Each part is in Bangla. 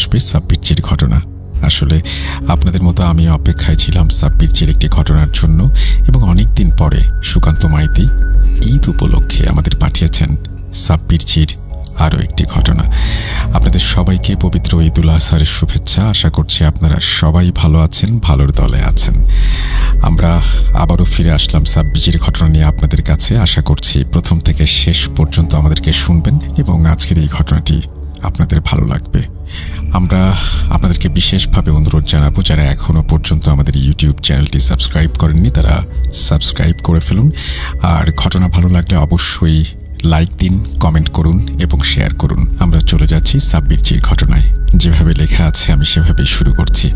আসবে সাব্বিরচির ঘটনা। আসলে আপনাদের মতো আমি অপেক্ষায় ছিলাম সাব্বিরচির একটি ঘটনার জন্য, এবং অনেকদিন পরে সুকান্ত মাইতি ঈদ উপলক্ষে আমাদের পাঠিয়েছেন সাব্বিরচির আরও একটি ঘটনা। আপনাদের সবাইকে পবিত্র ঈদুল আজহারের শুভেচ্ছা। আশা করছি আপনারা সবাই ভালো আছেন, ভালোর দলে আছেন। আমরা আবারও ফিরে আসলাম সাব্বিরচির ঘটনা নিয়ে আপনাদের কাছে। আশা করছি প্রথম থেকে শেষ পর্যন্ত আমাদেরকে শুনবেন এবং আজকের এই ঘটনাটি আপনাদের ভালো লাগবে। আমরা আপনাদেরকে বিশেষভাবে অনুরোধ জানাবো, যারা এখনও পর্যন্ত আমাদের ইউটিউব চ্যানেলটি সাবস্ক্রাইব করেননি তারা সাবস্ক্রাইব করে ফেলুন। আর ঘটনা ভালো লাগলে অবশ্যই লাইক দিন, কমেন্ট করুন এবং শেয়ার করুন। আমরা চলে যাচ্ছি সাব্বিরচির ঘটনায়। যেভাবে লেখা আছে আমি সেভাবেই শুরু করছি।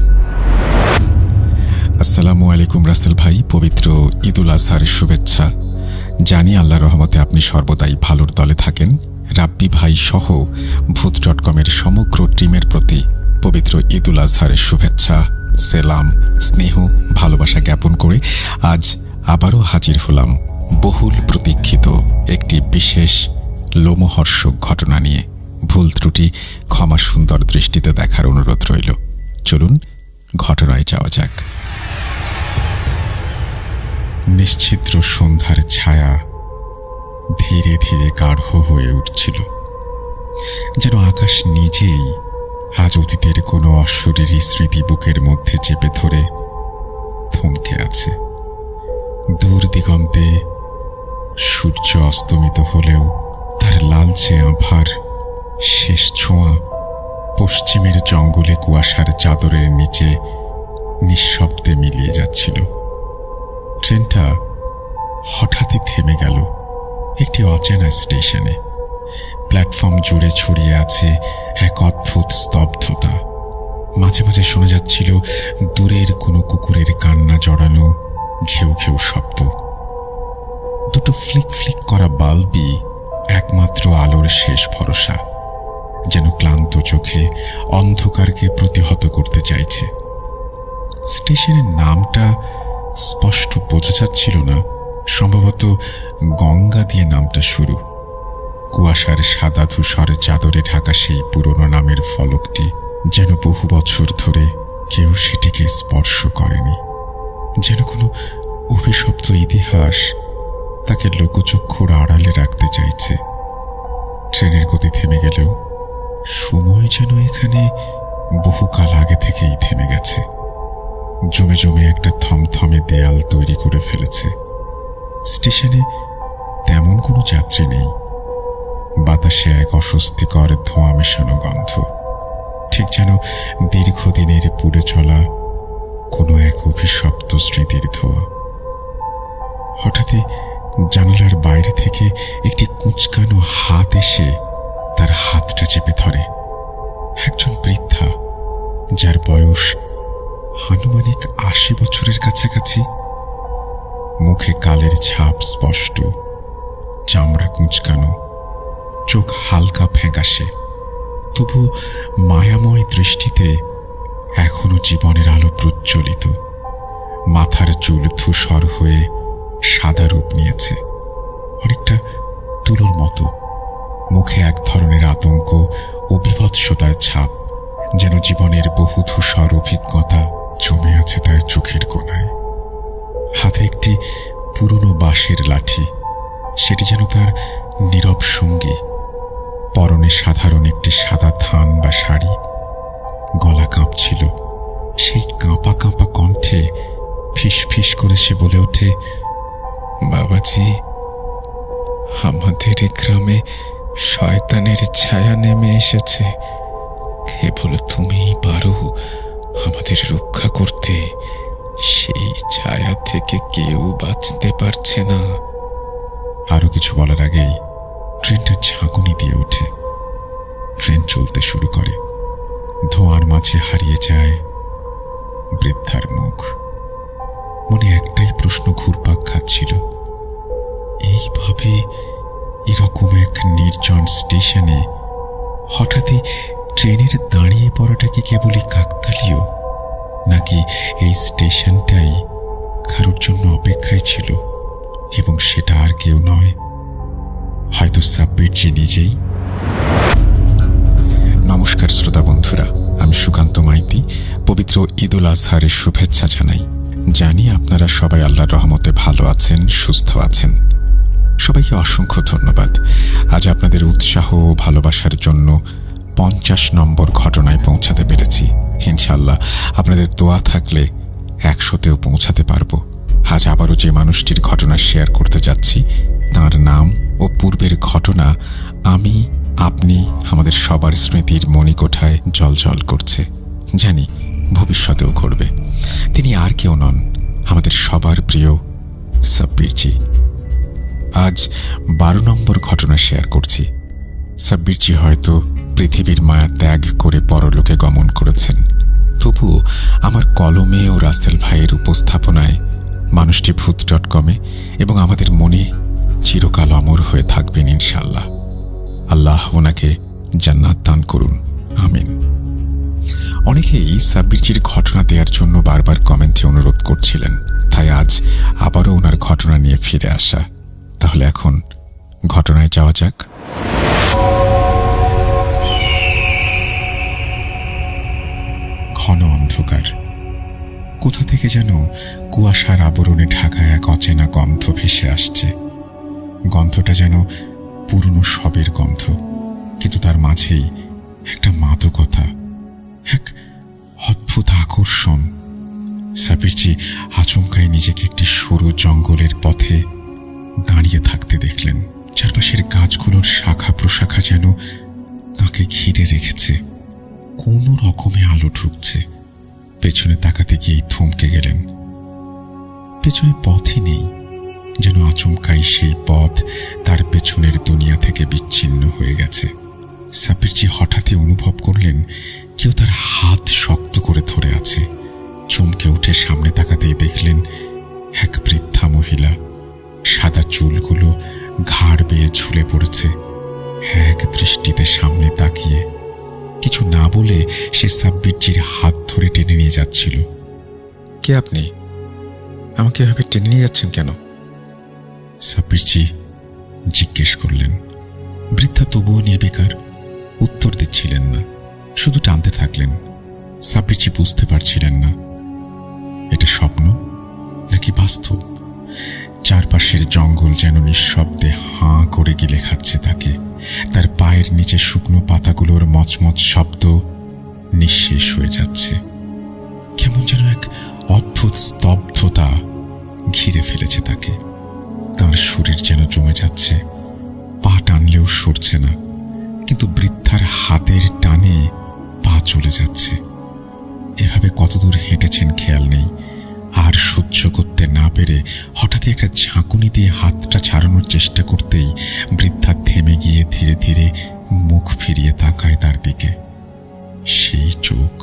আসসালামু আলাইকুম রাসেল ভাই, পবিত্র ঈদুল আজহারের শুভেচ্ছা। জানি আল্লাহর রহমতে আপনি সর্বদাই ভালোর দলে থাকেন। রাব্বি ভাই সহ ভূত.com-এর সমগ্র টিমের প্রতি পবিত্র ঈদুল আজহারের শুভেচ্ছা, সেলাম, স্নেহ, ভালোবাসা জ্ঞাপন করে আজ আবারও হাজির হলাম বহুল প্রতীক্ষিত একটি বিশেষ লোমহর্ষক ঘটনা নিয়ে। ভুল ত্রুটি ক্ষমা সুন্দর দৃষ্টিতে দেখার অনুরোধ রইল। চলুন ঘটনায় যাওয়া যাক। নিশ্ছিদ্র সন্ধ্যার ছায়া ধীরে ধীরে গাঢ় হয়ে উঠছিল, যেন আকাশ নিজেই আজ অতীতের কোনো অশরীরী স্মৃতি বুকের মধ্যে চেপে ধরে থমকে আছে। দূর দিগন্তে সূর্য অস্তমিত হলেও তার লালচে আভার শেষ ছোঁয়া পশ্চিমের জঙ্গলে কুয়াশার চাদরের নিচে নিঃশব্দে মিলিয়ে যাচ্ছিল। ট্রেনটা হঠাৎই থেমে গেল একটি অচেনা স্টেশনে। প্ল্যাটফর্ম জুড়ে ছড়িয়ে আছে এক অদ্ভুত স্তব্ধতা। মাঝে মাঝে শোনা যাচ্ছিল দূরের কোনো কুকুরের কান্না জড়ানো ঘেউ ঘেউ শব্দ। দুটো ফ্লিক ফ্লিক করা বাল্বই একমাত্র আলোর শেষ ভরসা, যেন ক্লান্ত চোখে অন্ধকারকে প্রতিহত করতে চাইছে। স্টেশনের নামটা স্পষ্ট বোঝা যাচ্ছিল না, সম্ভবত গঙ্গা দিয়ে নামটা শুরু। কুয়াশার সাদা ধূসর চাদরে ঢাকা সেই পুরনো নামের ফলকটি যেন বহু বছর ধরে কেউ সেটিকে স্পর্শ করেনি, যেন কোনো অভিশপ্ত ইতিহাস তাকে লোকচক্ষুর আড়ালে রাখতে চাইছে। ট্রেনের গতি থেমে গেলেও সময় যেন এখানে বহুকাল আগে থেকেই থেমে গেছে। জমে জমে একটা থমথমে দেয়াল তৈরি করে ফেলেছে। স্টেশনে তেমন কোনো যাত্রী নেই। বাতাসে এক অস্বস্তিকর ধোঁয়া মেশানো গন্ধ, ঠিক যেন দীর্ঘদিনের পুড়ে চলা কোনো এক অভিশপ্ত স্মৃতির ধোঁয়া। হঠাৎই জানালার বাইরে থেকে একটি কুঁচকানো হাত এসে তার হাতটা চেপে ধরে। একজন বৃদ্ধা, যার বয়স আনুমানিক ৮০ বছরের কাছাকাছি। মুখে কালের ছাপ স্পষ্ট, চামড়া কুঁচকানো, চোখ হালকা ফ্যাকাশে, তবু মায়াময় দৃষ্টিতে এখনো জীবনের আলো প্রজ্বলিত। মাথার চুল ধূসর হয়ে সাদা রূপ নিয়েছে, অনেকটা তুলোর মতো। মুখে এক ধরনের আতঙ্ক ও বিভৎসতার ছাপ, যেন জীবনের বহু ধূসর অভিজ্ঞতা জমে আছে তার চোখের কোণায়। হাতে একটি পুরনো বাঁশের লাঠি, সেটি যেন তার নীরব সঙ্গী। পরনে সাধারণ একটি সাদা থান বা শাড়ি। গলা কাঁপছিল। সেই কাঁপা কাঁপা কণ্ঠে ফিস ফিস করে সে বলে ওঠে, বাবাজি, আমাদের গ্রামে শয়তানের ছায়া নেমে এসেছে। কেবল তুমিই পারো আমাদের রক্ষা করতে। সেই ছায়া থেকে কেউ বাঁচতে পারছে না। আরো কিছু বলার আগেই ট্রেনটা ঝাঁকুনি দিয়ে ওঠে। ট্রেন চলতে শুরু করে। ধোঁয়ার মাঝে হারিয়ে যায় বৃদ্ধার মুখ। মনে একটাই প্রশ্ন ঘুরপাক খাচ্ছিল, এইভাবে এরকম এক নির্জন স্টেশনে হঠাৎই ট্রেনের দাঁড়িয়ে পড়াটা কি কেবলই কাকতালীয়, নাকি এই স্টেশনটাই কারোর জন্য অপেক্ষায় ছিল, এবং সেটা আর কেউ নয়, হয়তো সাব্বিরচি নিজেই। নমস্কার শ্রোতা বন্ধুরা, আমি সুকান্ত মাইতি পবিত্র ঈদুল আজহারের শুভেচ্ছা জানাই। জানি আপনারা সবাই আল্লাহর রহমতে ভালো আছেন, সুস্থ আছেন। সবাইকে অসংখ্য ধন্যবাদ। আজ আপনাদের উৎসাহ ও ভালোবাসার জন্য 50 নম্বর ঘটনায় পৌঁছাতে পেরেছি। ইনশাআল্লাহ আপনাদের দোয়া থাকলে 100তেও পৌঁছাতে পারবো। আজ আবারও যে মানুষটির ঘটনা শেয়ার করতে যাচ্ছি, তার নাম ও পূর্বের ঘটনা আমি, আপনি, আমাদের সবার স্মৃতির মণিকোঠায় জ্বলজ্বল করছে। জানি ভবিষ্যতেও করবে। তিনি আর কেউ নন, আমাদের সবার প্রিয় সাব্বিরজি। আজ 12 নম্বর ঘটনা শেয়ার করছি। সাব্বিরজি হয়তো পৃথিবীর মায়া ত্যাগ করে পরলোকে গমন করেছেন, তবুও আমার কলমে ও রাসেল ভাইয়ের উপস্থাপনায় মানুষটি ভূত.com-এ এবং আমাদের মনে চিরকাল অমর হয়ে থাকবেন ইনশাআল্লাহ। আল্লাহ ওনাকে জান্নাত দান করুন, আমিন। অনেকেই সাব্বিরজির ঘটনা দেওয়ার জন্য বারবার কমেন্টে অনুরোধ করছিলেন, তাই আজ আবারও ওনার ঘটনা নিয়ে ফিরে আসা। তাহলে এখন ঘটনায় যাওয়া যাক। ঘন অন্ধকার, কোথা থেকে যেন কুয়াশার আবরণে ঢাকা এক অচেনা গন্ধ ভেসে আসছে। গন্ধটা যেন পুরনো সবের গন্ধ, কিন্তু তার মাঝেই একটা মাদকতা, এক অদ্ভুত আকর্ষণ। সাব্বিরজি আচমকাই নিজেকে একটি সরু জঙ্গলের পথে দাঁড়িয়ে থাকতে দেখলেন। চারপাশের গাছগুলোর শাখা প্রশাখা যেন তাকে ঘিরে রেখেছে, কোনো রকমে আলো ঢুকছে। পেছনে তাকাতে গিয়েই থমকে গেলেন। পেছনে পথই নেই, যেন আচমকাই সেই পথ তার পেছনের দুনিয়া থেকে বিচ্ছিন্ন হয়ে গেছে। সাব্বিরজি হঠাৎই অনুভব করলেন কেউ তার হাত শক্ত করে ধরে আছে। চমকে উঠে সামনে তাকাতেই দেখলেন এক বৃদ্ধা মহিলা। সাদা চুলগুলো ঘাড় বেয়ে ঝুলে পড়েছে। এক দৃষ্টিতে সামনে তাকিয়ে কিছু না বলে সে সাব্বিরজির হাত ধরে টেনে নিয়ে যাচ্ছিল। কে আপনি? আমাকে এভাবে টেনে নিয়ে যাচ্ছেন কেন? সাব্বিরজি জিজ্ঞেস করলেন। বৃদ্ধা তবুও নির্বিকার, উত্তর দিচ্ছিলেন না, শুধু টানতে থাকলেন। সাব্বিরজি বুঝতে পারছিলেন না এটা স্বপ্ন নাকি বাস্তব। চারপাশের জঙ্গল যেন নিঃশব্দে হাঁ করে গিলে খাচ্ছে তাকে। তার পায়ের নিচে শুকনো পাতাগুলোর মচমচ শব্দ নিঃশেষ হয়ে যাচ্ছে। কেমন যেন এক অদ্ভুত স্তব্ধতা ঘিরে ফেলেছে তাকে। তার শরীর যেন জমে যাচ্ছে, পা টানলেও সরছে না, কিন্তু বৃদ্ধার হাতের টানে পা চলে যাচ্ছে। এভাবে কতদূর হেঁটেছেন খেয়াল নেই। আর সহ্য করতে না পেরে হঠাৎই একটা ঝাঁকুনি দিয়ে হাতটা ছাড়ানোর চেষ্টা করতেই বৃদ্ধা থেমে গিয়ে ধীরে ধীরে মুখ ফিরিয়ে তাকায় তার দিকে। সেই চোখ,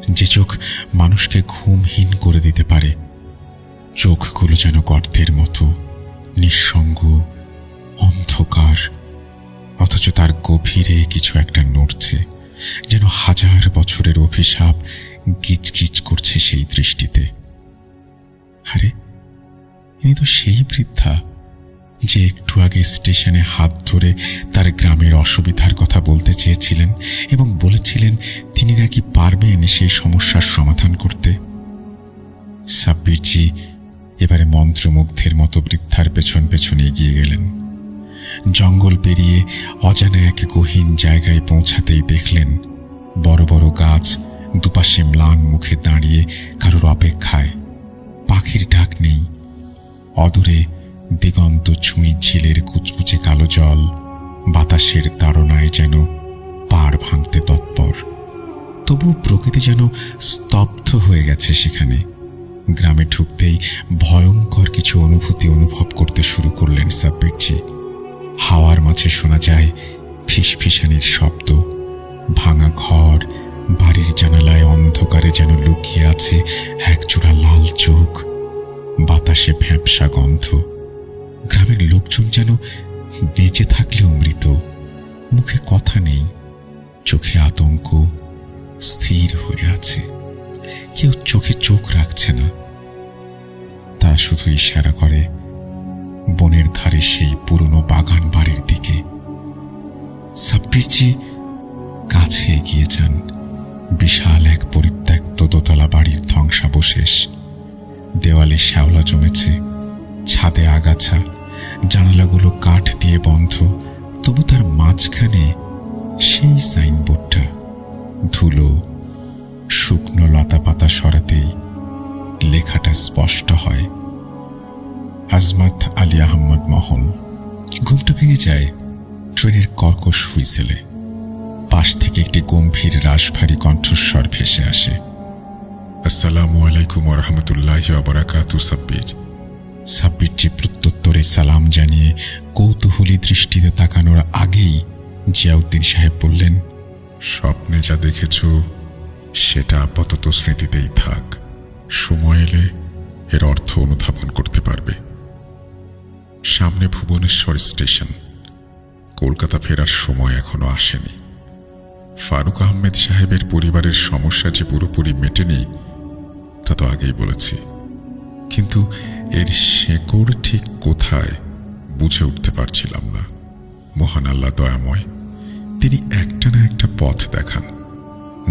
যে চোখ মানুষকে ঘুমহীন করে দিতে পারে। চোখগুলো যেন গর্তের মতো নিঃসঙ্গ, অন্ধকার, অথচ তার গভীরে কিছু একটা নড়ছে, যেন হাজার বছরের অভিশাপ গিজগিজ করছে সেই দৃষ্টিতে। আরে ইনি তো সেই বৃদ্ধা যে একটু আগে স্টেশনে হাত ধরে তার গ্রামের অসুবিধার কথা বলতে চেয়েছিলেন এবং বলেছিলেন তিনি নাকি পারবেন সেই সমস্যার সমাধান করতে। সাব্বিরজি এবারে মন্ত্রমুগ্ধের মতো বৃদ্ধার পেছন পেছন এগিয়ে গেলেন। জঙ্গল পেরিয়ে অজানা এক গহীন জায়গায় পৌঁছাতেই দেখলেন বড় বড় গাছ দুপাশে ম্লান মুখে দাঁড়িয়ে কারোর অপেক্ষায়। পাখির ডাক নেই। অদূরে দিগন্ত ছুঁই ঝিলের কুচকুচে কালো জল বাতাসের তাড়নায় যেন পাড় ভাঙতে তৎপর। তবু প্রকৃতি যেন স্তব্ধ হয়ে গেছে সেখানে। গ্রামে ঢুকতেই ভয়ঙ্কর কিছু অনুভূতি অনুভব করতে শুরু করলেন সাব্বিরজি। হাওয়ার মাঝে শোনা যায় ফিসফিসানির শব্দ। ভাঙা ঘর, বাড়ির জানালায় অন্ধকারে যেন লুকিয়ে আছে একজোড়া লাল চোখ। বাতাসে ভ্যাপসা গন্ধ। গ্রামের লোকজন যেন বেঁচে থাকলেও মৃত। মুখে কথা নেই, চোখে আতঙ্ক স্থির হয়ে আছে। কেউ চোখে চোখ রাখছে না। তারা শুধু ইশারা করে বনের ধারে সেই পুরনো বাগান বাড়ির দিকে। সাব্বিরজি কাছে এগিয়ে যান। বিশাল এক পরিত্যক্ত দোতলা বাড়ির ধ্বংসাবশেষ। দেওয়ালে শ্যাওলা জমেছে, ছাদে আগাছা, জানালাগুলো কাঠ দিয়ে বন্ধ, তবু তার মাঝখানে সেই সাইনবোর্ডটা। ধুলো, শুকনো লতা পাতা সরাতেই লেখাটা স্পষ্ট হয়, আজমত আলী আহমদ মহল। ঘুমটা ভেঙে যায় ট্রেনের কর্কশ হুইসেলে। পাশ থেকে একটি গম্ভীর রাশভারী কণ্ঠস্বর ভেসে আসে। আসসালামু আলাইকুম ওয়া রাহমাতুল্লাহি ওয়া বারাকাতুহু সাব্বির। সাব্বির যে প্রত্যুত্তরে সালাম জানিয়ে কৌতূহলী দৃষ্টিতে তাকানোর আগেই জিয়াউদ্দিন সাহেব বললেন, স্বপ্নে যা দেখেছ সেটা আপাতত স্মৃতিতেই থাক, সময় এলে এর অর্থ অনুধাবন করতে পারবে। সামনে ভুবনেশ্বর স্টেশন। কলকাতা ফেরার সময় এখনো আসেনি। ফারুক আহমেদ সাহেবের পরিবারের সমস্যা যে পুরোপুরি মেটেনি তা তো আগেই বলেছি, কিন্তু এর শেকড় ঠিক কোথায় বুঝে উঠতে পারছিলাম না। মহান আল্লাহ দয়াময়, তিনি একটা না একটা পথ দেখান,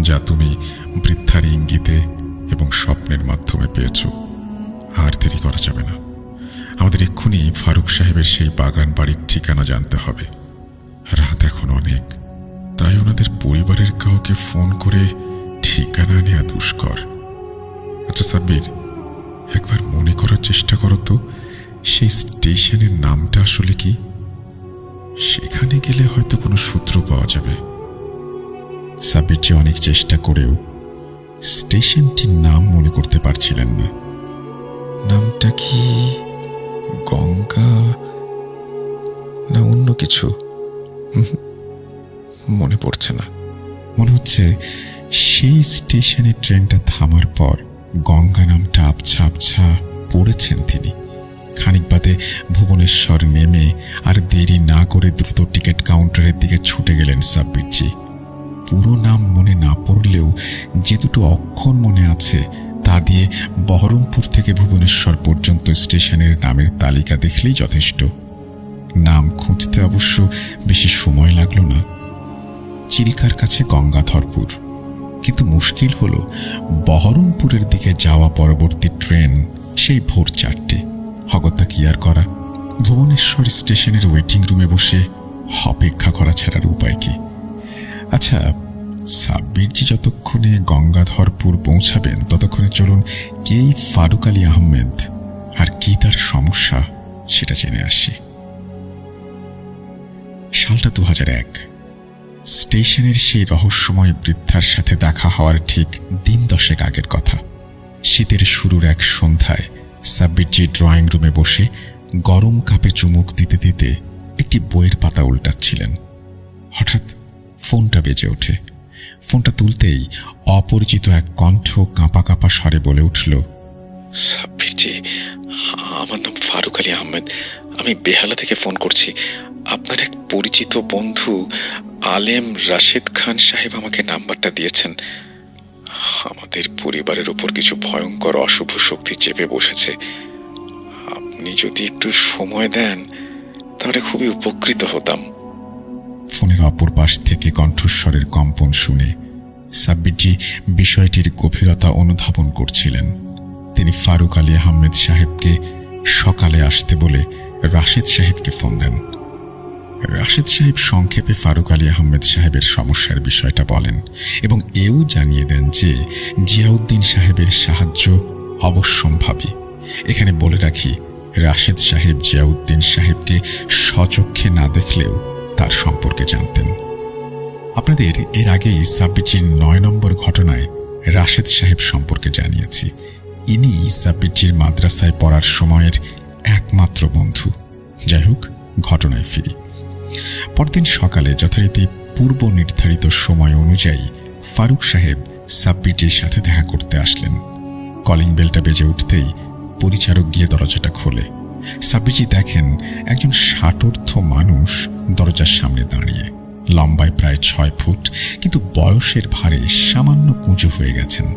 যা তুমি বৃদ্ধার ইঙ্গিতে এবং স্বপ্নের মাধ্যমে পেয়েছ। আর দেরি করা যাবে না, আমাদের এক্ষুনি ফারুক সাহেবের সেই বাগান বাড়ির ঠিকানা জানতে হবে। রাত এখন অনেক, তাই ওনাদের পরিবারের কাউকে ফোন করে ঠিকানা নেওয়া দুষ্কর। আচ্ছা সাব্বির, একবার মনে করার চেষ্টা করো তো, সেই স্টেশনের নামটা আসলে কি? সেখানে গেলে হয়তো কোনো সূত্র পাওয়া যাবে। সাব্বির যে অনেক চেষ্টা করেও স্টেশনটির নাম মনে করতে পারছিলেন না। নামটা কি গঙ্গা না অন্য কিছু? মনে পড়ছে না। মনে হচ্ছে সেই স্টেশনে ট্রেনটা থামার পর গঙ্গা নামটা আবছা আবছা পড়েছেন তিনি। খানিক বাদে ভুবনেশ্বর নেমে আর দেরি না করে দ্রুত টিকিট কাউন্টারের দিকে ছুটে গেলেন সাব্বিরজি। পুরো নাম মনে না পড়লেও যে দুটো অক্ষর মনে আছে তা দিয়ে বহরমপুর থেকে ভুবনেশ্বর পর্যন্ত স্টেশনের নামের তালিকা দেখলেই যথেষ্ট। নাম খুঁজতে অবশ্য বেশি সময় লাগলো না। চিল্কার কাছে গঙ্গাধরপুর, কিন্তু মুশকিল হলো বহরমপুরের দিকে যাওয়া পরবর্তী ট্রেন সেই ভোর 4টে। অগত্যা কি আর করা, ভুবনেশ্বর স্টেশনের ওয়েটিং রুমে বসে অপেক্ষা করা ছাড়ার উপায় কি? আচ্ছা, সাব্বিরজি যতক্ষণে গঙ্গাধরপুর পৌঁছাবেন ততক্ষণে চলুন কেই ফারুক আলী আহমেদ আর কি তার সমস্যা সেটা জেনে আসি। সালটা 2001। স্টেশনের সেই রহস্যময় বৃদ্ধার সাথে দেখা হওয়ার ঠিক দিন 10 আগের কথা। শীতের শুরুর এক সন্ধ্যায় সাব্বিরজি ড্রয়িং রুমে বসে গরম কাপে চুমুক দিতে দিতে একটি বইয়ের পাতা উল্টাচ্ছিলেন। হঠাৎ ফোনটা বেজে ওঠে। ফোনটা তুলতেই অপরিচিত এক কণ্ঠ কাঁপা কাঁপা স্বরে বলে উঠল, সাব্বিরজি, আমার নাম ফারুক আলী আহমেদ, আমি বেহালা থেকে ফোন করছি। আপনার এক পরিচিত বন্ধু আলেম রাশেদ খান সাহেব আমাকে নাম্বারটা দিয়েছেন। আমাদের পরিবারের উপর কিছু ভয়ঙ্কর অশুভ শক্তি চেপে বসেছে। আপনি যদি একটু সময় দেন তাহলে খুবই উপকৃত হতাম। ফোনের অপর পাশ থেকে কণ্ঠস্বরের কম্পন শুনে সাব্বিরজি বিষয়টির গভীরতা অনুধাবন করছিলেন। তিনি ফারুক আলী আহমেদ সাহেবকে সকালে আসতে বলে রাশেদ সাহেবকে ফোন দেন। রাশেদ সাহেব সংক্ষেপে ফারুক আলী আহমেদ সাহেবের সমস্যার বিষয়টা বলেন এবং এও জানিয়ে দেন যে জিয়াউদ্দিন সাহেবের সাহায্য অবশ্যম্ভাবী। এখানে বলে রাখি, রাশেদ সাহেব জিয়াউদ্দিন সাহেবকে স্বচক্ষে না দেখলেও তার সম্পর্কে জানতেন। আপনাদের এর আগেই সাব্বিরজির 9 নম্বর ঘটনায় রাশেদ সাহেব সম্পর্কে জানিয়েছি। ইনি সাব্বিরজির মাদ্রাসায় পড়ার সময়ের একমাত্র বন্ধু। যাই হোক, ঘটনায় ফিরি। পরদিন সকালে যথারীতি পূর্ব নির্ধারিত সময় অনুযায়ী ফারুক সাহেব সাব্বিরজির সাথে দেখা করতে আসলেন। কলিং বেলটা বেজে উঠতেই পরিচারক গিয়ে দরজাটা খোলে। সাব্বিরজি দেখেন একজন ষাটোর্ধ্ব মানুষ দরজার সামনে দাঁড়িয়ে। লম্বায় প্রায় 6 ফুট, কিন্তু বয়সের ভারে সামান্য কুঁজো হয়ে গেছেন।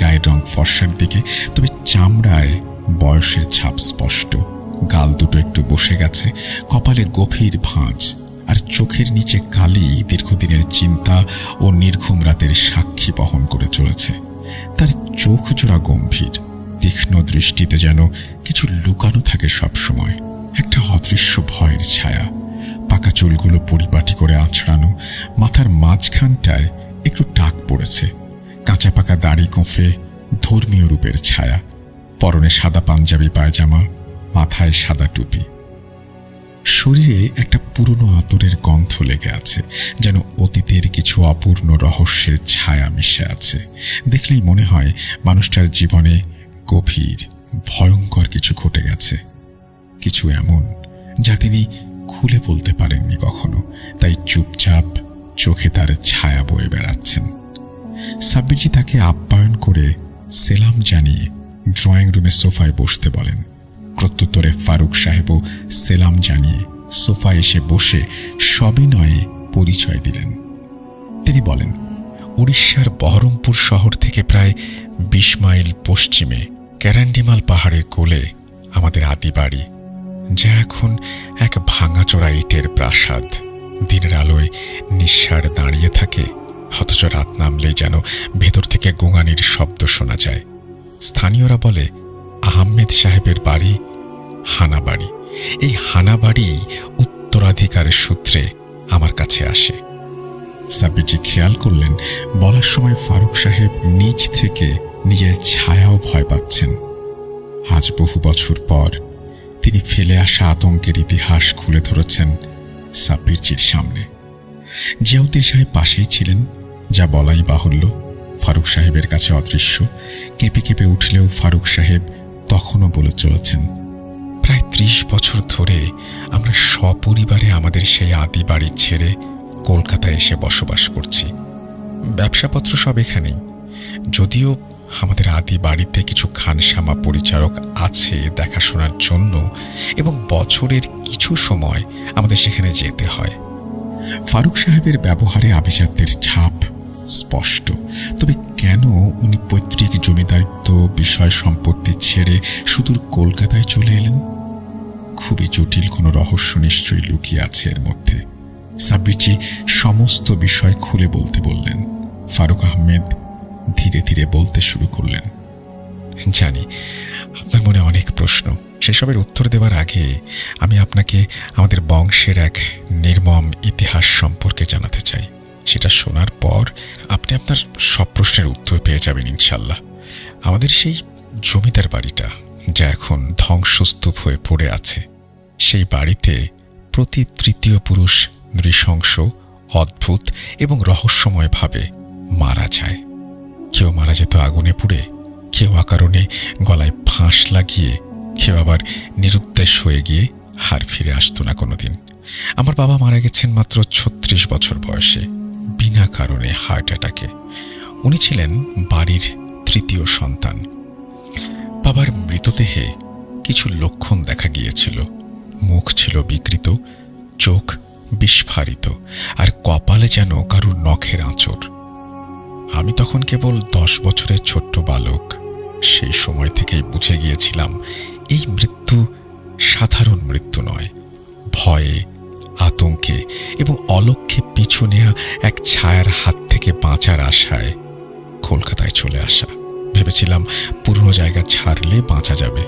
গায়ের রং ফর্সার দিকে, তবে চামড়ায় বয়সের ছাপ স্পষ্ট। গাল দুটো একটু বসে গেছে, কপালে গভীর ভাঁজ, আর চোখের নিচে কালি দীর্ঘদিনের চিন্তা ও নির্ঘুম রাতের সাক্ষী বহন করে চলেছে। তার চোখ জোড়া গম্ভীর, তীক্ষ্ণ দৃষ্টিতে যেন কিছু লুকানো থাকে সবসময়, একটা অদৃশ্য ভয়ের ছায়া। পাকা চুলগুলো পরিপাটি করে আঁচড়ানো, মাথার মাঝখানটায় একটু টাক পড়েছে, কাঁচা পাকা দাড়ি গোঁফে ধর্মীয় রূপের ছায়া। পরনে সাদা পাঞ্জাবি পায়জামা, মাথায় সাদা টুপি। শরীরে একটা পুরনো আতরের গন্ধ লেগে আছে, যেন অতীতের কিছু অপূর্ণ রহস্যের ছায়া মিশে আছে। দেখলেই মনে হয় মানুষটার জীবনে গভীর ভয়ঙ্কর কিছু ঘটে গেছে, কিছু এমন যা তিনি খুলে বলতে পারেননি কখনো, তাই চুপচাপ চোখে তার ছায়া বয়ে বেড়াচ্ছেন। সাব্বিরজি তাকে আপ্যায়ন করে সেলাম জানিয়ে ড্রয়িং রুমে সোফায় বসতে বলেন। প্রত্যুত্তরে ফারুক সাহেবও সেলাম জানিয়ে সোফায় এসে বসে সবিনয়ে পরিচয় দিলেন। তিনি বলেন, উড়িষ্যার বহরমপুর শহর থেকে প্রায় 20 মাইল পশ্চিমে ক্যারান্ডিমাল পাহাড়ের কোলে আমাদের আদি বাড়ি, যা এখন এক ভাঙাচোরা ইটের প্রাসাদ। দিনের আলোয় নিঃসার দাঁড়িয়ে থাকে, অথচ রাত নামলেই যেন ভেতর থেকে গোঙানির শব্দ শোনা যায়। স্থানীয়রা বলে আহমেদ সাহেবের বাড়ি হানাবাড়ি। এই হানাবাড়ি উত্তরাধিকারের সূত্রে আমার কাছে আসে। সাব্বিরজি খেয়াল করলেন বলার সময় ফারুক সাহেব নিজ থেকে নিজের ছায়াও ভয় পাচ্ছেন। আজ বহু বছর পর তিনি ফেলে আসা আতঙ্কের ইতিহাস খুলে ধরেছেন সাব্বিরজির সামনে। জিয়াউদ্দিন সাহেব পাশেই ছিলেন, যা বলাই বাহুল্য। ফারুক সাহেবের কাছে অদৃশ্য, কেঁপে কেঁপে উঠলেও ফারুক সাহেব তখনও বলে চলেছেন, প্রায় 30 বছর ধরে আমরা সপরিবারে আমাদের সেই আদি বাড়ি ছেড়ে কলকাতায় এসে বসবাস করছি। ব্যবসাপত্র সব এখানেই, যদিও আমাদের আদি বাড়িতে কিছু খানসামা পরিচারক আছে দেখাশোনার জন্য, এবং বছরের কিছু সময় আমাদের সেখানে যেতে হয়। ফারুক সাহেবের ব্যবহারে আভিজাত্যের ছাপ স্পষ্ট। তবে কেন উনি পৈতৃক জমিদারিত্ব বিষয় সম্পত্তি ছেড়ে সুদূর কলকাতায় চলে এলেন? খুবই জটিল কোনো রহস্য নিশ্চয়ই লুকিয়ে আছে এর মধ্যে। সাব্বিরজি সমস্ত বিষয় খুলে বলতে বললেন। ফারুক আহমেদ ধীরে ধীরে বলতে শুরু করলেন, জানি আপনার মনে অনেক প্রশ্ন। সেসবের উত্তর দেওয়ার আগে আমি আপনাকে আমাদের বংশের এক নির্মম ইতিহাস সম্পর্কে জানাতে চাই। সেটা শোনার পর আপনি আপনার সব প্রশ্নের উত্তর পেয়ে যাবেন ইনশাল্লাহ। আমাদের সেই জমিদার বাড়িটা, যা এখন ধ্বংসস্তূপ হয়ে পড়ে আছে, সেই বাড়িতে প্রতি তৃতীয় পুরুষ নৃশংস, অদ্ভুত এবং রহস্যময়ভাবে মারা যায়। কেউ মারা যেত আগুনে পুড়ে, কেউ অকারণে গলায় ফাঁস লাগিয়ে, কেউ আবার নিরুদ্দেশ হয়ে গিয়ে হার ফিরে আসতো না কোনোদিন। আমার বাবা মারা গেছেন মাত্র 36 বছর বয়সে, বিনা কারণে হার্ট অ্যাটাকে। উনি ছিলেন বাড়ির তৃতীয় সন্তান। বাবার মৃতদেহে কিছু লক্ষণ দেখা গিয়েছিল। মুখ ছিল বিকৃত, চোখ বিস্ফারিত, আর কপালে যেন কারুর নখের আঁচড়। আমি তখন কেবল 10 বছরের ছোট্ট বালক। সেই সময় থেকেই বুঝে গিয়েছিলাম এই মৃত্যু সাধারণ মৃত্যু নয়। ভয়ে, আতঙ্কে এবং অলক্ষ্যে পিছু নেয়া এক ছায়ার হাত থেকে বাঁচার আশায় কলকাতায় চলে আসা। ভেবেছিলাম পুরনো জায়গা ছাড়লে বাঁচা যাবে,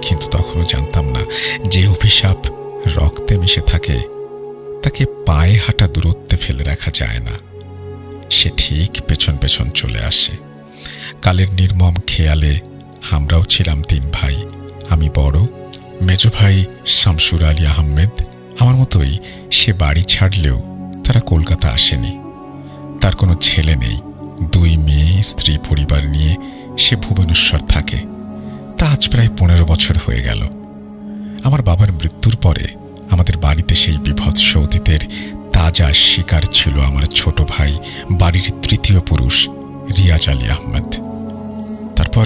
কিন্তু তখনও জানতাম না যে অভিশাপ রক্তে মিশে থাকে তাকে পায়ে হাঁটা দূরত্বে ফেলে রাখা যায় না। সে ঠিক পেছন পেছন চলে আসে। কালের নির্মম খেয়ালে আমরাও ছিলাম 3 ভাই। আমি বড়, মেজ ভাই শামসুর আলী আহমেদ আমার মতোই। সে বাড়ি ছাড়লেও তারা কলকাতা আসেনি। তার কোনো ছেলে নেই। 2 মেয়ে, স্ত্রী, পরিবার নিয়ে সে ভুবনেশ্বর থাকে। তা আজ প্রায় 15 বছর হয়ে গেল। আমার বাবার মৃত্যুর পরে আমাদের বাড়িতে সেই বিভৎস অতীতের তাজা শিকার ছিল আমার ছোট ভাই, বাড়ির তৃতীয় পুরুষ রিয়াজ আলী আহমেদ। তারপর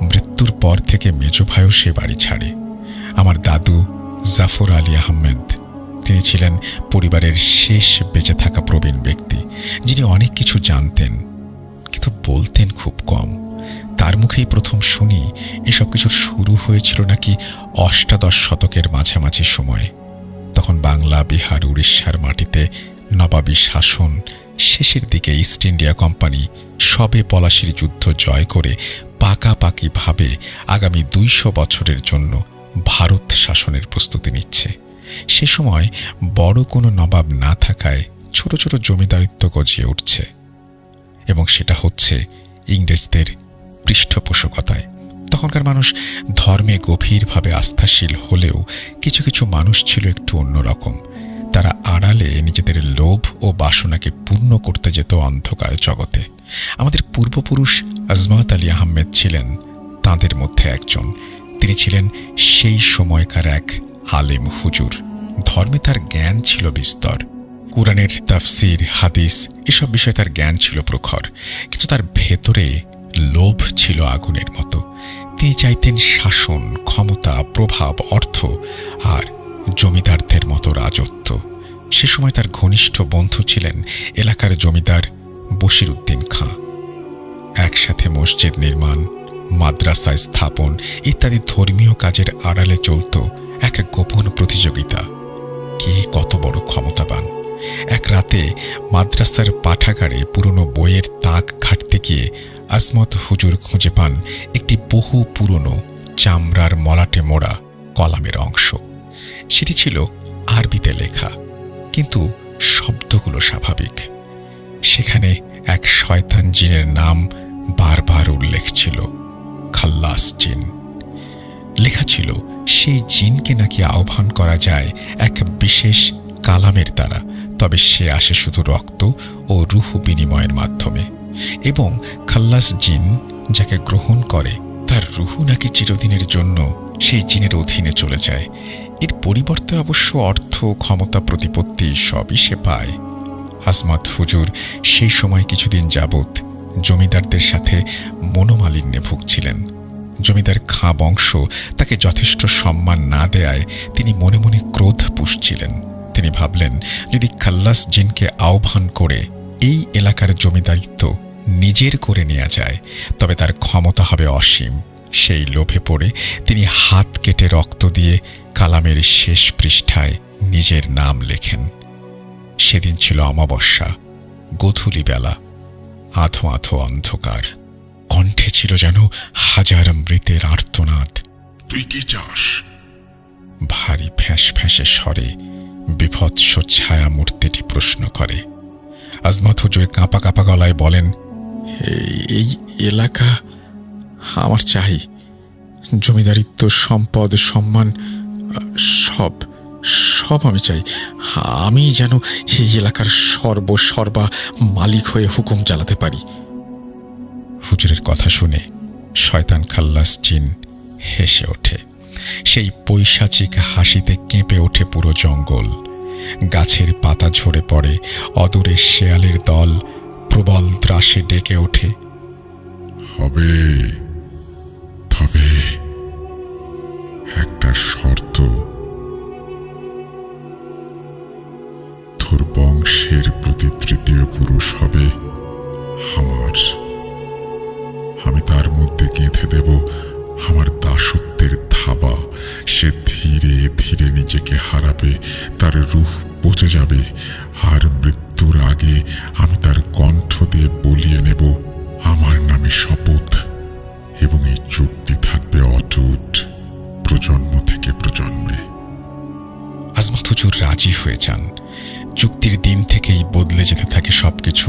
মৃত্যুর পর থেকে মেজ ভাইও সে বাড়ি ছাড়ে। আমার দাদু জাফর আলী আহমেদ, তিনি ছিলেন পরিবারের শেষ বেঁচে থাকা প্রবীণ ব্যক্তি, যিনি অনেক কিছু জানতেন কিন্তু বলতেন খুব কম। তার মুখেই প্রথম শুনি এসব কিছু শুরু হয়েছিল নাকি 18 শতকের মাঝামাঝি সময়ে। তখন বাংলা, বিহার, উড়িষ্যার মাটিতে নবাবী শাসন শেষের দিকে ইস্ট ইন্ডিয়া কোম্পানি সবে পলাশির যুদ্ধ জয় করে পাকাপাকিভাবে আগামী ২০০ বছরের জন্য ভারত শাসনের প্রস্তুতি নিচ্ছে। সে সময় বড় কোনো নবাব না থাকায় ছোট ছোট জমিদারিত্ব গজিয়ে উঠছে, এবং সেটা হচ্ছে ইংরেজদের পৃষ্ঠপোষকতায়। তখনকার মানুষ ধর্মে গভীরভাবে আস্থাশীল হলেও কিছু কিছু মানুষ ছিল একটু অন্যরকম। তারা আড়ালে নিজেদের লোভ ও বাসনাকে পূর্ণ করতে যেত অন্ধকার জগতে। আমাদের পূর্বপুরুষ আজমত আলী আহমেদ ছিলেন তাঁদের মধ্যে একজন। তিনি ছিলেন সেই সময়কার এক আলেম হুজুর। ধর্মে তার জ্ঞান ছিল বিস্তর। কুরআনের তাফসির, হাদিস এসব বিষয়ে তার জ্ঞান ছিল প্রখর, কিন্তু তার ভেতরে লোভ ছিল আগুনের মতো। তিনি চাইতেন শাসন, ক্ষমতা, প্রভাব, অর্থ আর জমিদারদের মতো রাজত্ব। সে সময় তার ঘনিষ্ঠ বন্ধু ছিলেন এলাকার জমিদার বশিরউদ্দিন খাঁ। একসাথে মসজিদ নির্মাণ, মাদ্রাসা স্থাপন ইত্যাদি ধর্মীয় কাজের আড়ালে চলত এক গোপন প্রতিযোগিতা। কে কত বড় ক্ষমতাবান। এক রাতে মাদ্রাসার পাঠাগারে পুরনো বইয়ের তাক ঘাটতে গিয়ে আজমত হুজুর খুঁজে পান একটি বহু পুরনো চামড়ার মলাটে মোড়া কলামের অংশ। সেটি ছিল আরবিতে লেখা, কিন্তু শব্দগুলো স্বাভাবিক। সেখানে এক শয়তান জিনের নাম বারবার উল্লেখ ছিল, খাল্লাস জিন। লেখা ছিল সেই জিনকে নাকি আহ্বান করা যায় এক বিশেষ কালামের দ্বারা, তবে সে আসে শুধু রক্ত ও রূহ বিনিময়ের মাধ্যমে, এবং খাল্লাস জিন যাকে গ্রহণ করে তার রূহ নাকি চিরদিনের জন্য সেই জিনের অধীনে চলে যায়। এর পরিবর্তে অবশ্য অর্থ, ক্ষমতা, প্রতিপত্তি সবই সে পায়। আজমত হুজুর সেই সময় কিছুদিন যাবৎ জমিদারদের সাথে মনোমালিন্যে ভুগছিলেন। জমিদার খাঁ বংশ তাকে যথেষ্ট সম্মান না দেয়ায় তিনি মনে মনে ক্রোধ পুষছিলেন। তিনি ভাবলেন, যদি খাল্লাস জিনকে আহ্বান করে এই এলাকার জমিদারিত্ব নিজের করে নেওয়া যায় তবে তার ক্ষমতা হবে অসীম। সেই লোভে পড়ে তিনি হাত কেটে রক্ত দিয়ে কালামের শেষ পৃষ্ঠায় নিজের নাম লেখেন। সেদিন ছিল অমাবস্যা, গোধূলি বেলা, আধো আধো অন্ধকার। কণ্ঠে ছিল যেন হাজার মৃতের আর্তনাদ। তুই কি চাস? ভারী ফ্যাঁস ফ্যাঁসে স্বরে বিভৎস ছায়া মূর্তিটি প্রশ্ন করে। আজমত হুজুর কাঁপা কাঁপা গলায় বলেন, এই এলাকা আমার চাই। জমিদারিত্ব, সম্পদ, সম্মান সব সব আমি চাই। আমি যেন এই এলাকার সর্বসর্বা মালিক হয়ে হুকুম চালাতে পারি। হুজুরের কথা শুনে শয়তান খাল্লাস জিন হেসে ওঠে। সেই পৈশাচিক হাসিতে কেঁপে ওঠে পুরো জঙ্গল। গাছের পাতা ঝরে পড়ে, অদূরে শেয়ালের দল প্রবল ত্রাসে ডেকে ওঠে, হবে, তবে একটা শর্ত। তোর বংশের প্রতি তৃতীয় পুরুষ হবে আমার। আমি তার মধ্যে গেঁথে দেব আমার দাসত্বের থাবা। সে ধীরে ধীরে নিজেকে হারাবে, তার রূহ পচে যাবে, আর মৃত্যুর আগে আমি তার কণ্ঠ দিয়ে বলিয়ে নেব আমার নামে শপথ, এবং এই চুক্তি থাকবে অটুট প্রজন্ম থেকে প্রজন্মে। আজমত হুজুর রাজি হয়ে যান। চুক্তির দিন থেকেই বদলে যেতে থাকে সবকিছু।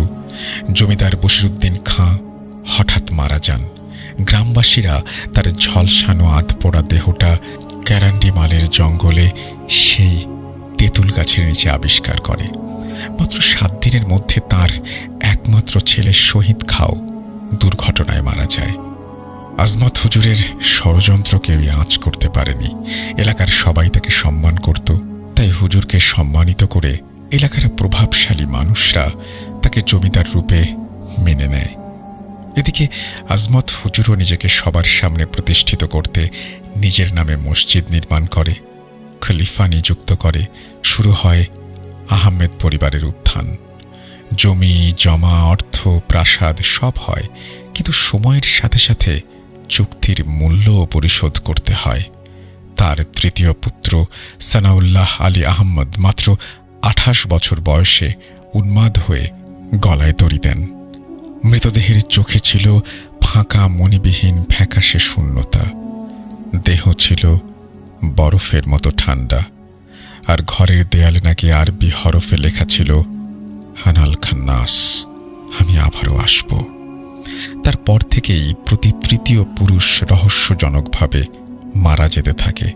জমিদার বশিরউদ্দিন খাঁ হঠাৎ মারা যান। গ্রামবাসীরা তার ঝলসানো আধপোড়া দেহটা ক্যারান্ডি মালের জঙ্গলে সেই তেঁতুল গাছের নিচে আবিষ্কার করে। মাত্র 7 দিনের মধ্যে তার একমাত্র ছেলে শহীদ খাও দুর্ঘটনায় মারা যায়। আজমত হুজুরের ষড়যন্ত্র কেউই আঁচ করতে পারেনি। এলাকার সবাই তাকে সম্মান করত, তাই হুজুরকে সম্মানিত করে এলাকার প্রভাবশালী মানুষরা তাকে জমিদার রূপে মেনে নেয়। এদিকে আজমত হুজুরও নিজেকে সবার সামনে প্রতিষ্ঠিত করতে নিজের নামে মসজিদ নির্মাণ করে, খলিফা নিযুক্ত করে। শুরু হয় আহমেদ পরিবারের উত্থান। জমি জমা, অর্থ, প্রাসাদ সব হয়, কিন্তু সময়ের সাথে সাথে চুক্তির মূল্যও পরিশোধ করতে হয়। তার তৃতীয় পুত্র সানাউল্লাহ আলী আহমদ মাত্র 28 বছর বয়সে উন্মাদ হয়ে গলায় দড়ি দেন। মৃতদেহের চোখে ছিল ফাঁকা মণিবিহীন ফ্যাকাশে শূন্যতা, দেহ ছিল বরফের মতো ঠান্ডা, আর ঘরের দেয়ালে নাকি আরবি হরফে লেখা ছিল, হানাল খান্নাস, আমি আবারও আসব। তারপর থেকেই প্রতি তৃতীয় পুরুষ রহস্যজনকভাবে মারা যেতে থাকে।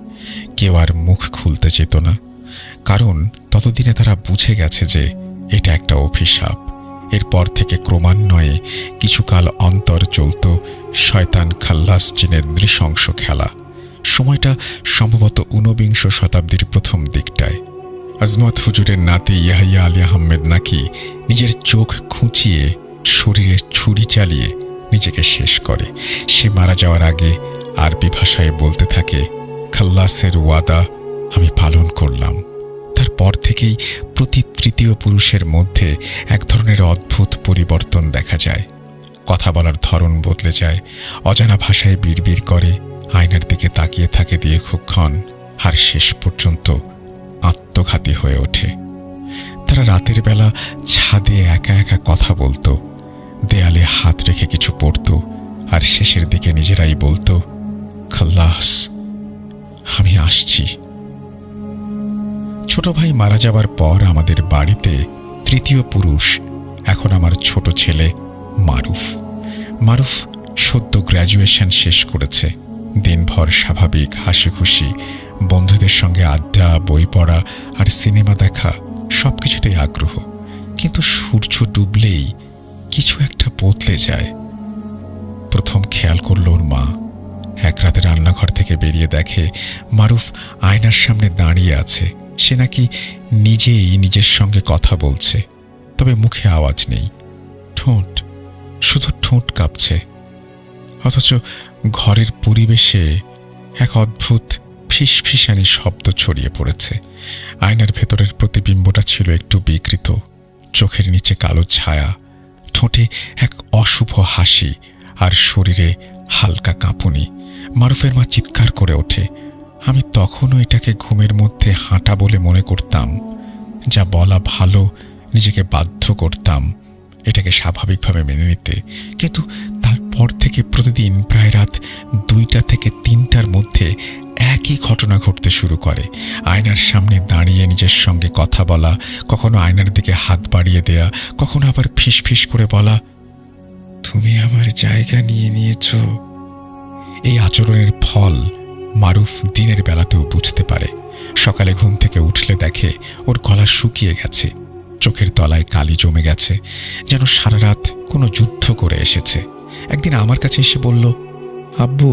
কেউ আর মুখ খুলতে যেত না, কারণ ততদিনে তারা বুঝে গেছে যে এটা একটা অভিশাপ। এরপর থেকে ক্রমান্বয়ে কিছুকাল অন্তর চলত শয়তান খাল্লাস জিনের নৃশংস খেলা। সময়টা সম্ভবত ঊনবিংশ শতাব্দীর প্রথম দিকটায়। আজমত হুজুরের নাতি ইয়াহিয়া আলী আহমেদ নাকি নিজের চোখ খুঁচিয়ে শরীরে ছুরি চালিয়ে নিজেকে শেষ করে। সে মারা যাওয়ার আগে আরবি ভাষায় বলতে থাকে, খাল্লাসের ওয়াদা আমি পালন করলাম। তারপর থেকেই প্রতি তৃতীয় পুরুষের মধ্যে এক ধরনের অদ্ভুত পরিবর্তন দেখা যায়। কথা বলার ধরন বদলে যায়, অজানা ভাষায় বিড়বিড় করে, আয়নার দিকে তাকিয়ে থাকে দীর্ঘক্ষণ, আর শেষ পর্যন্ত আত্মঘাতী হয়ে ওঠে। তারা রাতের বেলা ছাদে একা একা কথা বলতো, দেয়ালে হাত রেখে কিছু পড়তো, আর শেষের দিকে নিজেরাই বলতো, খাল্লাস, আমি আসছি। ছোট ভাই মারা যাওয়ার পর আমাদের বাড়িতে তৃতীয় পুরুষ এখন আমার ছোট ছেলে মারুফ। মারুফ সদ্য গ্র্যাজুয়েশন শেষ করেছে। দিনভর স্বাভাবিক হাসি খুশি, বন্ধুদের সঙ্গে আড্ডা, বই পড়া আর সিনেমা দেখা সবকিছুতেই আগ্রহ। কিন্তু সূর্য ডুবলেই কিছু একটা বদলে যায়। প্রথম খেয়াল করল ওর মা। এক রাতে রান্নাঘর থেকে বেরিয়ে দেখে মারুফ আয়নার সামনে দাঁড়িয়ে আছে। সে নাকি নিজেই নিজের সঙ্গে কথা বলছে, তবে মুখে আওয়াজ নেই। ঠোঁট, শুধু ঠোঁট কাঁপছে। অথচ ঘরের পরিবেশে এক অদ্ভুত ফিসফিসানি শব্দ ছড়িয়ে পড়েছে। আয়নার ভেতরের প্রতিবিম্বটা ছিল একটু বিকৃত, চোখের নিচে কালো ছায়া, ঠোঁটে এক অশুভ হাসি, আর শরীরে হালকা কাঁপুনি। মারুফের মা চিৎকার করে ওঠে। আমি তখনও এটাকে ঘুমের মধ্যে হাঁটা বলে মনে করতাম। যা বলা ভালো, নিজেকে বাধ্য করতাম এটাকে স্বাভাবিকভাবে মেনে নিতে। কিন্তু তারপর থেকে প্রতিদিন প্রায় রাত 2টা থেকে 3টার মধ্যে একই ঘটনা ঘটতে শুরু করে। আয়নার সামনে দাঁড়িয়ে নিজের সঙ্গে কথা বলা, কখনো আয়নার দিকে হাত বাড়িয়ে দেয়া, কখনো আবার ফিসফিস করে বলা, তুমি আমার জায়গা নিয়ে নিয়েছ। এই আচরণের ফল মারুফ দিনের বেলাতেও বুঝতে পারে। সকালে ঘুম থেকে উঠলে দেখে ওর গলা শুকিয়ে গেছে, চোখের তলায় কালি জমে গেছে, যেন সারা রাত কোনো যুদ্ধ করে এসেছে। একদিন আমার কাছে এসে বলল, আব্বু,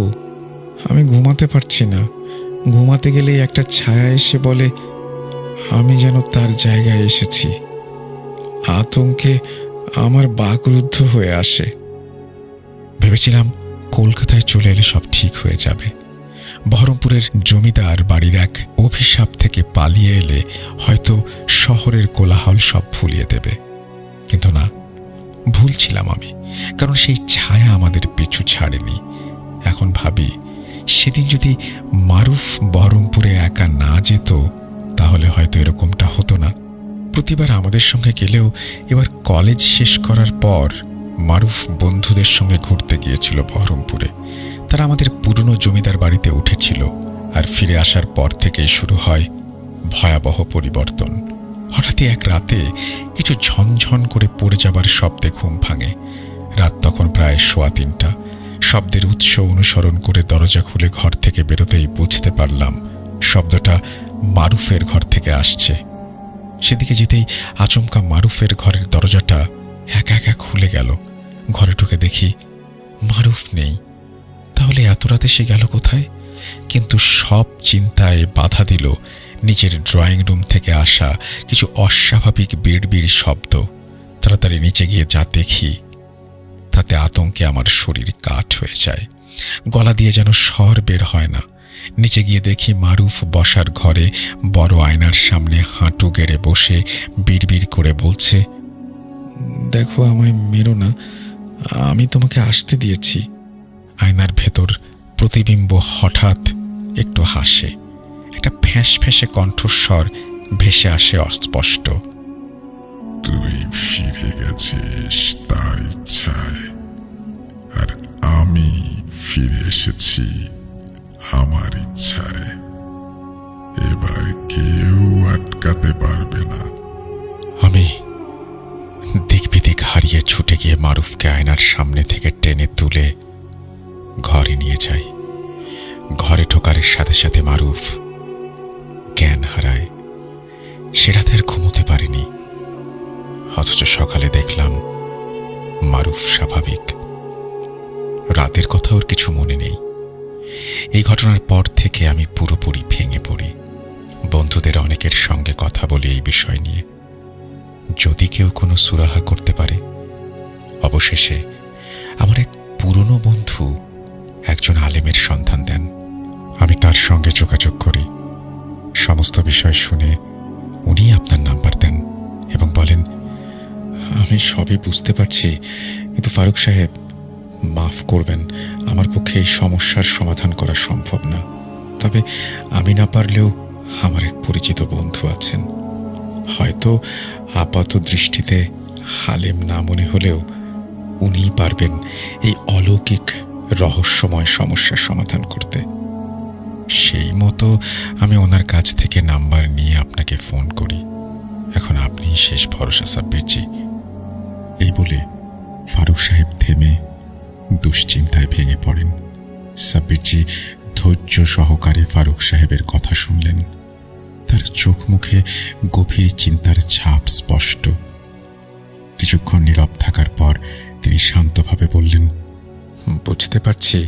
আমি ঘুমাতে পারছি না। ঘুমাতে গেলেই একটা ছায়া এসে বলে আমি যেন তার জায়গায় এসেছি। আতঙ্কে আমার বাকরুদ্ধ হয়ে আসে। ভেবেছিলাম কলকাতায় চলে এলে সব ঠিক হয়ে যাবে। বহরমপুরের জমিদার বাড়ির এক অভিশাপ থেকে পালিয়ে এলে হয়তো শহরের কোলাহল সব ভুলিয়ে দেবে। কিন্তু না, ভুল ছিলাম আমি, কারণ সেই ছায়া আমাদের পিছু ছাড়েনি। এখন ভাবি, সেদিন যদি মারুফ বহরমপুরে একা না যেত, তাহলে হয়তো এরকমটা হতো না। প্রতিবার আমাদের সঙ্গে গেলেও এবার কলেজ শেষ করার পর মারুফ বন্ধুদের সঙ্গে ঘুরতে গিয়েছিল বহরমপুরে। তারা আমাদের পুরনো জমিদার বাড়িতে উঠেছিল, আর ফিরে আসার পর থেকেই শুরু হয় ভয়াবহ পরিবর্তন। হঠাৎই এক রাতে কিছু ঝনঝন করে পড়ে যাবার শব্দে ঘুম ভাঙে। রাত তখন প্রায় 3:15। শব্দের উৎস অনুসরণ করে দরজা খুলে ঘর থেকে বেরোতেই বুঝতে পারলাম শব্দটা মারুফের ঘর থেকে আসছে। সেদিকে যেতেই আচমকা মারুফের ঘরের দরজাটা একা একা খুলে গেল। ঘরে ঢুকে দেখি মারুফ নেই। তাহলে এত রাতে সে গেল কোথায়? কিন্তু সব চিন্তায় বাধা দিল নিজের ড্রয়িং রুম থেকে আসা কিছু অস্বাভাবিক বিড়বিড় শব্দ। তাড়াতাড়ি নিচে গিয়ে যা দেখি, তাতে আতঙ্কে আমার শরীর কাঠ হয়ে যায়। গলা দিয়ে যেন স্বর বের হয় না। নিচে গিয়ে দেখি মারুফ বসার ঘরে বড় আয়নার সামনে হাঁটু গেড়ে বসে বিড়বিড় করে বলছে, দেখো, আমায় মেরো না, আমি তোমাকে আসতে দিয়েছি। আয়নার ভেতর প্রতিবিম্ব হঠাৎ একটু হাসে, একটা ফ্যাঁস ফ্যাঁসে কণ্ঠস্বর ভেসে আসে অস্পষ্ট। তুই ফিরে গেছিস তার ইচ্ছায়, আর আমি ফিরে এসেছি আমার ইচ্ছায়। এবার কেউ আটকাতে পারবে না। আমি দিক বিদিক হারিয়ে ছুটে গিয়ে মারুফকে আয়নার সামনে থেকে টেনে তুলে ঘরে নিয়ে যাই। ঘরে ঢোকার সাথে সাথে মারুফ জ্ঞান হারায়। সে রাতে আর ঘুমোতে পারেনি, অথচ সকালে দেখলাম মারুফ স্বাভাবিক। রাতের কথা ওর কিছু মনে নেই। এই ঘটনার পর থেকে আমি পুরোপুরি ভেঙে পড়ি। বন্ধুদের অনেকের সঙ্গে কথা বলি এই বিষয় নিয়ে। যদি কেউ কোনো সুরাহা করতে পারে। অবশেষে আমার এক পুরনো বন্ধু একজন আলেমের সন্ধান দেন। আমি তার সঙ্গে যোগাযোগ করি। সমস্ত বিষয় শুনে উনি আপনার নাম্বার দেন এবং বলেন, আমি সবই বুঝতে পারছি, কিন্তু ফারুক সাহেব মাফ করবেন, আমার পক্ষে এই সমস্যার সমাধান করা সম্ভব না। তবে আমি না পারলেও আমার এক পরিচিত বন্ধু আছেন। হয়তো আপাত দৃষ্টিতে আলেম না মনে হলেও উনিই পারবেন এই অলৌকিক রহস্যময় সমস্যার সমাধান করতে। সেই মতো আমি ওনার কাছ থেকে নাম্বার নিয়ে আপনাকে ফোন করি। এখন আপনিই শেষ ভরসা সাব্বিরজি। এই বলে ফারুক সাহেব থেমে দুশ্চিন্তায় ভেঙে পড়েন। সাব্বিরজি ধৈর্য সহকারে ফারুক সাহেবের কথা শুনলেন। তার চোখ মুখে গভীর চিন্তার ছাপ স্পষ্ট। কিছুক্ষণ নীরব থাকার পর তিনি শান্তভাবে বললেন, বুঝতে পারছি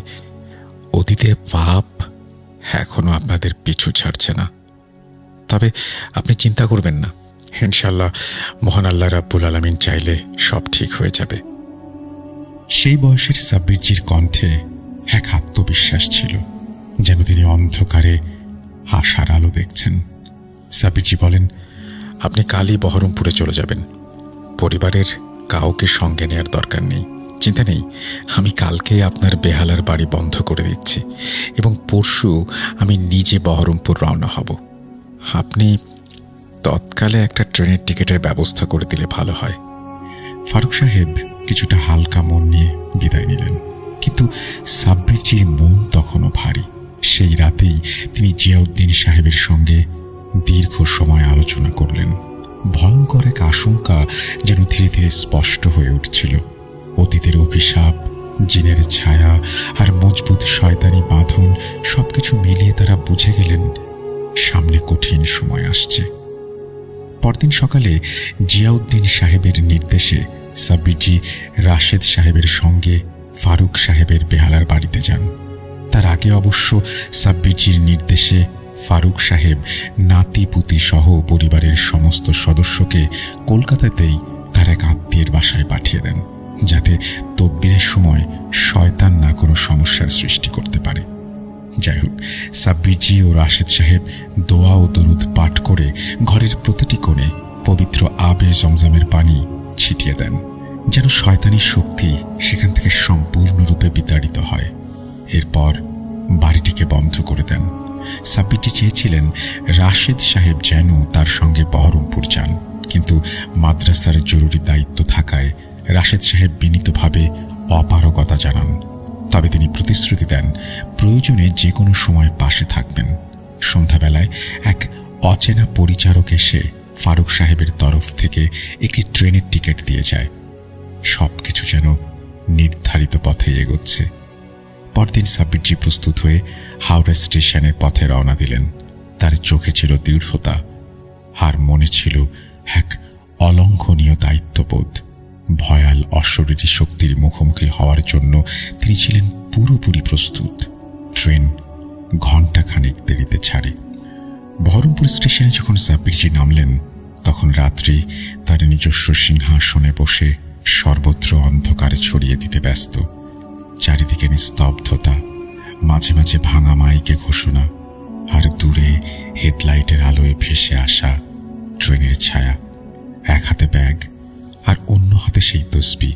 অতীতের পাপ এখনো আপনাদের পিছু ছাড়ছে না। তবে আপনি চিন্তা করবেন না, ইনশাআল্লাহ মহান আল্লাহ রাব্বুল আলামিন চাইলে সব ঠিক হয়ে যাবে। সেই বয়সের সাব্বিরজির কণ্ঠে এক আত্মবিশ্বাস ছিল, যেন তিনি অন্ধকারে আশার আলো দেখছেন। সাব্বিরজি বলেন, আপনি কালই বহরমপুরে চলে যাবেন। পরিবারের কাউকে সঙ্গে নেয়ার দরকার নেই। চিন্তা নেই, আমি কালকে আপনার বেহালার বাড়ি বন্ধ করে দিচ্ছি এবং পরশু আমি নিজে বহরমপুর রওনা হব। আপনি তৎকালে একটা ট্রেনের টিকিটের ব্যবস্থা করে দিলে ভালো হয়। ফারুক সাহেব কিছুটা হালকা মন নিয়ে বিদায় নিলেন, কিন্তু সাব্বিরজির মন তখনও ভারী। সেই রাতেই তিনি জিয়াউদ্দিন সাহেবের সঙ্গে দীর্ঘ সময় আলোচনা করলেন। ভয়ঙ্কর এক আশঙ্কা যেন ধীরে ধীরে স্পষ্ট হয়ে উঠছিল। অতীতের অভিশাপ, জিনের ছায়া আর মজবুত শয়তানি বাঁধন সবকিছু মিলিয়ে তারা বুঝে গেলেন সামনে কঠিন সময় আসছে। পরদিন সকালে জিয়াউদ্দিন সাহেবের নির্দেশে সাব্বিরজি রাশেদ সাহেবের সঙ্গে ফারুক সাহেবের বেহালার বাড়িতে যান। তার আগে অবশ্য সাব্বিরজির নির্দেশে ফারুক সাহেব নাতিপুতি সহ পরিবারের সমস্ত সদস্যকে কলকাতাতেই তার এক আত্মীয়ের বাসায় পাঠিয়ে দেন, যাতে তদবিরের সময় শয়তান না কোনো সমস্যার সৃষ্টি করতে পারে। যাই হোক, সাব্বিরজি ও রাশেদ সাহেব দোয়া ও দরুদ পাঠ করে ঘরের প্রতিটি কোণে পবিত্র আবে জমজমের পানি ছিটিয়ে দেন, যেন শয়তানি শক্তি সেখান থেকে সম্পূর্ণরূপে বিতাড়িত হয়। এরপর বাড়িটিকে বন্ধ করে দেন। সাব্বিরজি চেয়েছিলেন রাশেদ সাহেব যেন তার সঙ্গে বহরমপুর যান, কিন্তু মাদ্রাসার জরুরি দায়িত্ব থাকায় রাশেদ সাহেব বিনীতভাবে অপারগতা জানান। তবে তিনি প্রতিশ্রুতি দেন প্রয়োজনে যে কোনো সময় পাশে থাকবেন। সন্ধ্যাবেলায় এক অচেনা পরিচারক এসে ফারুক সাহেবের তরফ থেকে একটি ট্রেনের টিকিট দিয়ে যায়। সবকিছু যেন নির্ধারিত পথে এগোচ্ছে। পরদিন সাব্বিরজি প্রস্তুত হয়ে হাওড়া স্টেশনের পথে রওনা দিলেন। তার চোখে ছিল দৃঢ়তা, আর মনে ছিল এক অলঙ্ঘনীয় দায়িত্ববোধ। ভয়াল অশরীরী শক্তির মুখোমুখি হওয়ার জন্য তিনি ছিলেন পুরোপুরি প্রস্তুত। ট্রেন ঘণ্টাখানেক দেরিতে ছাড়ে। বহরমপুর স্টেশনে যখন সাব্বিরজি নামলেন, তখন রাত্রি তার নিজস্ব সিংহাসনে বসে সর্বত্র অন্ধকারে ছড়িয়ে দিতে ব্যস্ত। চারিদিকে নিস্তব্ধতা, মাঝে মাঝে ভাঙা মাইকে ঘোষণা, আর দূরে হেডলাইটের আলোয় ভেসে আসা ট্রেনের ছায়া। এক হাতে ব্যাগ আর অন্য হাতে সেই তসবি,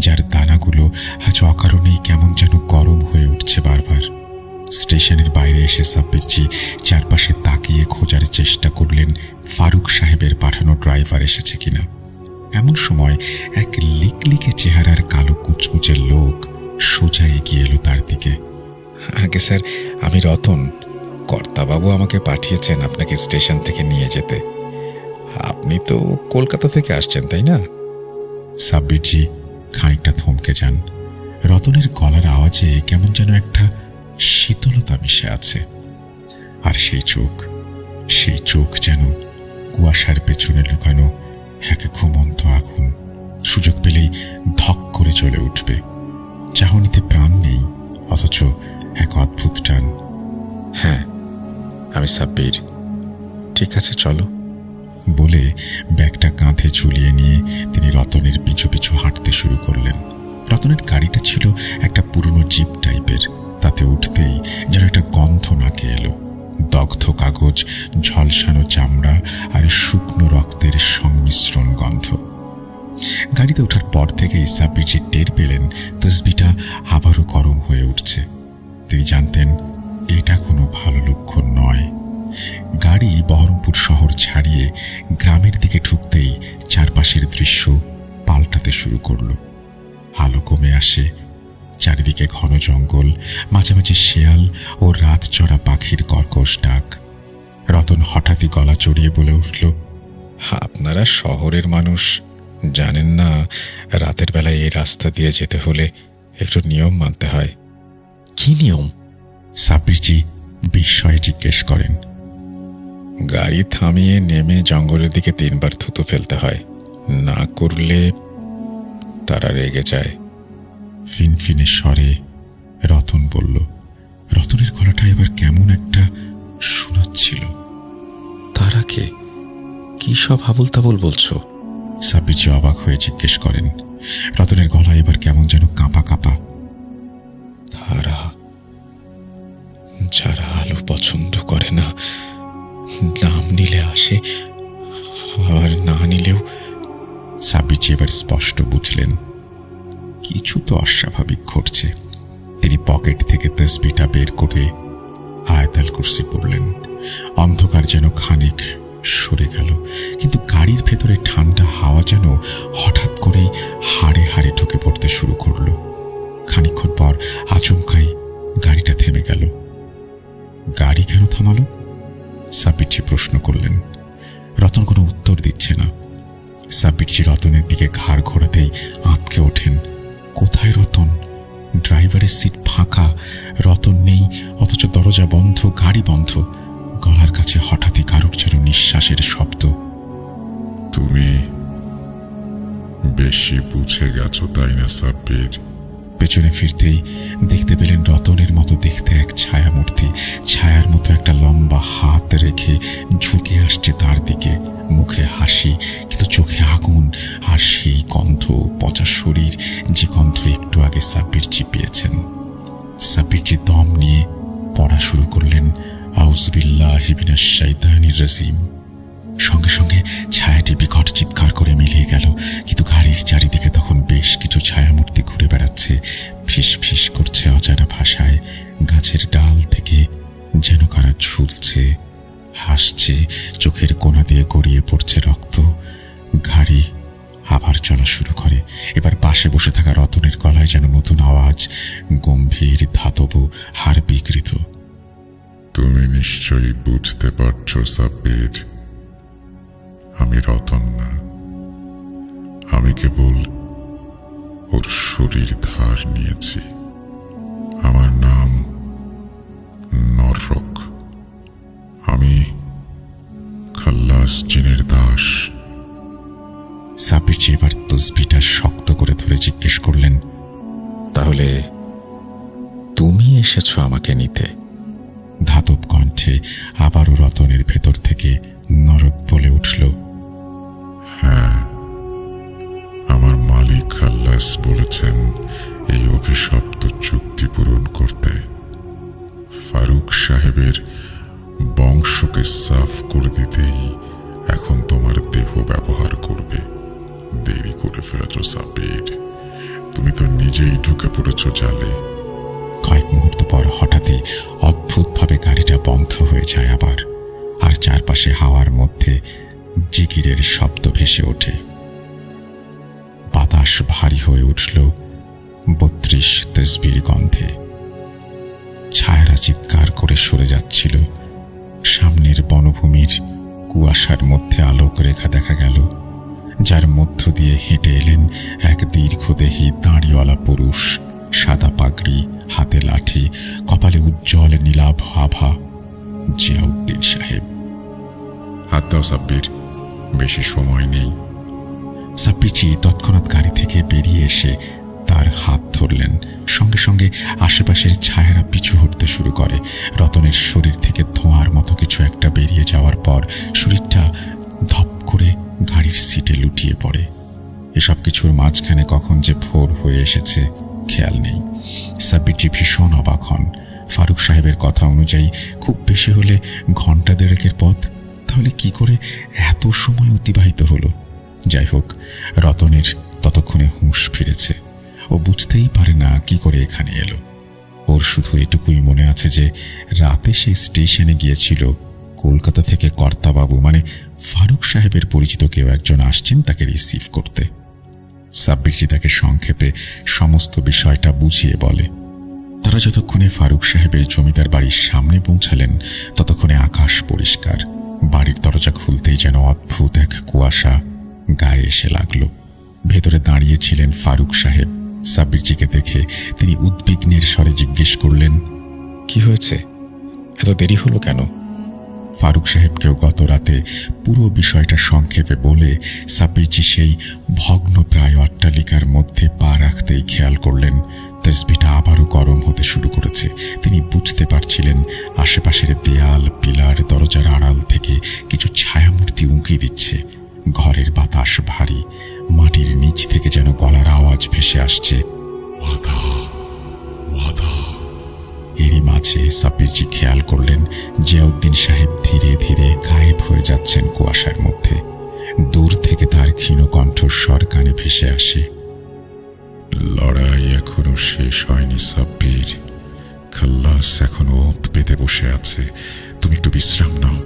যার দানাগুলো আজ অকারণেই কেমন যেন গরম হয়ে উঠছে বারবার। স্টেশনের বাইরে এসে সাব্বিরজি চারপাশে তাকিয়ে খোঁজার চেষ্টা করলেন ফারুক সাহেবের পাঠানো ড্রাইভার এসেছে কিনা। এমন সময় এক লিকলিকে চেহারার কালো কুচকুচে লোক সোজা এগিয়ে এলো তার দিকে। আগে স্যার, আমি রতন। কর্তাবাবু আমাকে পাঠিয়েছেন আপনাকে স্টেশন থেকে নিয়ে যেতে। আপনি তো কলকাতা থেকে আসছেন, তাই না? সাব্বিরজি খানিকটা থমকে যান। রতনের গলার আওয়াজে কেমন যেন একটা শীতলতা মিশে আছে। আর সেই চোখ যেন কুয়াশার পেছনে লুকানো এক ঘুমন্ত আগুন। সুযোগ পেলেই ধক করে চলে উঠবে। চাহনিতে প্রাণ নেই, অথচ এক অদ্ভুত টান। হ্যাঁ, আমি সাব্বির। ঠিক আছে, চলো। বলে ব্যাগটা কাঁধে ঝুলিয়ে নিয়ে তিনি রতনের পিছু পিছু হাঁটতে শুরু করলেন। রতনের গাড়িটা ছিল একটা পুরনো জিপ টাইপের। তাতে উঠতেই যেন একটা গন্ধ নাকে এলো। দগ্ধ কাগজ, ঝলসানো চামড়া আর শুকনো রক্তের সংমিশ্রণ গন্ধ। গাড়িতে ওঠার পর থেকেই সাব্বিরজি টের পেলেন তসবিটা আবারও গরম হয়ে উঠছে। তিনি জানতেন এটা কোনো ভালো লক্ষণ নয়। গাড়ি বহরমপুর শহর ছাড়িয়ে গ্রামের দিকে ঢুকতেই চারপাশের দৃশ্য পাল্টাতে শুরু করল। আলো কমে আসে, চারিদিকে ঘন জঙ্গল, মাঝে মাঝে শেয়াল ও রাত চড়া পাখির কর্কশ ডাক। রতন হঠাৎই গলা চড়িয়ে বলে উঠল, আপনারা শহরের মানুষ, জানেন না রাতের বেলায় এই রাস্তা দিয়ে যেতে হলে একটু নিয়ম মানতে হয়। কি নিয়ম? সাব্বিরজি বিস্ময়ে জিজ্ঞেস করেন। গাড়ি থামিয়ে নেমে জঙ্গলের দিকে 3 বার থুতু ফেলতে হয়, না করলে তারা রেগে যায়। ফিনফিনে স্বরে রতন বলল। রতনের গলাটা এবার কেমন একটা শোনাচ্ছিল। তারা কে? কি সব আবল তাবল বলছো? সাব্বিরজি অবাক হয়ে জিজ্ঞেস করেন। রতনের গলা এবার কেমন যেন কাঁপা কাঁপা। তারা যারা আলো পছন্দ করে না, নাম নিলে আসে আর না নিলেও। সাব্বিরজি এবার স্পষ্ট বুঝলেন কিছু তো অস্বাভাবিক ঘটছে। তিনি পকেট থেকে তসবিটা বের করে আয়াতুল কুরসি পড়লেন। অন্ধকার যেন খানিক সরে গেল, কিন্তু গাড়ির ভেতরে ঠান্ডা হাওয়া যেন হঠাৎ করেই হাড়ে হাড়ে ঢুকে পড়তে শুরু করল। খানিকক্ষণ পর আচমকাই গাড়িটা থেমে গেল। গাড়ি কেন থামালো? সাব্বিরজি প্রশ্ন করলেন। রতন কোনো উত্তর দিচ্ছে না। সাব্বিরজি রতনের দিকে ঘাড় ঘোরাতেই আঁতকে ওঠেন। কোথায় রতন? ড্রাইভারের সিট ফাঁকা, রতন নেই, অথচ দরজা বন্ধ, গাড়ি বন্ধ। গলার কাছে হঠাৎই কারোর যেন নিঃশ্বাসের শব্দ। তুমি বেশি বুঝে গেছো, তাই না সাব্বির? পেছনে ফিরতেই দেখতে পেলেন রতনের মতো দেখতে এক ছায়ামূর্তি, ছায়ার মতো একটা লম্বা হাত রেখে ঝুঁকে আসছে তার দিকে। মুখে হাসি, কিন্তু চোখে আগুন, আর সেই গন্ধ, পচা শরীর, যে গন্ধ একটু আগে সাব্বিরজি পেয়েছেন। সাব্বিরজি দম নিয়ে পড়া শুরু করলেন, আউযু বিল্লাহি মিনাশ শাইতানির রাজিম। সঙ্গে সঙ্গে ছায়াটি বিকট চিৎকার করে মিলিয়ে গেল, কিন্তু গাড়ির চারিদিকে তখন বেশ কিছু ছায়ামূর্তি ঘুরে বেড়াচ্ছে, ফিস ফিস করছে অজানা ভাষায়। গাছের ডাল থেকে যেন কারা ঝুলছে, হাসছে, চোখের কোণা দিয়ে গড়িয়ে পড়ছে রক্ত। গাড়ি আবার চলা শুরু করে। এবার পাশে বসে থাকা রতনের গলায় যেন নতুন আওয়াজ, গম্ভীর, ধাতব, হাড় বিকৃত। তুমি নিশ্চয়ই বুঝতে পারছো সাব্বির, আমি রতন না, আমি কেবল ওর শরীর ধার নিয়েছি। আমার নাম নরক। আমি খাল্লাস জিনের দাস। সাব্বিরজি এবার তসবিটা শক্ত করে ধরে জিজ্ঞেস করলেন, তাহলে তুমি এসেছো আমাকে নিতে? ধাতব কণ্ঠে আবারও রতনের ভেতর থেকে নরক বলে উঠল, হ্যাঁ, আমার মালিক খাল্লাস বলেছেন এই অভিশপ্ত চুক্তি পূরণ করতে। ফারুক সাহেবের বংশকে সাফ করে দিতেই এখন তোমার দেহ ব্যবহার করবে। দেরি করে ফেলেছ সাব্বির, তুমি তো নিজেই ঢুকে পড়েছ জালে। কয়েক মুহূর্ত পর হঠাৎই অদ্ভুত আশেপাশে হাওয়ার মধ্যে জিকিরের শব্দ ভেসে ওঠে। বাতাস ভারী হয়ে উঠল 32 তসবির গন্ধে। ছায়ারা চিৎকার করে সরে যাচ্ছিল। সামনের বনভূমির কুয়াশার মধ্যে আলোক রেখা দেখা গেল, যার মধ্য দিয়ে হেঁটে এলেন এক দীর্ঘদেহী দাঁড়িওয়ালা পুরুষ, সাদা পাগড়ি, হাতে লাঠি, কপালে উজ্জ্বল নীলাভ আভা। জিয়াউদ্দিন সাহেব। হাত দাও সাব্বির, বেশি সময় নেই। সাব্বিরজি তৎক্ষণাৎ গাড়ি থেকে বেরিয়ে এসে তার হাত ধরলেন। সঙ্গে সঙ্গে আশেপাশের ছায়ারা পিছু হটতে শুরু করে। রতনের শরীর থেকে ধোঁয়ার মতো কিছু একটা বেরিয়ে যাওয়ার পর শরীরটা ধপ করে গাড়ির সিটে লুটিয়ে পড়ে। এসব কিছুর মাঝখানে কখন যে ভোর হয়ে এসেছে খেয়াল নেই। সাব্বিরজি ভীষণ অবাক হন। ফারুক সাহেবের কথা অনুযায়ী খুব বেশি হলে ঘন্টা দেড়েকের পথ। তাহলে কি করে এত সময় অতিবাহিত হলো? যাই হোক, রতনের ততক্ষণে হুঁশ ফিরেছে। ও বুঝতেই পারে না কি করে এখানে এলো। ওর শুধু এটুকুই মনে আছে যে রাতে সে স্টেশনে গিয়েছিল কলকাতা থেকে কর্তাবাবু মানে ফারুক সাহেবের পরিচিত কেউ একজন আসছেন তাকে রিসিভ করতে। সাব্বিরজি তাকে সংক্ষেপে সমস্ত বিষয়টা বুঝিয়ে বলে। তারা যতক্ষণে ফারুক সাহেবের জমিদার বাড়ির সামনে পৌঁছালেন ততক্ষণে আকাশ পরিষ্কার। বাড়ির দরজা খুলতেই যেন অদ্ভুত এক কুয়াশা গায়ে এসে লাগলো। ভেতরে দাঁড়িয়েছিলেন ফারুক সাহেব। সাব্বিরজিকে দেখে তিনি উদ্বিগ্নের স্বরে জিজ্ঞেস করলেন, কি হয়েছে? এত দেরি হলো কেন? ফারুক সাহেবকেও গত রাতে পুরো বিষয়টা সংক্ষেপে বলে সাব্বিরজি সেই ভগ্ন প্রায় অট্টালিকার মধ্যে পা রাখতেই খেয়াল করলেন তসবিটা আবারও গরম হতে শুরু করেছে। তিনি বুঝতে পারছিলেন আশেপাশের দেয়াল, পিলার, দরজার আড়াল থেকে কিছু ছায়ামূর্তি উঁকি দিচ্ছে। ঘরের বাতাস ভারী, মাটির নিচ থেকে যেন গলার আওয়াজ ভেসে আসছে, ওয়াদা ওয়াদা। এরই মাঝে সাব্বিরজি খেয়াল করলেন জিয়াউদ্দিন সাহেব ধীরে ধীরে গায়েব হয়ে যাচ্ছেন কুয়াশার মধ্যে। দূর থেকে তার ক্ষীণ কণ্ঠস্বর কানে ভেসে আসে, লড়াই এখনো শেষ হয়নি সাব্বির। খাল্লাস এখনো ওঁত পেতে বসে আছে। তুমি একটু বিশ্রাম নাও,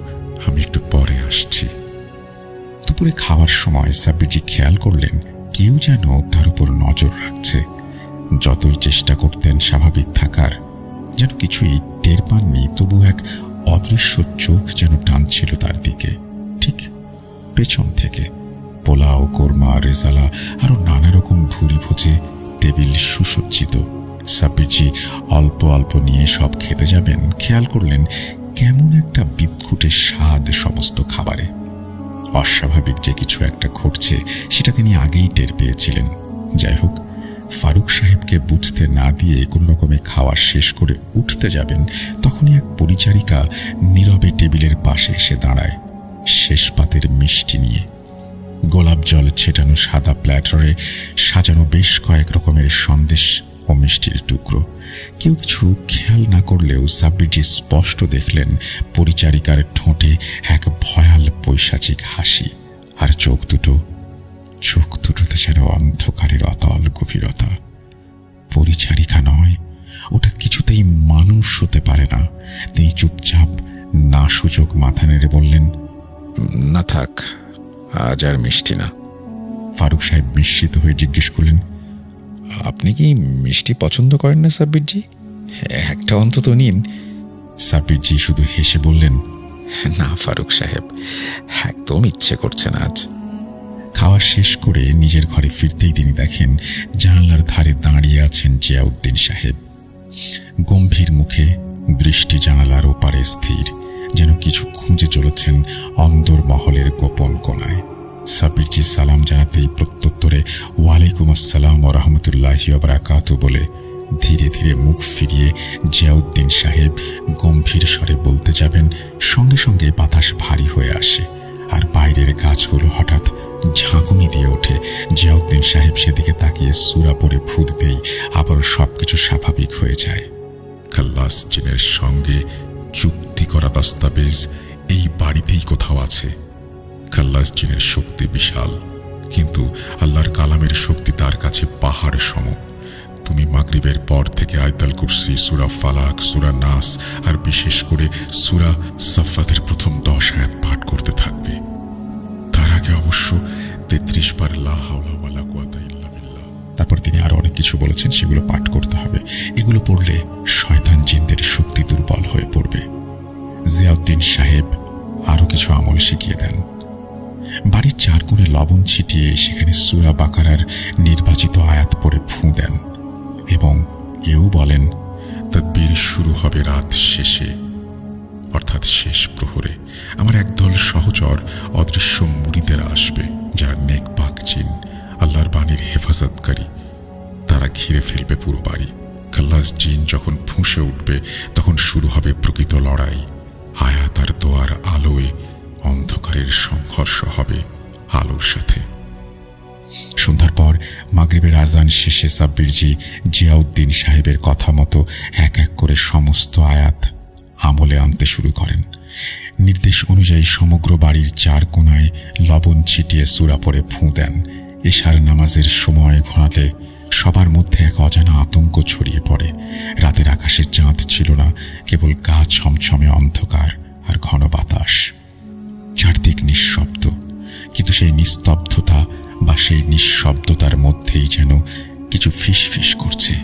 আমি একটু পরে আসছি। দুপুরে খাওয়ার সময় সাব্বিরজি খেয়াল করলেন কেউ যেন তার উপর নজর রাখছে। যতই চেষ্টা করতেন স্বাভাবিক থাকার, যেন কিছুই টের পাননি, তবু এক অদৃশ্য চোখ যেন টানছিল তার দিকে। ঠিক পেছন থেকে পোলাও, কোরমা, রেজালা আরো নানা রকম ভুরি ভোজে টেবিল সুসজ্জিত। সাব্বিরজি অল্প অল্প নিয়ে সব খেতে যাবেন, খেয়াল করলেন কেমন একটা বিদঘুটে স্বাদ সমস্ত খাবারে। অস্বাভাবিক যে কিছু একটা ঘটছে সেটা তিনি আগেই টের পেয়েছিলেন। যাই হোক, ফারুক সাহেবকে বুঝতে না দিয়ে কোনো রকমে খাওয়া শেষ করে উঠতে যাবেন, তখনই এক পরিচারিকা নীরবে টেবিলের পাশে এসে দাঁড়ায় শেষ পাতের মিষ্টি নিয়ে। গোলাপ জল ছেটানো সাদা প্ল্যাটারে সাজানো বেশ কয়েক রকমের সন্দেশ ও মিষ্টির টুকরো। কেউ কিছু খেয়াল না করলেও সাব্বিরজি স্পষ্ট দেখলেন পরিচারিকার ঠোঁটে এক ভয়াল পৈশাচিক হাসি, আর চোখ দুটোতে যেন অন্ধকারের অতল গভীরতা। পরিচারিকা নয়, ওটা কিছুতেই মানুষ হতে পারে না। তিনি চুপচাপ না সূচক মাথা নেড়ে বললেন, না থাক, আজ আর মিষ্টি না। ফারুক সাহেব বিস্মিত হয়ে জিজ্ঞেস করলেন, আপনি কি মিষ্টি পছন্দ করেন না সাব্বিরজি? একটা অন্তত নিন। সাব্বিরজি শুধু হেসে বললেন, না ফারুক সাহেব, একদম ইচ্ছে করছে না আজ। খাওয়া শেষ করে নিজের ঘরে ফিরতেই তিনি দেখেন জানলার ধারে দাঁড়িয়ে আছেন জিয়াউদ্দিন সাহেব। গম্ভীর মুখে, দৃষ্টি জানালার ওপারে স্থির, যেন কিছু খুঁজে চলেছেন অন্দর মহলের গোপন কোণায়। সাব্বিরজি সালাম জানাতেই প্রত্যুত্তরে ওয়ালাইকুম আসসালাম ওয়া রাহমাতুল্লাহি ওয়া বারাকাতুহু বলে ধীরে ধীরে মুখ ফিরিয়ে জিয়াউদ্দিন সাহেব গম্ভীর স্বরে বলতে যাবেন, সঙ্গে সঙ্গে বাতাস ভারী হয়ে আসে আর বাইরের গাছগুলো হঠাৎ ঝাঁকুনি দিয়ে ওঠে। জিয়াউদ্দিন সাহেব সেদিকে তাকিয়ে সূরা পড়ে ফুঁক দেই, আবারও সবকিছু স্বাভাবিক হয়ে যায়। খাল্লাস জিনের সঙ্গে চুক্তি করা দস্তাবেজ এই বাড়িতেই কোথাও আছে। খাল্লাস জিনের শক্তি বিশাল, কিন্তু আল্লাহর কালামের শক্তি তার কাছে পাহাড় সম। তুমি মাগরিবের পর থেকে আয়াতুল কুরসি, সূরা ফালাক, সূরা নাস আর বিশেষ করে সূরা সাফফাতের প্রথম 10 আয়াত পাঠ করতে থাকবে। তার আগে অবশ্য 33 বার লা হাওলা ওয়ালা কুওয়াতা ইল্লা বিল্লাহ। তারপর তিনি আরো অনেক কিছু বলেছেন, সেগুলো পাঠ করতে হবে। এগুলো পড়লে শয়তান জিনদের শক্তি দুর্বল হয়ে পড়বে। জিয়াউদ্দিন সাহেব আরো কিছু আমল শিখিয়ে দেন। বাড়ির 4 কোণে লবণ ছিটিয়ে সেখানে সূরা বাকারার নির্বাচিত আয়াত পড়ে ফুঁ দেন এবং এও বলেন, তাদবীর শুরু হবে রাত শেষে, অর্থাৎ শেষ প্রহরে। আমার একদল সহচর অদৃশ্য মুরিদেরা আসবে, যারা নেক পাক জিন, আল্লাহর বাণীর হেফাজতকারী। তারা ঘিরে ফেলবে পুরো বাড়ি। খাল্লাস জিন যখন ফুঁসে উঠবে তখন শুরু হবে প্রকৃত লড়াই। আয়াত আর দোয়ার আলোয় অন্ধকারের সংঘর্ষ হবে আলোর সাথে। সন্ধ্যার পর মাগরিবের আজান শেষে সাব্বিরজি জিয়াউদ্দিন সাহেবের কথা মতো এক এক করে সমস্ত আয়াত আমলে আনতে শুরু করেন। নির্দেশ অনুযায়ী সমগ্র বাড়ির 4 কোণায় লবণ ছিটিয়ে সূরা পড়ে ফুঁ দেন। এশার নামাজের সময় ঘনাতে সবার মধ্যে এক অজানা আতঙ্ক ছড়িয়ে পড়ে। রাতের আকাশে চাঁদ ছিল না, কেবল গা ছমছমে অন্ধকার আর ঘন বাতাস। চারদিক নিঃশব্দ, কিন্তু সেই নিস্তব্ধতা বা সেই নিঃশব্দতার মধ্যেই যেন কিছু ফিসফিস করছে,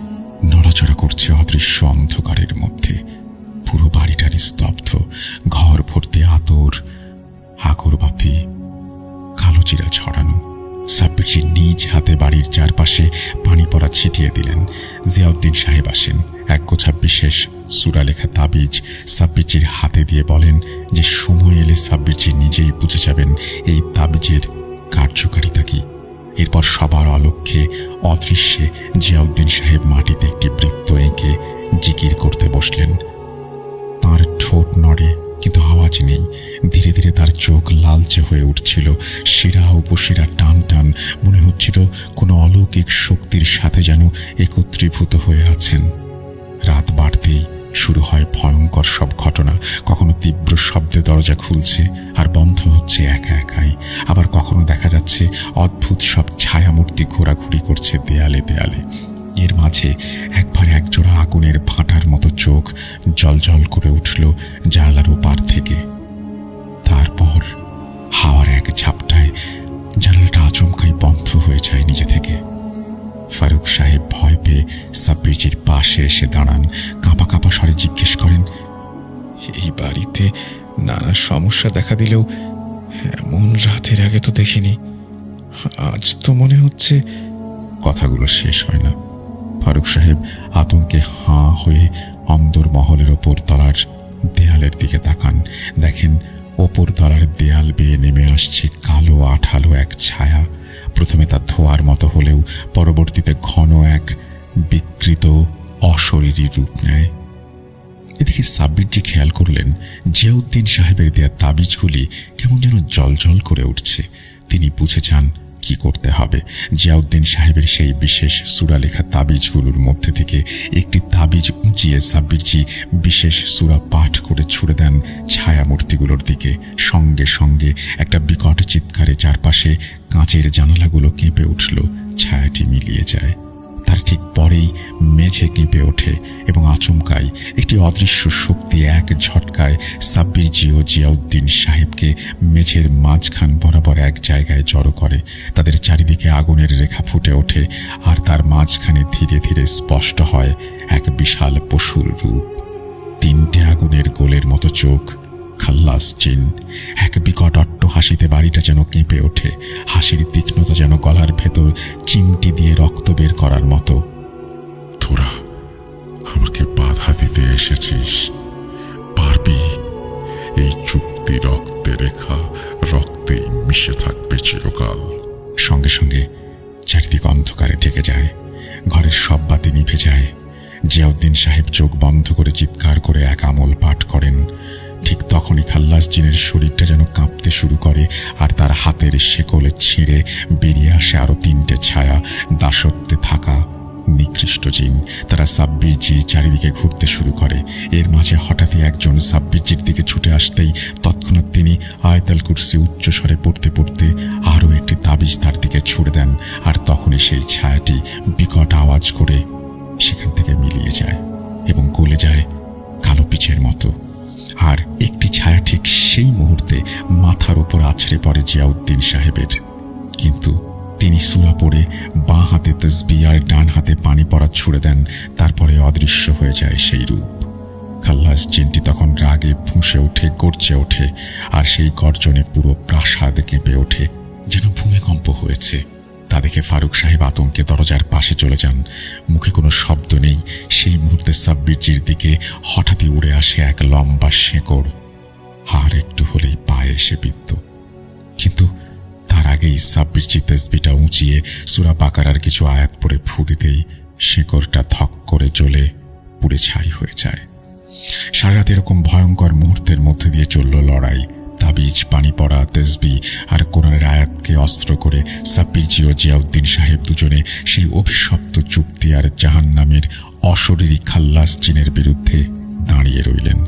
নড়াচড়া করছে অদৃশ্য অন্ধকারের মধ্যে। পুরো বাড়িটা নিস্তব্ধ, ঘর ভর্তি আতর, আগরবাতি, কালো জিরা ছড়ানো। সাব্বিরজি নিজ হাতে বাড়ির চারপাশে পানি পড়া ছিটিয়ে দিলেন। জিয়াউদ্দিন সাহেব আসেন, এক গোছা বিশেষ সূরা লেখা তাবিজ সাব্বিরজির হাতে দিয়ে বলেন যে সময় এলে সাব্বিরজি নিজেই বুঝে যাবেন এই তাবিজের কার্যকারিতা কি। এরপর সবার অলক্ষ্যে অদৃশ্যে জিয়াউদ্দিন সাহেব মাটিতে একটি বৃত্ত এঁকে জিকির করতে বসলেন। তাঁর ঠোঁট নড়ে, কিন্তু আওয়াজ নেই। ধীরে ধীরে তার চোখ লালচে হয়ে উঠছিল, শিরা উপশিরা টান টান। মনে হচ্ছিল কোনো অলৌকিক শক্তির সাথে যেন একত্রীভূত হয়ে আছেন। রাত বাড়তেই শুরু হয় ভয়ঙ্কর সব ঘটনা। কখনো তীব্র শব্দে দরজা খুলছে আর বন্ধ হচ্ছে একা একাই, আবার কখনো দেখা যাচ্ছে অদ্ভুত সব ছায়ামূর্তি ঘোরাঘুরি করছে দেয়ালে দেয়ালে। এর মাঝে একবার একজোড়া আগুনের ভাঁটার মতো চোখ জলজল করে উঠল জানালার ওপার থেকে। তারপর হাওয়ার এক ঝাপটায় জানালাটা আচমকাই বন্ধ হয়ে যায় নিজে থেকে। ফারুক সাহেব ভয় পেয়ে সাব্বিরজির পাশে এসে দাঁড়ান। কাঁপা কাঁপা স্বরে জিজ্ঞেস করেন, এই বাড়িতে নানা সমস্যা দেখা দিলেও এমন রাতের আগে তো দেখিনি। আজ তো মনে হচ্ছে। কথাগুলো শেষ হয় না। ফারুক সাহেব আতঙ্কে হাঁ হয়ে অন্দর মহলের ওপর তলার দেয়ালের দিকে তাকান। দেখেন ওপর তলার দেয়াল বেয়ে নেমে আসছে কালো আঠালো এক ছায়া। প্রথমে তা ধোয়ার মতো হলেও পরবর্তীতে ঘন এক বিকৃত অশরীরী রূপ নেয়। এদিকে সাব্বিরজি খেয়াল করলেন জিয়াউদ্দিন সাহেবের দেয়া তাবিজগুলি কেমন যেন জলজল করে উঠছে। তিনি বুঝে যান কি করতে হবে। জিয়াউদ্দিন সাহেবের সেই বিশেষ সূরা লেখা তাবিজগুলোর মধ্যে থেকে একটি তাবিজ উঁচিয়ে সাব্বিরজি বিশেষ সূরা পাঠ করে ছুড়ে দেন ছায়ামূর্তিগুলোর দিকে। সঙ্গে সঙ্গে একটা বিকট চিৎকারে চারপাশে কাঁচের জানালাগুলো কেঁপে উঠল। ছায়াটি মিলিয়ে যায়। তার ঠিক পরেই মেঝে কেঁপে ওঠে এবং আচমকাই একটি অদৃশ্য শক্তি এক ঝটকায় সাব্বিরজি ও জিয়াউদ্দিন সাহেবকে মেঝের মাঝখান বরাবর এক জায়গায় জড়ো করে। তাদের চারিদিকে আগুনের রেখা ফুটে ওঠে আর তার মাঝখানে ধীরে ধীরে স্পষ্ট হয় এক বিশাল পশুর রূপ। 3টে আগুনের গোলের মতো চোখ, খাল্লাস জিন। এক বিকট অট্টহাসিতে বাড়িটা যেন কেঁপে ওঠে। হাসির তীক্ষ্ণতা যেন গলার ভেতর চিমটি দিয়ে রক্ত বের করার মতো। তোরা আমাকে বাধা দিতে এসেছিস, পারবি? এই চুক্তি রক্তে রেখা, রক্তেই মিশে থাকবে চিরকাল। সঙ্গে সঙ্গে চারিদিক অন্ধকারে ঢেকে যায়। ঘরের সব বাতি নিভে যায়। জিয়াউদ্দিন সাহেব চোখ বন্ধ করে চিৎকার করে এক আমল পাঠ করেন। ঠিক তখনই খাল্লাস জিনের শরীরটা যেন কাঁপতে শুরু করে আর তার হাতের শেকলে ছিঁড়ে বেরিয়ে আসে আরো 3টে ছায়া, দাসত্বে থাকা নিকৃষ্ট জিন। তারা সাব্বিরজির চারিদিকে ঘুরতে শুরু করে। এর মাঝে হঠাৎই একজন সাব্বিরজির দিকে ছুটে আসতেই তৎক্ষণাৎ তিনি আয়াতুল কুরসি উচ্চ স্বরে পড়তে পড়তে আরও একটি তাবিজ তার দিকে ছুড়ে দেন। আর তখনই সেই ছায়াটি বিকট আওয়াজ করে সেখান থেকে মিলিয়ে যায় এবং গলে যায় কালো পিচের মতো। আর একটি ছায়া ঠিক সেই মুহূর্তে মাথার উপর আছড়ে পড়ে জিয়াউদ্দিন সাহেবের। কিন্তু তিনি সূরা পড়ে বাঁ হাতে তসবিহ আর ডান হাতে পানি পড়া ছুড়ে দেন। তারপরে অদৃশ্য হয়ে যায় সেই রূপ। খাল্লাস জিনটি তখন রাগে ফুঁসে ওঠে, গর্জে ওঠে, আর সেই গর্জনে পুরো প্রাসাদ কেঁপে ওঠে, যেন ভূমিকম্প হয়েছে। তা দেখে ফারুক সাহেব আতঙ্কে দরজার পাশে চলে যান। মুখে কোনো শব্দ নেই। সেই মুহূর্তে সাব্বিরজির দিকে হঠাৎই উড়ে আসে এক লম্বা শেকড়, আর একটু হলেই পায়ে এসে বিদ্ধ। কিন্তু তার আগেই সাব্বিরজি তসবিহটা উঁচিয়ে সূরা বাকারার কিছু আয়াত পড়ে ফু দিতেই শেকড়টা ধক করে জ্বলে পুড়ে ছাই হয়ে যায়। সারা রাত এরকম ভয়ঙ্কর মুহূর্তের মধ্যে দিয়ে চলল লড়াই। তাবিজ, পানি পড়া, তসবিহ আর কোরআনের আয়াতকে অস্ত্র করে সাব্বিরজি ও জিয়াউদ্দিন সাহেব দুজনে সেই অভিশপ্ত চুক্তি আর জাহান্নামের অশরীরী খাল্লাস জিনের বিরুদ্ধে দাঁড়িয়ে রইলেন।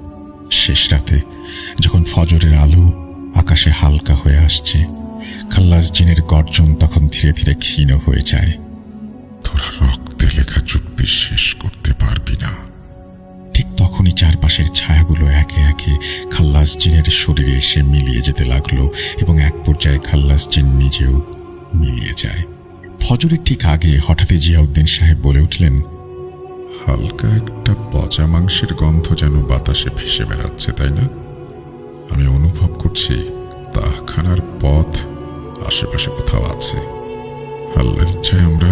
শেষ রাতে যখন ফজরের আলো আকাশে হালকা হয়ে আসছে, খাল্লাস জিনের গর্জন তখন ধীরে ধীরে ক্ষীণ হয়ে যায়। তোরা রক্তে লেখা চুক্তি শেষ করতে পারবি না। ঠিক তখনই চারপাশের ছায়াগুলো একে একে খাল্লাস জিনের শরীরে এসে মিলিয়ে যেতে লাগলো এবং এক পর্যায়ে খাল্লাস জিন নিজেও মিলিয়ে যায়। ফজরের ঠিক আগে হঠাৎই জিয়াউদ্দিন সাহেব বলে উঠলেন, হালকা একটা পচা মাংসের গন্ধ যেন বাতাসে ভেসে বেড়াচ্ছে, তাই না? আমি অনুভব করছি তাহখানার পথ আশেপাশে কোথাও আছে। আল্লাহর ইচ্ছায় আমরা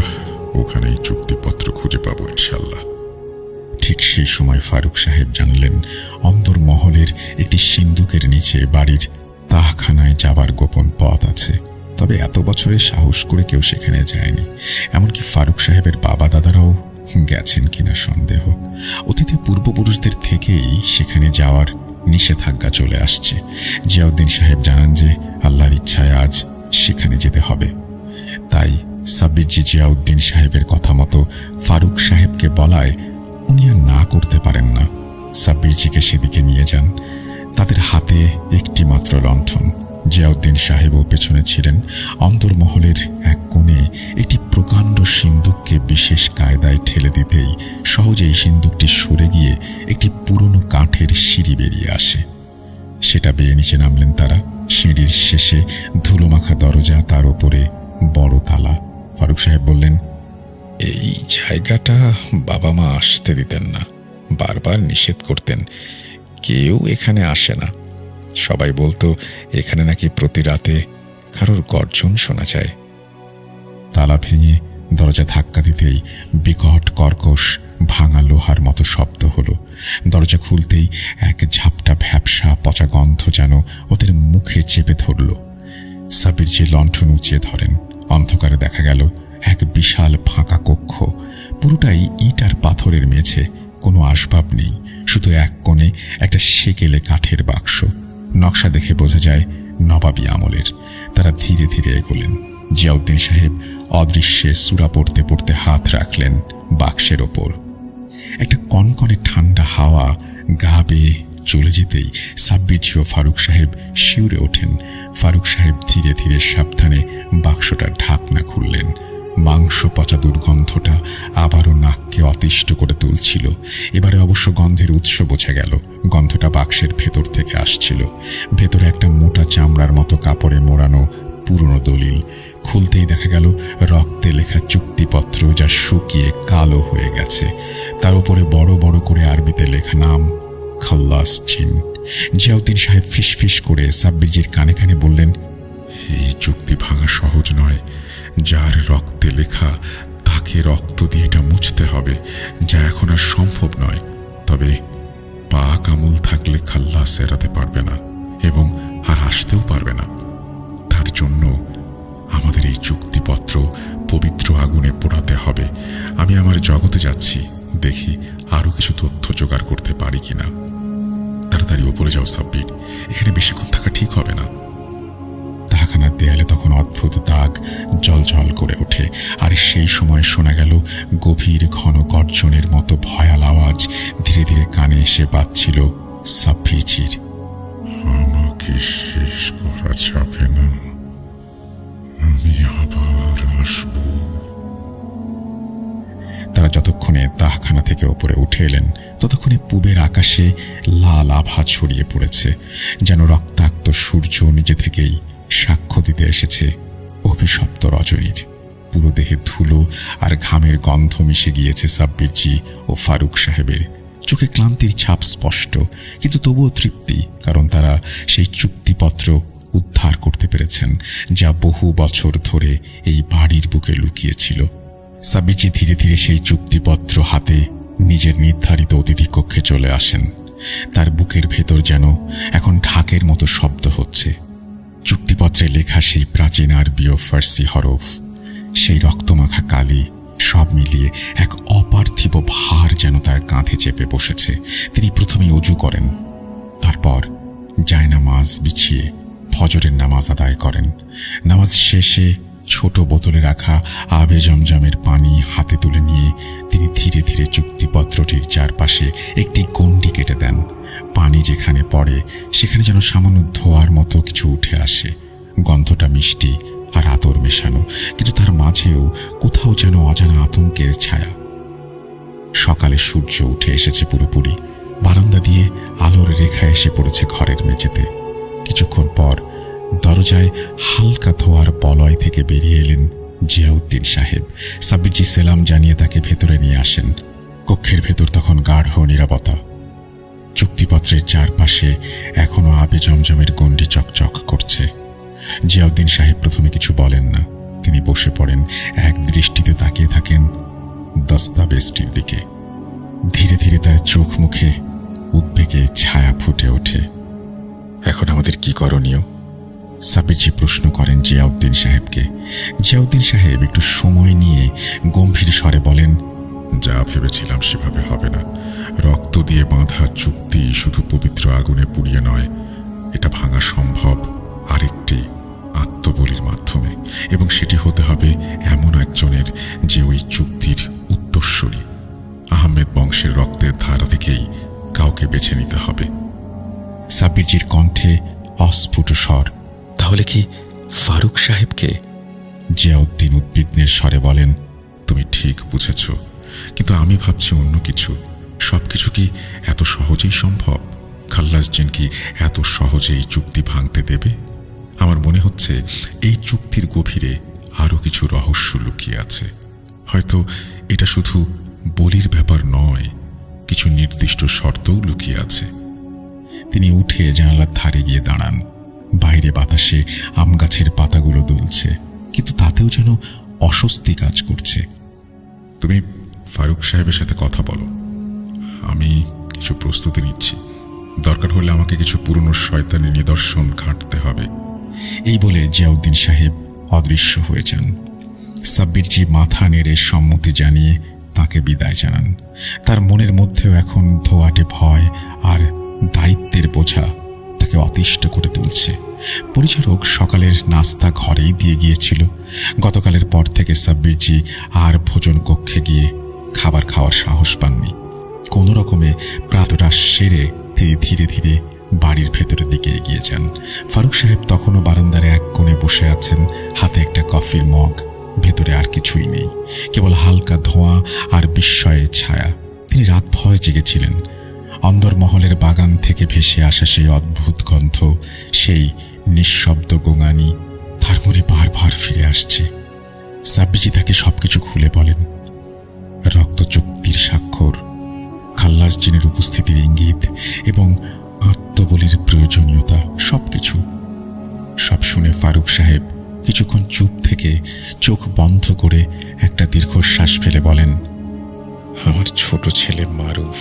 ওখানেই চুক্তিপত্র খুঁজে পাবো ইনশাল্লাহ। ঠিক সেই সময় ফারুক সাহেব জানলেন অন্দরমহলের একটি সিন্দুকের নিচে বাড়ির তাহখানায় যাবার গোপন পথ আছে। তবে এত বছরে সাহস করে কেউ সেখানে যায়নি। এমনকি ফারুক সাহেবের বাবা দাদারাও গেছেন কিনা সন্দেহ। অতীতে পূর্বপুরুষদের থেকেই সেখানে যাওয়ার নিষেধাজ্ঞা চলে আসছে। জিয়াউদ্দিন সাহেব জানান যে আল্লাহর ইচ্ছায় আজ সেখানে যেতে হবে। তাই সাব্বিরজি জিয়াউদ্দিন সাহেবের কথা মতো ফারুক সাহেবকে বলায় উনি আর না করতে পারেন না। সাব্বিরজিকে সেদিকে নিয়ে যান। তাদের হাতে একটি মাত্র লণ্ঠন। জিয়াউদ্দিন সাহেবও পেছনে ছিলেন। অন্দরমহলের এক কোণে একটি প্রকাণ্ড সিন্দুককে বিশেষ কায়দায় ঠেলে দিতেই সহজেই সিন্দুকটি সরে গিয়ে একটি পুরনো কাঠের সিঁড়ি বেরিয়ে আসে। সেটা বেয়ে নিচে নামলেন তারা। সিঁড়ির শেষে ধুলোমাখা দরজা, তার ওপরে বড় তালা। ফারুক সাহেব বললেন, এই জায়গাটা বাবা মা আসতে দিতেন না, বারবার নিষেধ করতেন। কেউ এখানে আসে না। সবাই বলতো এখানে নাকি প্রতি রাতে কারোর গর্জন শোনা যায়। তালা ভেঙে দরজা ধাক্কা দিতেই বিকট কর্কশ ভাঙা লোহার মতো শব্দ হলো। দরজা খুলতেই এক ঝাপটা ভ্যাপসা পচা গন্ধ যেন ওদের মুখে চেপে ধরল। সাব্বিরজি লণ্ঠন উঁচিয়ে ধরেন। অন্ধকারে দেখা গেল এক বিশাল ফাঁকা কক্ষ। পুরোটাই ইট আর পাথরের মেঝে। কোনো আসবাব নেই, শুধু এক কোণে একটা সেকেলে কাঠের বাক্স। নকশা দেখে বোঝা যায় নবাবী আমলের। তারা ধীরে ধীরে এগোলেন। জিয়াউদ্দিন সাহেব অদৃশ্যে সূরা পড়তে পড়তে হাত রাখলেন বাক্সের ওপর। একটা কনকনে ঠান্ডা হাওয়া গা বেয়ে চলে যেতেই সাব্বিরজি ও ফারুক সাহেব শিউরে ওঠেন। ফারুক সাহেব ধীরে ধীরে সাবধানে বাক্সটার ঢাকনা খুললেন। মাংস পচা দুর্গন্ধটা আবারও নাককে অতিষ্ঠ করে তুলছিল। এবারে অবশ্য গন্ধের উৎস বোঝা গেল। গন্ধটা বাক্সের ভেতর থেকে আসছিল। ভেতরে একটা মোটা চামড়ার মতো কাপড়ে মোড়ানো পুরনো দলিল। খুলতেই দেখা গেল রক্তে লেখা চুক্তিপত্র, যা শুকিয়ে কালো হয়ে গেছে। তার উপরে বড় বড় করে আরবিতে লেখা নাম খাল্লাস জিন। জিয়াউদ্দিন সাহেব ফিসফিস করে সাব্বিরজির কানে কানে বললেন, এই চুক্তি ভাঙা সহজ নয়। যার রক্তে লেখা তাকে রক্ত দিয়ে এটা মুছতে হবে, যা এখন আর সম্ভব নয়। তবে পাক আমল থাকলে খাল্লাস এড়াতে পারবে না এবং আর আসতেও পারবে না। তার জন্য আমাদের এই চুক্তিপত্র পবিত্র আগুনে পোড়াতে হবে। আমি আমার জগতে যাচ্ছি, দেখি আরো কিছু তথ্য জোগাড় করতে পারি কিনা। তাড়াতাড়ি ওপরে যাও সাব্বির, এখানে বেশিক্ষণ থাকা ঠিক হবে না। তাহখানার দেয়ালে তখন অদ্ভুত দাগ জ্বলজ্বল করে ওঠে। আর সেই সময় শোনা গেল গভীর ঘন গর্জনের মতো ভয়াল আওয়াজ ধীরে ধীরে কানে এসে বাজছিল সাব্বিরজির। আমাকে শেষ করা যাবে না, আমি আবার আসব। তারা যতক্ষণে তাহখানা থেকে ওপরে উঠে এলেন ততক্ষণে পূবের আকাশে লাল আভা ছড়িয়ে পড়েছে, যেন রক্তাক্ত সূর্য নিজে থেকেই সাক্ষ্য দিতে এসেছে অভিশপ্ত রজনীর। পুরো দেহে ধুলো আর ঘামের গন্ধ মিশে গিয়েছে সাব্বিরজি ও ফারুক সাহেবের। চোখে ক্লান্তির ছাপ স্পষ্ট, কিন্তু তবুও তৃপ্তি, কারণ তারা সেই চুক্তিপত্র উদ্ধার করতে পেরেছেন যা বহু বছর ধরে এই বাড়ির বুকে লুকিয়েছিল। সাব্বিরজি ধীরে ধীরে সেই চুক্তিপত্র হাতে নিজের নির্ধারিত অতিথি কক্ষে চলে আসেন। তার বুকের ভেতর যেন এখন ঢাকের মতো শব্দ হচ্ছে। চুক্তিপত্রে লেখা সেই প্রাচীন আরবি ও ফার্সি হরফ, সেই রক্তমাখা কালি, সব মিলিয়ে এক অপার্থিব ভার যেন তার কাঁধে চেপে বসেছে। তিনি প্রথমেই অজু করেন, তারপর জায়নামাজ বিছিয়ে ফজরের নামাজ আদায় করেন। নামাজ শেষে ছোট বোতলে রাখা আবে জমজমের পানি হাতে তুলে নিয়ে তিনি ধীরে ধীরে চুক্তিপত্রটির চারপাশে একটি গণ্ডি কেটে দেন। পানি যেখানে পড়ে সেখানে যেন সামান্য ধোয়ার মতো কিছু উঠে আসে। গন্ধটা মিষ্টি আর আদর মেশানো, কিন্তু তার মাঝেও কোথাও যেন অজানা আতঙ্কের ছায়া। সকালে সূর্য উঠে এসেছে পুরোপুরি। বারান্দা দিয়ে আলোর রেখা এসে পড়েছে ঘরের মেঝেতে। কিছুক্ষণ পর দরজায় হালকা ধোয়ার বলয় থেকে বেরিয়ে এলেন জিয়াউদ্দিন সাহেব। সাব্বিরজি সেলাম জানিয়ে তাকে ভেতরে নিয়ে আসেন। কক্ষের ভেতর তখন গাঢ় নীরবতা। চুক্তিপত্রের চারপাশে এখনো আবে জমজমের গণ্ডি চকচক করছে। জিয়াউদ্দিন সাহেব প্রথমে কিছু বলেন না। তিনি বসে পড়েন, এক দৃষ্টিতে তাকিয়ে থাকেন দস্তাবেজটির দিকে। ধীরে ধীরে তার চোখ মুখে উদ্বেগে ছায়া ফুটে ওঠে। এখন আমাদের কি করণীয়? সাব্বিরজি প্রশ্ন করেন জিয়াউদ্দিন সাহেবকে। জিয়াউদ্দিন সাহেব একটু সময় নিয়ে গম্ভীর স্বরে বলেন, যা ভেবেছিলাম সেভাবে হবে না। রক্ত দিয়ে বাঁধা চুক্তি শুধু পবিত্র আগুনে পুড়িয়ে নয়, এটা ভাঙা সম্ভব আরেকটি আত্মবলির মাধ্যমে, এবং সেটি হতে হবে এমন একজনের যে ওই চুক্তির উত্তরসূরি। আহমেদ বংশের রক্তের ধারা থেকেই কাউকে বেছে নিতে হবে। সাব্বিরজির কণ্ঠে অস্ফুট স্বর। তাহলে কি ফারুক সাহেবকে? জিয়াউদ্দিন উদ্বিগ্নের স্বরে বলেন, তুমি ঠিক বুঝেছ, কিন্তু আমি ভাবছি অন্য কিছু। সবকিছু কি এত সহজেই সম্ভব? খাল্লাসজিন কি এত সহজেই চুক্তি ভাঙতে দেবে? আমার মনে হচ্ছে এই চুক্তির গভীরে আরো কিছু রহস্য লুকিয়ে আছে। হয়তো এটা শুধু বলির ব্যাপার নয়, কিছু নির্দিষ্ট শর্তও লুকিয়ে আছে। তিনি উঠে জানালার ধারে গিয়ে দাঁড়ান। বাইরে বাতাসে আম গাছের পাতাগুলো দুলছে, কিন্তু তাতেও যেন অস্বস্তি কাজ করছে। তুমি ফারুক সাহেবের সাথে কথা বলো, আমি কিছু প্রস্তুতি নিচ্ছি। দরকার হলে আমাকে কিছু পুরনো শয়তানি নিদর্শন ঘাঁটতে হবে। এই বলে জিয়াউদ্দিন সাহেব অদৃশ্য হয়ে যান। সাব্বিরজি মাথা নেড়ে সম্মতি জানিয়ে তাকে বিদায় জানান। তার মনের মধ্যেও এখন ধোয়াটে ভয় আর দায়িত্বের বোঝা তাকে অতিষ্ঠ করে তুলছে। পরিচারক সকালের নাস্তা ঘরেই দিয়ে গিয়েছিল। গতকালের পর থেকে সাব্বিরজি আর ভোজন কক্ষে গিয়ে খাবার খাওয়ার সাহস পাননি। কোনো রকমে প্রাতরাশ সেরে তিনি ধীরে ধীরে বাড়ির ভেতরের দিকে এগিয়ে যান। ফারুক সাহেব তখনও বারান্দার এক কোণে বসে আছেন, হাতে একটা কফির মগ। ভেতরে আর কিছুই নেই, কেবল হালকা ধোঁয়া আর বিস্ময়ের ছায়া। তিনি রাত ভয় জেগেছিলেন। অন্দরমহলের বাগান থেকে ভেসে আসা সেই অদ্ভুত গন্ধ, সেই নিঃশব্দ গোঙানি তার মনে বারবার ফিরে আসছে। সাব্বিরজি তাকে সবকিছু খুলে বলেন। রক্ত চুক্তির স্বাক্ষর, খাল্লাসজিনের উপস্থিতির ইঙ্গিত এবং আত্মবলির প্রয়োজনীয়তা, সবকিছু। সব শুনে ফারুক সাহেব কিছুক্ষণ চুপ থেকে চোখ বন্ধ করে একটা দীর্ঘশ্বাস ফেলে বলেন, আমার ছোট ছেলে মারুফ,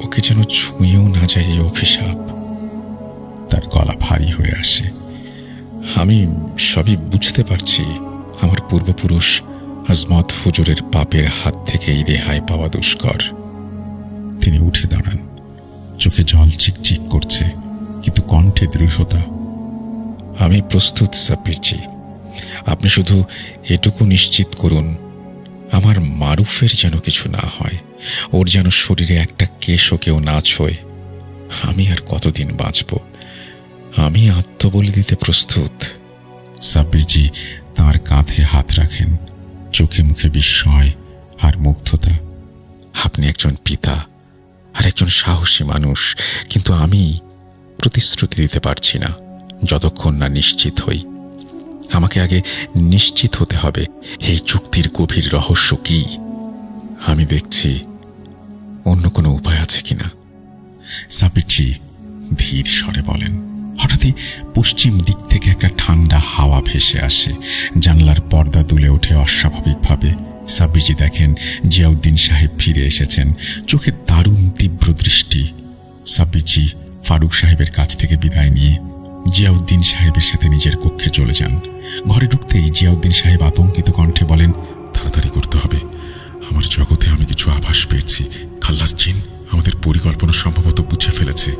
ওকে যেন ছুঁয়েও না যায় এই অভিশাপ। তার গলা ভারী হয়ে আসে। আমি সবই বুঝতে পারছি। আমার পূর্বপুরুষ আজমত হুজুরের পাপের হাত থেকেই রেহাই পাওয়া দুষ্কর। তিনি উঠে দাঁড়ান। চোখে জল চিকচিক করছে, কিন্তু কণ্ঠে দৃঢ়তা। আমি প্রস্তুত সাব্বিরজি। আপনি শুধু এটুকু নিশ্চিত করুন, আমার মারুফের যেন কিছু না হয়। ওর যেন শরীরে একটা কেশও কেউ না ছোঁয়। আমি আর কতদিন বাঁচব? আমি আত্মবলি দিতে প্রস্তুত। সাব্বিরজি তাঁর কাঁধে হাত রাখেন। চোখে মুখে বিস্ময় আর মুগ্ধতা। আপনি একজন পিতা আর একজন সাহসী মানুষ, কিন্তু আমি প্রতিশ্রুতি দিতে পারছি না যতক্ষণ না নিশ্চিত হই। আমাকে আগে নিশ্চিত হতে হবে এই চুক্তির গভীর রহস্য কি। আমি দেখছি অন্য কোনো উপায় আছে কিনা। সাব্বিরজি ধীর স্বরে বলেন। হঠাৎই পশ্চিম দিক থেকে একটা ঠান্ডা হাওয়া ভেসে আসে। জানলার পর্দা দুলে ওঠে অস্বাভাবিকভাবে। সাব্বিরজি দেখেন জিয়াউদ্দিন সাহেব ফিরে এসেছেন, চোখে দারুণ তীব্র দৃষ্টি। সাব্বিরজি ফারুক সাহেবের কাছ থেকে বিদায় নিয়ে জিয়াউদ্দিন সাহেবের সাথে নিজের কক্ষে চলে যান। ঘরে ঢুকতেই জিয়াউদ্দিন সাহেব আতঙ্কিত কণ্ঠে বলেন, তাড়াতাড়ি করতে হবে। আমার জগতে আমি কিছু আভাস পেয়েছি। খাল্লাস জিন আমাদের পরিকল্পনা সম্ভবত বুঝে ফেলেছে।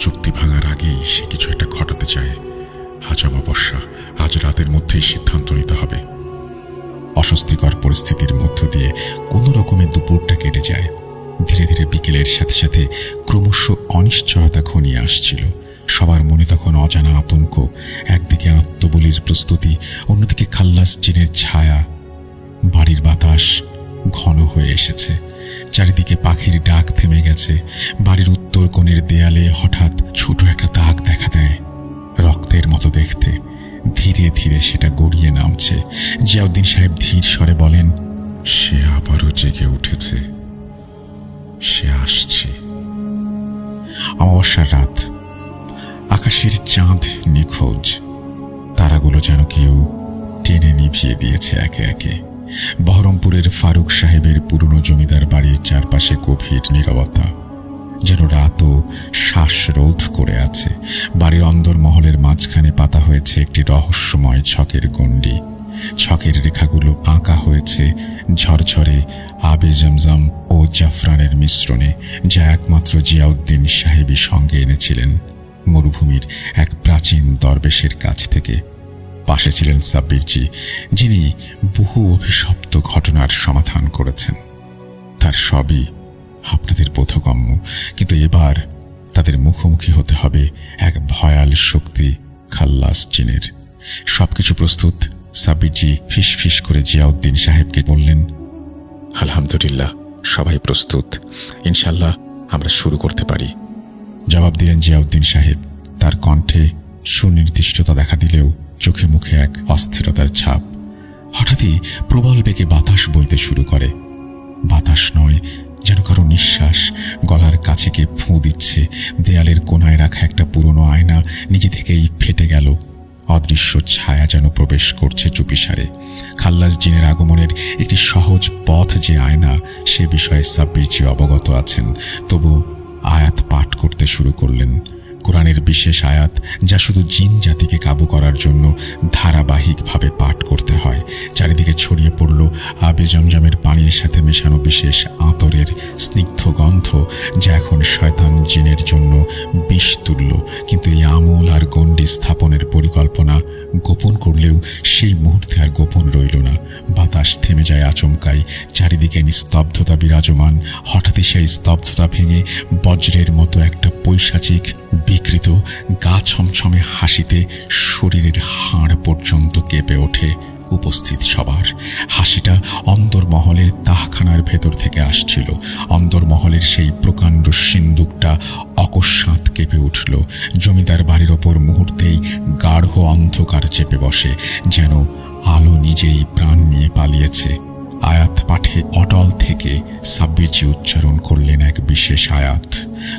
চুক্তি ভাঙার আগেই সে কিছু একটা ঘটাতে চায়। আজ অমাবস্যা, আজ রাতের মধ্যেই সিদ্ধান্ত নিতে হবে। অস্বস্তিকর পরিস্থিতির মধ্য দিয়ে কোনো রকমে দুপুরটা কেটে যায়। ধীরে ধীরে বিকেলের সাথে সাথে ক্রমশ অনিশ্চয়তা ঘনিয়ে আসছিল। সবার মনে তখন অজানা আতঙ্ক। একদিকে আত্মবলির প্রস্তুতি, অন্যদিকে খাল্লাস জিনের ছায়া। বাড়ির বাতাস ঘন হয়ে এসেছে, চারিদিকে পাখির ডাক থেমে গেছে। বাড়ির উত্তর কোণের দেয়ালে হঠাৎ ছোট একটা দাগ দেখা দেয়, রক্তের মতো দেখতে। ধীরে ধীরে সেটা গড়িয়ে নামছে। জিয়াউদ্দিন সাহেব ধীর স্বরে বলেন, সে আবারও জেগে উঠেছে, সে আসছে। অমাবস্যার রাত, আকাশের চাঁদ নিখোঁজ। তারাগুলো যেন কেউ টেনে নিভিয়ে দিয়েছে একে একে। বহরমপুরের ফারুক সাহেবের পুরনো জমিদার বাড়ির চারপাশে গভীর নীরবতা, যেন রাতও শ্বাসরোধ করে আছে। বাড়ির অন্দরমহলের মাঝখানে পাতা হয়েছে একটি রহস্যময় ছকের গণ্ডি। ছকের রেখাগুলো আঁকা হয়েছে ঝরঝরে আবে জমজম ও জাফরানের মিশ্রণে, যা একমাত্র জিয়াউদ্দিন সাহেবই সঙ্গে এনেছিলেন মরুভূমির এক প্রাচীন দরবেশের কাছ থেকে। পাশে ছিলেন সাব্বিরজি, যিনি বহু অভিশপ্ত ঘটনার সমাধান করেছেন। তার সবই আপনাদের বোধগম্য, কিন্তু এবার তাদের মুখোমুখি হতে হবে এক ভয়াল শক্তি, খাল্লাস জিনের। সবকিছু প্রস্তুত? সাব্বিরজি ফিস ফিস করে জিয়াউদ্দিন সাহেবকে বললেন। আলহামদুলিল্লাহ, সবাই প্রস্তুত। ইনশাল্লাহ আমরা শুরু করতে পারি, জবাব দিলেন জিয়াউদ্দিন সাহেব। তার কণ্ঠে সুনির্দিষ্টতা দেখা দিলেও চোখে মুখে এক অস্থিরতার ছাপ। হঠাৎই প্রবল বেগে বাতাস বইতে শুরু করে। বাতাস নয়, যেন কারো নিঃশ্বাস গলার কাছে কে ফুঁ দিচ্ছে। দেয়ালের কোনায় রাখা একটা পুরনো আয়না নিজে থেকেই ফেটে গেল। অদৃশ্য ছায়া যেন প্রবেশ করছে চুপিসারে। খাল্লাস জিনের আগমনের একটি সহজ পথ যে আয়না, সে বিষয়ে সাব্বিরজি অবগত আছেন। তবু আয়াত পাঠ করতে শুরু করলেন। কোরআনের বিশেষ আয়াত, যা শুধু জিন জাতিকে কাবু করার জন্য ধারাবাহিকভাবে পাঠ করতে হয়। চারিদিকে ছড়িয়ে পড়ল আবে জমজমের পানির সাথে মেশানো বিশেষ আতরের স্নিগ্ধ গন্ধ, যা এখন শয়তান জিনের জন্য বিষ তুল্য। কিন্তু এই আমল আর গণ্ডি স্থাপনের পরিকল্পনা গোপন করলেও সেই মুহূর্তে আর গোপন রইল না। বাতাস থেমে যায় আচমকাই, চারিদিকে নিস্তব্ধতা বিরাজমান। হঠাৎই সেই স্তব্ধতা ভেঙে বজ্রের মতো একটা পৈশাচিক বিকৃত গা ছমছমে হাসিতে শরীরের হাড় পর্যন্ত কেঁপে ওঠে উপস্থিত সবার। হাসিটা অন্দরমহলের তাহখানার ভেতর থেকে আসছিল। অন্দরমহলের সেই প্রকাণ্ড সিন্দুকটা অকস্মাৎ কেঁপে উঠল। জমিদার বাড়ির ওপর মুহূর্তেই গাঢ় অন্ধকার চেপে বসে, যেন আলো নিজেই প্রাণ নিয়ে পালিয়েছে। আয়াত পাঠে অটল থেকে সাব্বিরজি উচ্চারণ করলেন এক বিশেষ আয়াত।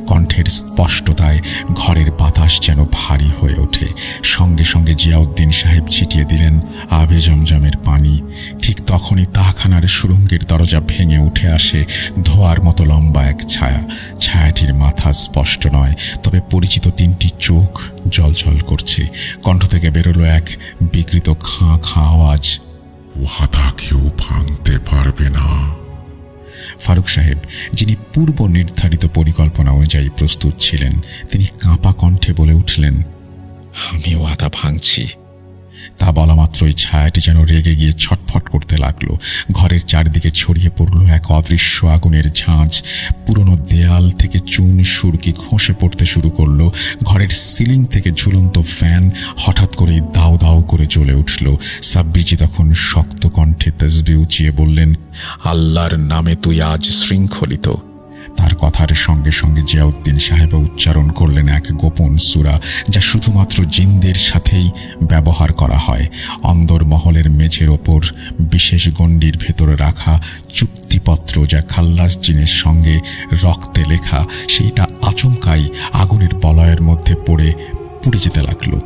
কণ্ঠের স্পষ্টতায় ঘরের বাতাস যেন ভারী হয়ে ওঠে। সঙ্গে সঙ্গে জিয়াউদ্দিন সাহেব ছিটিয়ে দিলেন আবে জমজমের পানি। ঠিক তখনই তাহখানার সুড়ঙ্গের দরজা ভেঙে উঠে আসে ধোঁয়ার মতো লম্বা এক ছায়া। ছায়াটির মাথা স্পষ্ট নয়, তবে পরিচিত তিনটি চোখ জ্বলজ্বল করছে। কণ্ঠ থেকে বেরোলো এক বিকৃত খাঁ খাঁ আওয়াজ, ওয়াদা কেউ ভাঙতে পারবে না। ফারুক সাহেব, যিনি পূর্ব নির্ধারিত পরিকল্পনা অনুযায়ী প্রস্তুত ছিলেন, তিনি কাঁপা কণ্ঠে বলে উঠলেন, আমি ওয়াদা ভাঙছি। তা বলা মাত্রই ছায়াটি যেন রেগে গিয়ে ছটফট করতে লাগলো। ঘরের চারিদিকে ছড়িয়ে পড়ল এক অদৃশ্য আগুনের ঝাঁঝ। পুরনো দেয়াল থেকে চুন সুরকি খসে পড়তে শুরু করলো। ঘরের সিলিং থেকে ঝুলন্ত ফ্যান হঠাৎ করেই দাউ দাউ করে জ্বলে উঠল। সাব্বিরজি তখন শক্ত কণ্ঠে তসবিহ উঁচিয়ে বললেন, আল্লাহর নামে তুই আজ শৃঙ্খলিত। তার কথার সঙ্গে সঙ্গে জিয়াউদ্দিন সাহেব উচ্চারণ করলেন এক গোপন সূরা, যা শুধুমাত্র জিনদের সাথেই ব্যবহার করা হয়। অন্দর মহলের মেঝের ওপর বিশেষ গণ্ডির ভেতরে রাখা চুক্তিপত্র, যা খাল্লাস জিনের সঙ্গে রক্তে লেখা, সেইটা আচমকাই আগুনের বলয়ের মধ্যে পড়ে পুড়ে যেতে লাগলো।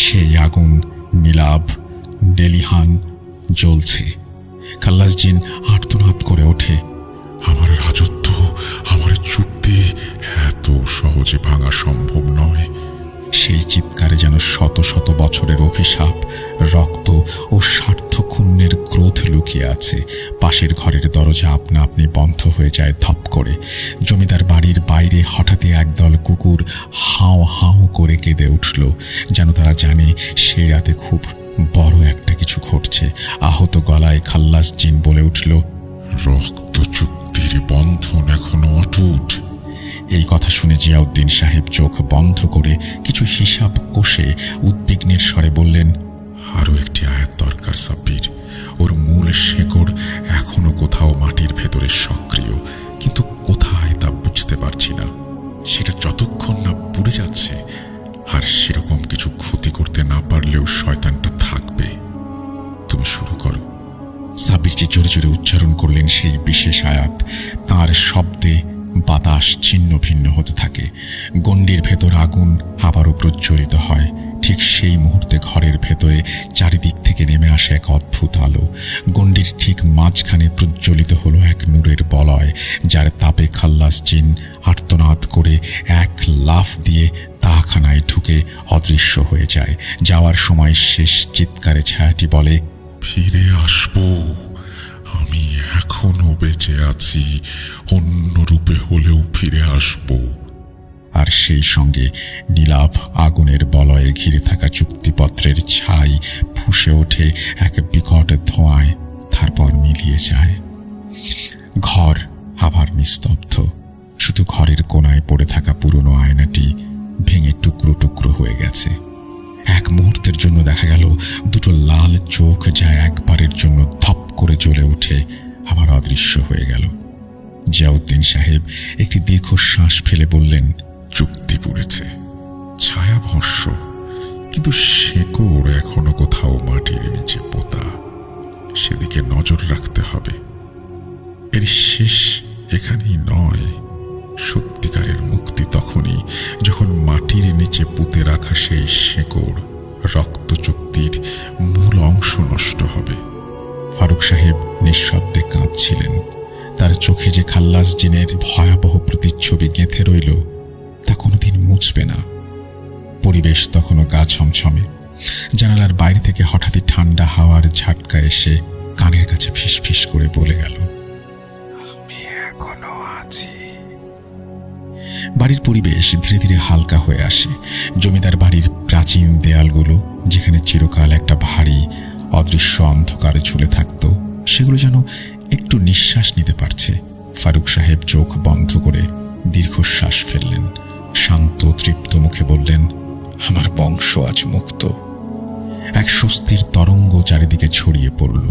সেই আগুন নীলাভ, লেলিহান জ্বলছে। খাল্লাস জিন আর্তনাদ করে ওঠে, আমার রাজত্ব, আমার চুক্তি এত সহজে ভাঙা সম্ভব নয়। সেই চিৎকারে যেন শত শত বছরের অভিশাপ, রক্ত ও স্বার্থক্ষুণ্ণের ক্রোধ লুকিয়ে আছে। পাশের ঘরের দরজা আপনা আপনি বন্ধ হয়ে যায় ধপ করে। জমিদার বাড়ির বাইরে হঠাৎই একদল কুকুর হাও হাও করে কেঁদে উঠল, যেন তারা জানে সেই রাতে খুব বড় একটা কিছু ঘটছে। আহত গলায় খাল্লাস জিন বলে উঠল, রক্ত চুক্তির বন্ধন এখনো অটুট। এই কথা শুনে জিয়াউদ্দিন সাহেব চোখ বন্ধ করে কিছু হিসাব কষে উদ্বিগ্নের স্বরে বললেন, আরও একটি আয়াত দরকার সাব্বির। ওর মূল শেকড় এখনো কোথাও মাটির ভেতরে সক্রিয়, কিন্তু কোথায় তা বুঝতে পারছি না। সেটা যতক্ষণ না পুড়ে যাচ্ছে, আর সেরকম কিছু ক্ষতি করতে না পারলেও শয়তানটা থাকবে। তুমি শুরু করো। সাব্বিরজি জোরে জোরে উচ্চারণ করলেন সেই বিশেষ আয়াত। তাঁর শব্দে বাতাস ছিন্ন ভিন্ন হতে থাকে। গণ্ডির ভেতর আগুন আবারও প্রজ্বলিত হয়। ঠিক সেই মুহূর্তে ঘরের ভেতরে চারিদিক থেকে নেমে আসে এক অদ্ভুত আলো। গণ্ডির ঠিক মাঝখানে প্রজ্বলিত হলো এক নূরের বলয়, যার তাপে খাল্লাস জিন আর্তনাদ করে এক লাফ দিয়ে তাখানায় ঢুকে অদৃশ্য হয়ে যায়। যাওয়ার সময় শেষ চিৎকারে ছায়াটি বলে, ফিরে আসবো, আমি এখনো বেঁচে আছি, অন্য রূপে হলেও ফিরে আসবো। আর সেই সঙ্গে নীলাভ আগুনের বলয়ে ঘিরে থাকা চুক্তিপত্রের ছাই ফুঁসে ওঠে এক বিকট ধোঁয়ায়, তারপর মিলিয়ে যায়। ঘর আবার নিস্তব্ধ। শুধু ঘরের কোণায় পড়ে থাকা পুরনো আয়নাটি ভেঙে টুকরো টুকরো হয়ে গেছে। এক মুহূর্তের জন্য দেখা গেল দুটো লাল চোখ, যা একবারের জন্য ধপ করে জ্বলে উঠে আবার অদৃশ্য হয়ে গেল। জিয়াউদ্দিন সাহেব একটি দীর্ঘশ্বাস ফেলে বললেন, চুক্তি পুড়েছে, ছায়া ভস্য, কিন্তু শেকড় এখনো কোথাও মাটির নিচে পোতা। সেদিকে নজর রাখতে হবে। এর শেষ এখানেই নয়। সত্যিকারের মুক্তি তখনই যখন মাটির নিচে পুঁতে রাখা সেই শেকড়, রক্ত চুক্তির মূল অংশ নষ্ট হবে। ফারুক সাহেব নিঃশব্দে কাঁদছিলেন। তার চোখে যে খাল্লাস জিনের ভয়াবহ প্রতিচ্ছবি গেঁথে রইল, তা কোনোদিন মুছবে না। পরিবেশ তখনও গা ছমছমে। জানালার বাইরে থেকে হঠাৎই ঠান্ডা হাওয়ার ঝাটকা এসে কানের কাছে ফিসফিস করে বলে গেল, আমি এখনো আছি। বাড়ির পরিবেশ ধীরে ধীরে হালকা হয়ে আসে। জমিদার বাড়ির প্রাচীন দেয়ালগুলো, যেখানে চিরকাল একটা ভারী অদৃশ্য অন্ধকারে ঝুলে থাকত, সেগুলো যেন একটু নিঃশ্বাস নিতে পারছে। ফারুক সাহেব চোখ বন্ধ করে দীর্ঘশ্বাস ফেললেন। শান্ত তৃপ্ত মুখে বললেন, আমার বংশ আজ মুক্ত। এক স্বস্তির তরঙ্গ চারিদিকে ছড়িয়ে পড়ল।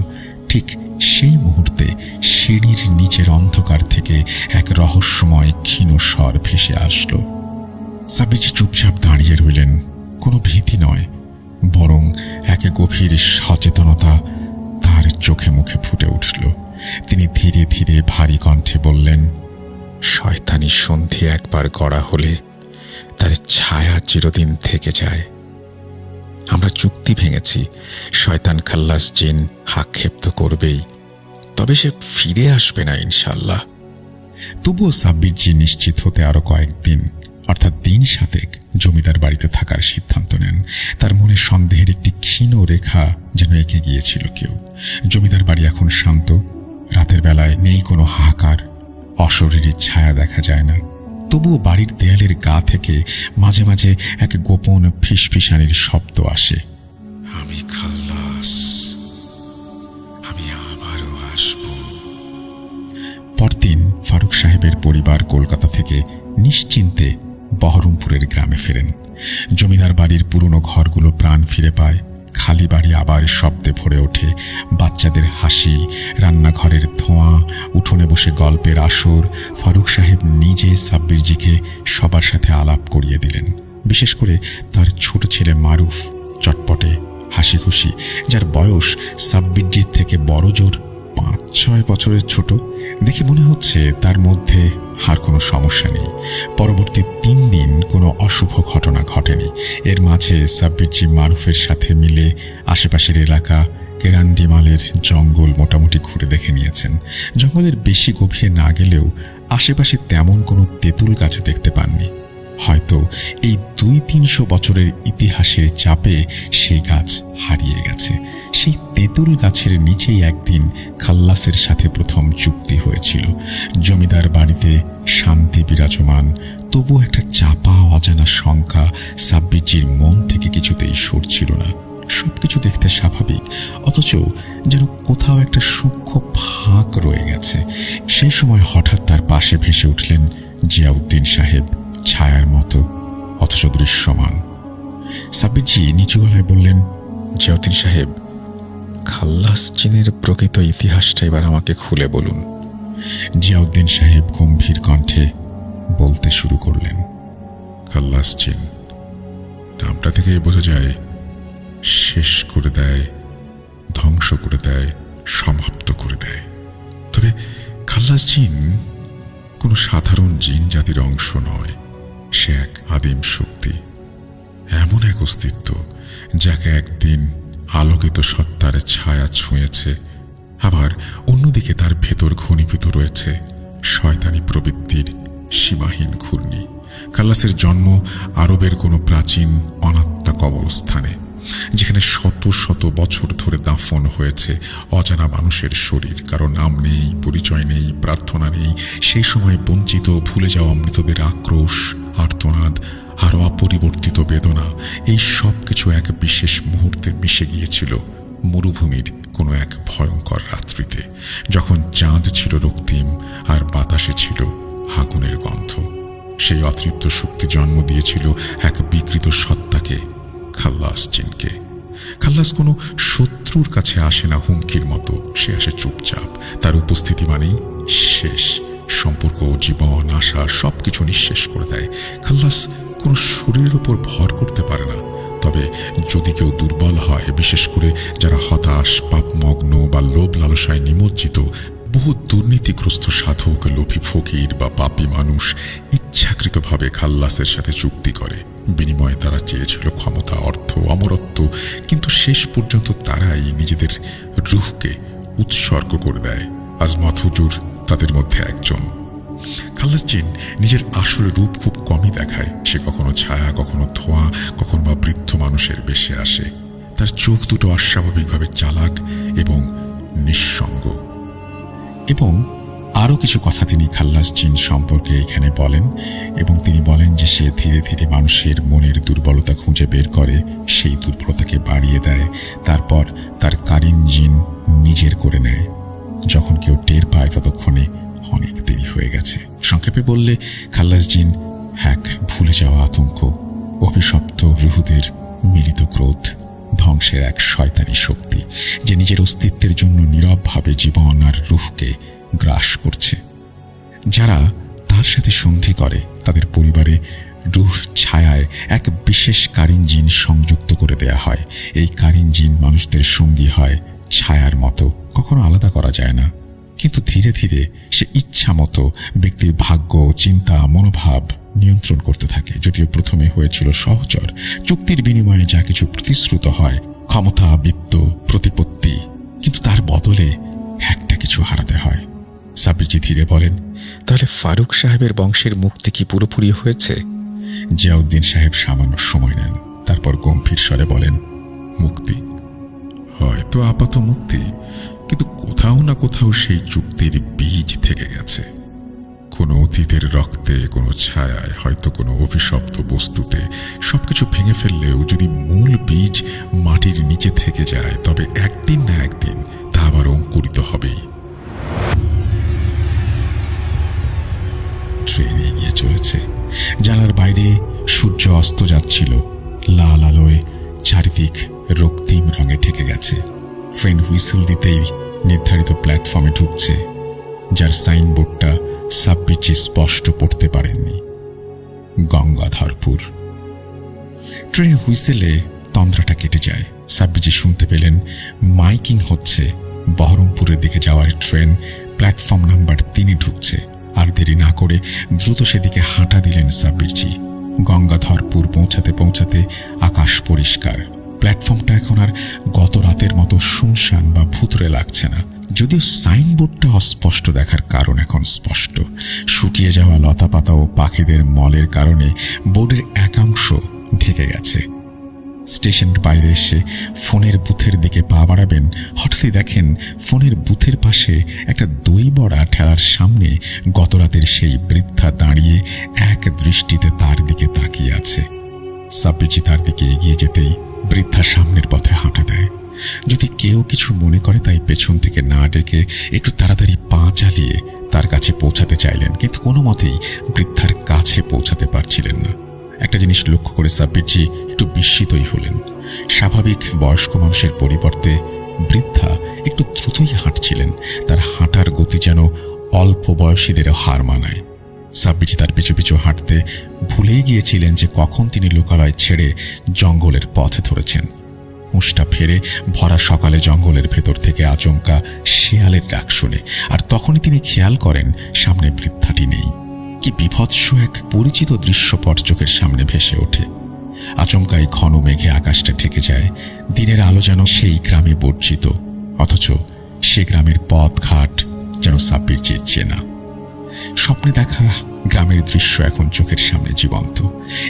ঠিক সেই মুহূর্তে সিঁড়ির নিচের অন্ধকার থেকে এক রহস্যময় ক্ষীণ স্বর ভেসে আসলো। সাব্বিরজি চুপচাপ দাঁড়িয়ে রইলেন। কোনো ভীতি নয়, বরং এক গভীর সচেতনতা তার চোখে মুখে ফুটে উঠল। তিনি ধীরে ধীরে ভারী কণ্ঠে বললেন, শয়তানি সন্ধি একবার গড়া হলে তার ছায়া চিরদিন থেকে যায়। আমরা চুক্তি ভেঙেছি, শয়তান খাল্লাস জিন আক্ষেপ তো করবেই, তবে সে ফিরে আসবে না ইনশাল্লাহ। তবুও সাব্বিরজি নিশ্চিত হতে আরো কয়েকদিন, অর্থাৎ দিন 7 জমিদার বাড়িতে থাকার সিদ্ধান্ত নেন। তার মনে সন্দেহের একটি ক্ষীণ রেখা যেন এঁকে গিয়েছিল কেউ। জমিদার বাড়ি এখন শান্ত। রাতের বেলায় নেই কোনো হাহাকার, অশরীরী ছায়া দেখা যায় না। তবুও বাড়ির দেয়ালের গা থেকে মাঝে মাঝে এক গোপন ফিসফিসানির শব্দ আসে। আমি খাল্লাস সাহেবের পরিবার কলকাতা থেকে নিশ্চিন্তে বহরমপুরের গ্রামে ফেরেন। জমিদার বাড়ির পুরনো ঘরগুলো প্রাণ ফিরে পায়। খালি বাড়ি আবার শব্দে ভরে ওঠে। বাচ্চাদের হাসি, রান্নাঘরের ধোঁয়া, উঠোনে বসে গল্পের আসর। ফারুক সাহেব নিজে সাব্বিরজিকে সবার সাথে আলাপ করিয়ে দিলেন। বিশেষ করে তার ছোট ছেলে মারুফ, চটপটে, হাসি খুশি, যার বয়স সাব্বিরজির থেকে বড় জোর 5-6 বছরের ছোট। দেখে মনে হচ্ছে তার মধ্যে আর কোনো সমস্যা নেই। পরবর্তী 3 দিন কোনো অশুভ ঘটনা ঘটেনি। এর মাঝে সাব্বিরজি মারুফের সাথে মিলে আশেপাশের এলাকা, কেরান্ডিমালের জঙ্গল মোটামুটি ঘুরে দেখে নিয়েছেন। জঙ্গলের বেশি গভীরে না গেলেও আশেপাশে তেমন কোনো তেঁতুল গাছ দেখতে পাননি। হয়তো এই 200-300 বছরের ইতিহাসের চাপে সেই গাছ হারিয়ে গেছে। সেই তেঁতুল গাছের নিচেই একদিন খাল্লাসের সাথে প্রথম চুক্তি হয়েছিল। জমিদার বাড়িতে শান্তি বিরাজমান, তবু একটা চাপা অজানা শঙ্কা সাব্বিরজির মন থেকে কিছুতেই সরছিল না। সবকিছু দেখতে স্বাভাবিক, অথচ যেন কোথাও একটা সূক্ষ্ম ফাঁক রয়ে গেছে। সেই সময় হঠাৎ তার পাশে ভেসে উঠলেন জিয়াউদ্দিন সাহেব, ছায়ার মতো অথচ দৃশ্যমান। সাব্বিরজি নিচু গলায় বললেন, জিয়াউদ্দিন সাহেব, খাল্লাস চীনের প্রকৃত ইতিহাসটা এবার আমাকে খুলে বলুন। জিয়াউদ্দিন সাহেব গম্ভীর কণ্ঠে বলতে শুরু করলেন, খাল্লাস চীন নামটা থেকেই বোঝা যায় শেষ করে দেয়, ধ্বংস করে দেয়, সমাপ্ত করে দেয়। তবে খাল্লাস জিন কোনো সাধারণ জিন জাতির অংশ নয়। সে এক আদিম শক্তি, এমন এক অস্তিত্ব যাকে একদিন আলোকিত সত্তার ছায়া ছুঁয়েছে, আবার অন্যদিকে তার ভেতর ঘনীভূত রয়েছে শয়তানি প্রবৃত্তির সীমাহীন ঘূর্ণি। খাল্লাসের জন্ম আরবের কোনো প্রাচীন অনাত্মা কবরস্থানে, যেখানে শত শত বছর ধরে দাফন হয়েছে অজানা মানুষের শরীর। কারো নাম নেই, পরিচয় নেই, প্রার্থনা নেই। সেই সময় বঞ্চিত, ভুলে যাওয়া মৃতদের আক্রোশ, আর্তনাদ আর অপরিবর্তিত বেদনা, এই সব কিছু এক বিশেষ মুহূর্তে মিশে গিয়েছিল মরুভূমির কোনো এক ভয়ঙ্কর রাত্রিতে, যখন চাঁদ ছিল রক্তিম আর বাতাসে ছিল আগুনের গন্ধ। সেই অতৃপ্ত শক্তি জন্ম দিয়েছিল এক বিকৃত সত্তাকে, খাল্লাস জিনকে। খাল্লাস কোনো শত্রুর কাছে আসে না হুমকির মতো, সে আসে চুপচাপ। তার উপস্থিতি মানেই শেষ। সম্পর্ক, জীবন, আশা সবকিছু নিঃশেষ করে দেয়। খাল্লাস কোনো শরীরের উপর ভর করতে পারে না। তবে যদি কেউ দুর্বল হয়, বিশেষ করে যারা হতাশ, পাপমগ্ন বা লোভ লালসায় নিমজ্জিত, বহু দুর্নীতিগ্রস্ত সাধক, লোভী ফকির বা পাপী মানুষ ইচ্ছাকৃতভাবে খাল্লাসের সাথে চুক্তি করে। বিনিময়ে তারা চেয়েছিল ক্ষমতা, অর্থ, অমরত্ব, কিন্তু শেষ পর্যন্ত তারাই নিজেদের রুহকে উৎসর্গ করে দেয়। আজমত হুজুর তাদের মধ্যে একজন। খাল্লাস জিন নিজের আসল রূপ খুব কমই দেখায়। সে কখনো ছায়া, কখনো ধোঁয়া, কখনো বা বৃদ্ধ মানুষের বেশে আসে। তার চোখ দুটো অস্বাভাবিকভাবে চালাক এবং নিঃসঙ্গ। এবং আরও কিছু কথা তিনি খাল্লাস জিন সম্পর্কে এখানে বলেন, এবং তিনি বলেন যে সে ধীরে ধীরে মানুষের মনের দুর্বলতা খুঁজে বের করে, সেই দুর্বলতাকে বাড়িয়ে দেয়, তারপর তার কারিন জিন নিজের করে নেয়। যখন কেউ টের পায় ততক্ষণে অনেক দেরি হয়ে গেছে। সংক্ষেপে বললে, খাল্লাস জিন এক ভুলে যাওয়া আতঙ্ক, অভিশপ্ত রুহুদের মিলিত ক্রোধ, ধ্বংসের এক শয়তানি শক্তি, যে নিজের অস্তিত্বের জন্য নীরবভাবে জীবন আর রুহকে গ্রাস করছে। যারা তার সাথে সন্ধি করে তাদের পরিবারে রুহ ছায়ায় এক বিশেষ কারিন জিন সংযুক্ত করে দেয়া হয়। এই কারিন জিন মানুষদের সঙ্গী হয় ছায়ার মতো, কখনো আলাদা করা যায় না। কিন্তু ধীরে ধীরে সে ইচ্ছা মতো ব্যক্তির ভাগ্য, চিন্তা, মনোভাব নিয়ন্ত্রণ করতে থাকে। যদিও প্রথমে হয়েছিল সহচর, চুক্তির বিনিময়ে যা কিছু প্রতিশ্রুত হয়, ক্ষমতা, বিত্ত, প্রতিপত্তি, কিন্তু তার বদলে একটা কিছু হারাতে হয়। সাব্বিরজি ধীরে বলেন, তাহলে ফারুক সাহেবের বংশের মুক্তি কি পুরোপুরি হয়েছে? জিয়াউদ্দিন সাহেব সামান্য সময় নেন, তারপর গম্ভীর স্বরে বলেন, মুক্তি হয়তো আপাত মুক্তি, কিন্তু কোথাও না কোথাও সেই চুক্তির বীজ থেকে গেছে। কোনো অতীতের রক্তে, কোনো ছায়ায়, হয়তো কোনো অভিশপ্ত বস্তুতে। সবকিছু ভেঙে ফেললেও যদি মূল বীজ মাটির নিচে থেকে যায়, তবে একদিন না একদিন তা আবার অঙ্কুরিত হবেই। ট্রেন এগিয়ে চলেছে। জানালার বাইরে সূর্য অস্ত যাচ্ছিল, লাল আলোয় চারিদিক রক্তিম রঙে ঢেকে গেছে। ট্রেন হুইসেল দিতেই নির্ধারিত প্ল্যাটফর্মে ঢুকছে, যার সাইনবোর্ডটা সাব্বিরজি স্পষ্ট পড়তে পারেননি। গঙ্গাধরপুর। ট্রেনের হুইসেলে তন্দ্রাটা কেটে যায়। সাব্বিরজি শুনতে পেলেন মাইকিং হচ্ছে, বহরমপুরের দিকে যাওয়ার ট্রেন প্ল্যাটফর্ম নাম্বার 3-এ ঢুকছে। আর দেরি না করে দ্রুত সেদিকে হাঁটা দিলেন সাব্বিরজি। গঙ্গাধরপুর পৌঁছাতে পৌঁছাতে আকাশ পরিষ্কার। প্ল্যাটফর্মটা এখন আর গত রাতের মতো শুনশান বা ভুতুরে লাগছে না। যদিও সাইনবোর্ডটা অস্পষ্ট দেখার কারণ এখন স্পষ্ট। শুকিয়ে যাওয়া লতাপাতা ও পাখিদের মলের কারণে বোর্ডের একাংশ ঢেকে গেছে। স্টেশনের বাইরে এসে ফোনের বুথের দিকে পা বাড়াবেন, হঠাৎই দেখেন ফোনের বুথের পাশে একটা দই বড়া ঠেলার সামনে গতরাতের সেই বৃদ্ধা দাঁড়িয়ে এক দৃষ্টিতে তার দিকে তাকিয়ে আছে। সাব্বিরজি তার দিকে এগিয়ে যেতেই বৃদ্ধা সামনের পথে হাঁটা দেয়। যদি কেউ কিছু মনে করে তাই পেছন থেকে না ডেকে একটু তাড়াতাড়ি পা চালিয়ে তার কাছে পৌঁছাতে চাইলেন, কিন্তু কোনো মতেই বৃদ্ধার কাছে পৌঁছাতে পারছিলেন না। একটা জিনিস লক্ষ্য করে সাব্বিরজি একটু বিস্মিতই হলেন। স্বাভাবিক বয়স্ক মানুষের পরিবর্তে বৃদ্ধা একটু দ্রুতই হাঁটছিলেন। তার হাঁটার গতি যেন অল্প বয়সীদেরও হার মানায়। সাব্বিরজি তার পিছু পিছু হাঁটতে ভুলেই গিয়েছিলেন যে কখন তিনি লোকালয় ছেড়ে জঙ্গলের পথে ধরেছেন। হুঁশটা ফেরে ভরা সকালে জঙ্গলের ভেতর থেকে আচমকা শেয়ালের ডাক শুনে, আর তখনই তিনি খেয়াল করেন সামনে বৃদ্ধাটি নেই। কি বিভৎস এক পরিচিত দৃশ্যপট চোখের সামনে ভেসে ওঠে। আচমকাই ঘন মেঘে আকাশটা ঢেকে যায়। দিনের আলো যেন সেই গ্রামে বর্জিত, অথচ সে গ্রামের পথ ঘাট যেন সাব্বিরজির চেনা। স্বপ্নে দেখা গ্রামের দৃশ্য এখন চোখের সামনে জীবন্ত।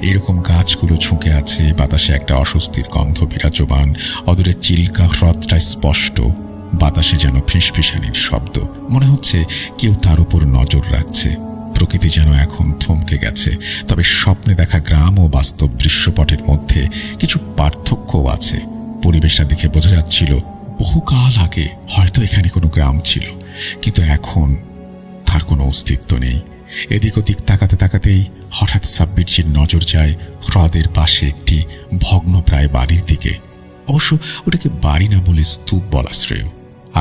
এরকম গাছগুলো ঝুঁকে আছে, বাতাসে একটা অস্বস্তির গন্ধ বিরাজমান, অদূরে চিল্কা হ্রদটা স্পষ্ট, বাতাসে যেন ফিসফিসানির শব্দ। মনে হচ্ছে কেউ তার উপর নজর রাখছে। প্রকৃতি যেন এখন থমকে গেছে। তবে স্বপ্নে দেখা গ্রাম ও বাস্তব দৃশ্যপটের মধ্যে কিছু পার্থক্যও আছে। পরিবেশটা দেখে বোঝা যাচ্ছিল বহুকাল আগে হয়তো এখানে কোনো গ্রাম ছিল, কিন্তু এখন তার কোনো অস্তিত্ব নেই। এদিক ওদিক তাকাতে তাকাতেই হঠাৎ সাব্বিরজির নজর যায় হ্রদের পাশে একটি ভগ্নপ্রায় বাড়ির দিকে। অবশ্য ওটাকে বাড়ি না বলে স্তূপ বলা শ্রেয়।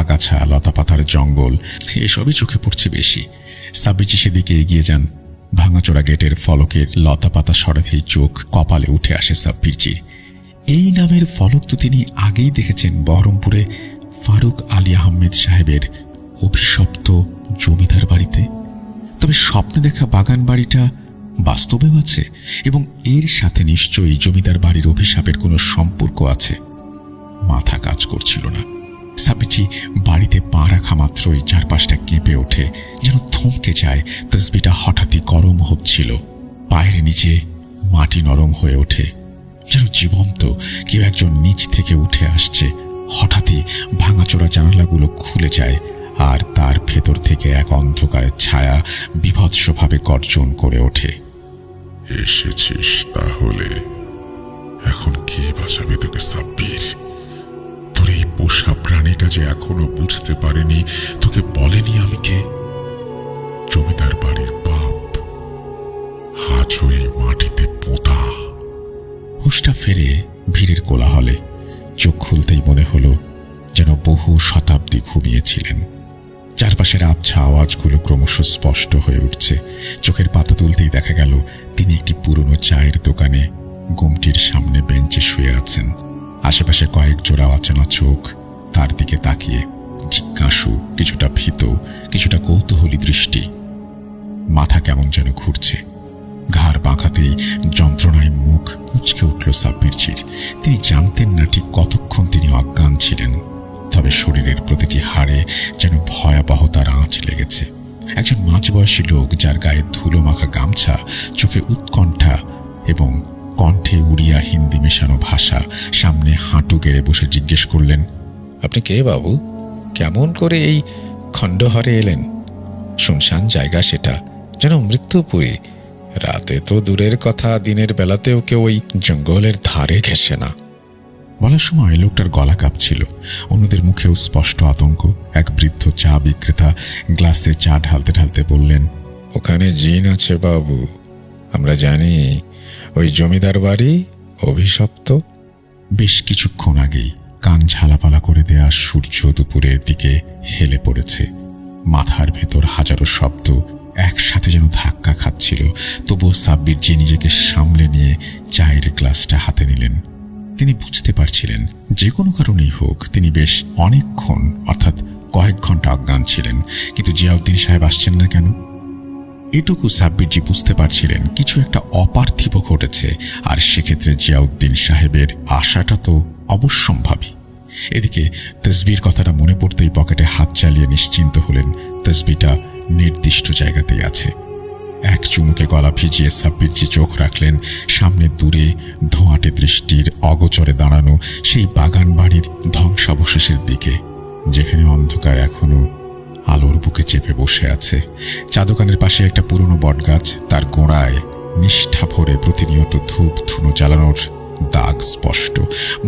আগাছা, লতাপাতার জঙ্গল এসবই চোখে পড়ছে বেশি। সাব্বিরজি সেদিকে এগিয়ে যান। ভাঙাচোরা গেটের ফলকের লতাপাতা সরাতেই চোখ কপালে উঠে আসে সাব্বিরজির। এই নামের ফলক তো তিনি আগেই দেখেছেন বহরমপুরে ফারুক আলী আহমেদ সাহেবের অভিশপ্ত জমিদার বাড়িতে। তবে স্বপ্নে দেখা বাগান বাড়িটা বাস্তবেও আছে, এবং এর সাথে নিশ্চয়ই জমিদার বাড়ির অভিশাপের কোনো সম্পর্ক আছে। মাথা কাজ করছিল না। সাব্বিরজি বাড়িতে পা রাখা মাত্রই চারপাশটা কেঁপে ওঠে, যেন থমকে যায়। তসবিটা হঠাৎই গরম হচ্ছিল। পায়ের নিচে মাটি নরম হয়ে ওঠে, যেন জীবন্ত কেউ একজন নিচ থেকে উঠে আসছে। হঠাৎই ভাঙাচোরা জানালাগুলো খুলে যায়, আর তার ভেতর থেকে এক অন্ধকারের ছায়া বিভৎসভাবে গর্জন করে ওঠে। এসেছিস তাহলে? এখন কে বাঁচাবে তোকে সাব্বির? তোর এই পোষা প্রাণীটা যে এখনো বুঝতে পারেনি, তোকে বলেনি আমি কে। জমিদার বাড়ির পাপ আজ ওই মাটিতে পোঁতা। হুঁশটা ফেরে ভিড়ের কোলাহলে চোখ খুলতেই মনে হলো যেন বহু শতাব্দী ঘুমিয়েছিলেন। চারপাশের আবছা আওয়াজগুলো ক্রমশ স্পষ্ট হয়ে উঠছে। চোখের পাতা তুলতেই দেখা গেল তিনি একটি পুরনো চায়ের দোকানে গুমটির সামনে বেঞ্চে শুয়ে আছেন। আশেপাশে কয়েক জোড়া অচেনা চোখ তার দিকে তাকিয়ে, জিজ্ঞাসু, কিছুটা ভীত, কিছুটা কৌতূহলী দৃষ্টি। মাথা কেমন যেন ঘুরছে। ঘাড় বাঁকাতেই যন্ত্রণায় মুখ মুচকে উঠল সাব্বিরজির। তিনি জানতেন না ঠিক কতক্ষণ তিনি অজ্ঞান ছিলেন, তবে শরীরের প্রতিটি হাড়ে যেন ভয়াবহতার আঁচ লেগেছে। একজন মাঝবয়সী লোক, যার গায়ে ধুলো মাখা গামছা, চোখে উৎকণ্ঠা এবং কণ্ঠে উড়িয়া হিন্দি মেশানো ভাষা, সামনে হাঁটু গেড়ে বসে জিজ্ঞেস করলেন, আপনি কে বাবু? কেমন করে এই খণ্ডহরে এলেন? শুনশান জায়গা সেটা, যেন মৃত্যুপুরী। রাতে তো দূরের কথা, দিনের বেলাতেও কেউ ওই জঙ্গলের ধারে ঘেঁষে না। বলার সময় লোকটার গলা কাঁপছিল। অন্যদের মুখেও স্পষ্ট আতঙ্ক। এক বৃদ্ধ চা বিক্রেতা গ্লাসে চা ঢালতে ঢালতে বললেন, ওখানে জিন আছে বাবু, আমরা জানি। ওই জমিদার বাড়ি অভিশপ্ত। বেশ কিছুক্ষণ আগেই কান ঝালাপালা করে দেয়া সূর্য দুপুরের দিকে হেলে পড়েছে। মাথার ভেতর হাজারো শব্দ একসাথে যেন ধাক্কা খাচ্ছিল। তবুও সাব্বির জি নিজেকে সামলে নিয়ে চায়ের গ্লাসটা হাতে নিলেন। তিনি বুঝতে পারছিলেন যে কোনো কারণেই হোক তিনি বেশ অনেকক্ষণ অর্থাৎ কয়েক ঘন্টা অজ্ঞান ছিলেন, কিন্তু জিয়াউদ্দিন সাহেব আসছেন না কেন? এটুকু সাব্বির জি বুঝতে পারছিলেন কিছু একটা অপার্থিব ঘটেছে, আর সেক্ষেত্রে জিয়াউদ্দিন সাহেবের আশাটা তো অবশ্যম্ভাবী। এদিকে তসবির কথাটা মনে পড়তেই পকেটে হাত চালিয়ে নিশ্চিন্ত হলেন তসবিটা নির্দিষ্ট জায়গাতেই আছে। এক চুমুকে গলা ভিজিয়ে সাব্বির জি চোখ রাখলেন সামনে দূরে ধোঁয়াটে দৃষ্টির অগোচরে দাঁড়ানো সেই বাগান বাড়ির ধ্বংসাবশেষের দিকে, যেখানে অন্ধকার এখনো আলোর বুকে চেপে বসে আছে। চা দোকানের পাশে একটা পুরনো বটগাছ, তার গোড়ায় নিষ্ঠা ভরে প্রতিনিয়ত ধূপ ধুনো জ্বালানোর দাগ স্পষ্ট।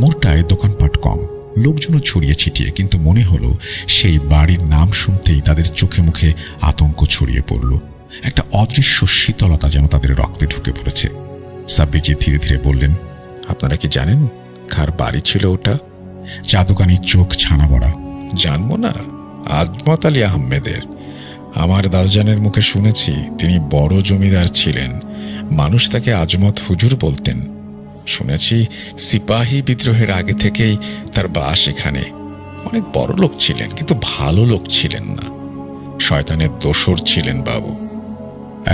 মোড়টায় দোকানপাট কম, লোকজনও ছড়িয়ে ছিটিয়ে, কিন্তু মনে হলো সেই বাড়ির নাম শুনতেই তাদের চোখে মুখে আতঙ্ক ছড়িয়ে পড়ল। একটা অদৃশ্য শীতলতা যেন তাদের রক্তে ঢুকে পড়েছে। সাব্বির জি ধীরে ধীরে বললেন, আপনারা কি জানেন কার বাড়ি ছিল ওটা? চা দোকানির চোখ ছানা বড়া। জানবো না? আজমত আলী আহমেদের। আমার দারজানের মুখে শুনেছি তিনি বড় জমিদার ছিলেন। মানুষ তাকে আজমত হুজুর বলতেন। শুনেছি সিপাহী বিদ্রোহের আগে থেকেই তার বাস এখানে। অনেক বড় লোক ছিলেন, কিন্তু ভালো লোক ছিলেন না। শয়তানের দোসর ছিলেন বাবু।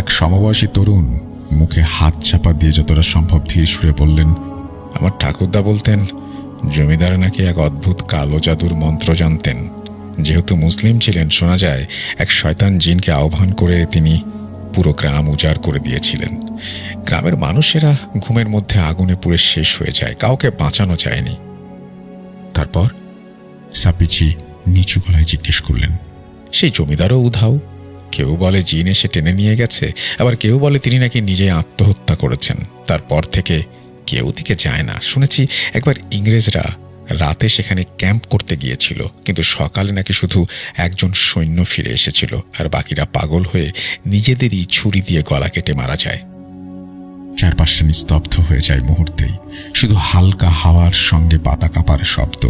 এক সমবয়সী তরুণ মুখে হাত চাপা দিয়ে যতটা সম্ভব ধীর সুরে বললেন, আমার ঠাকুরদা বলতেন জমিদার নাকি এক অদ্ভুত কালো জাদুর মন্ত্র জানতেন। যেহেতু মুসলিম ছিলেন, শোনা যায় এক শয়তান জিনকে আহ্বান করে তিনি পুরো গ্রাম উজাড় করে দিয়েছিলেন। গ্রামের মানুষেরা ঘুমের মধ্যে আগুনে পুড়ে শেষ হয়ে যায়, কাউকে বাঁচানো যায়নি। তারপর? সাব্বির জি নিচু গলায় জিজ্ঞেস করলেন। সেই জমিদারও উধাও। কেউ বলে জিন এসে টেনে নিয়ে গেছে, আবার কেউ বলে তিনি নাকি নিজে আত্মহত্যা করেছেন। তারপর থেকে কেউ দিকে যায় না। শুনেছি একবার ইংরেজরা রাতে সেখানে ক্যাম্প করতে গিয়েছিল, কিন্তু সকালে নাকি শুধু একজন সৈন্য ফিরে এসেছিল, আর বাকিরা পাগল হয়ে নিজেদেরই ছুরি দিয়ে গলা কেটে মারা যায়। চারপাশটা নিস্তব্ধ হয়ে যায় মুহূর্তেই, শুধু হালকা হাওয়ার সঙ্গে পাতা কাঁপার শব্দ।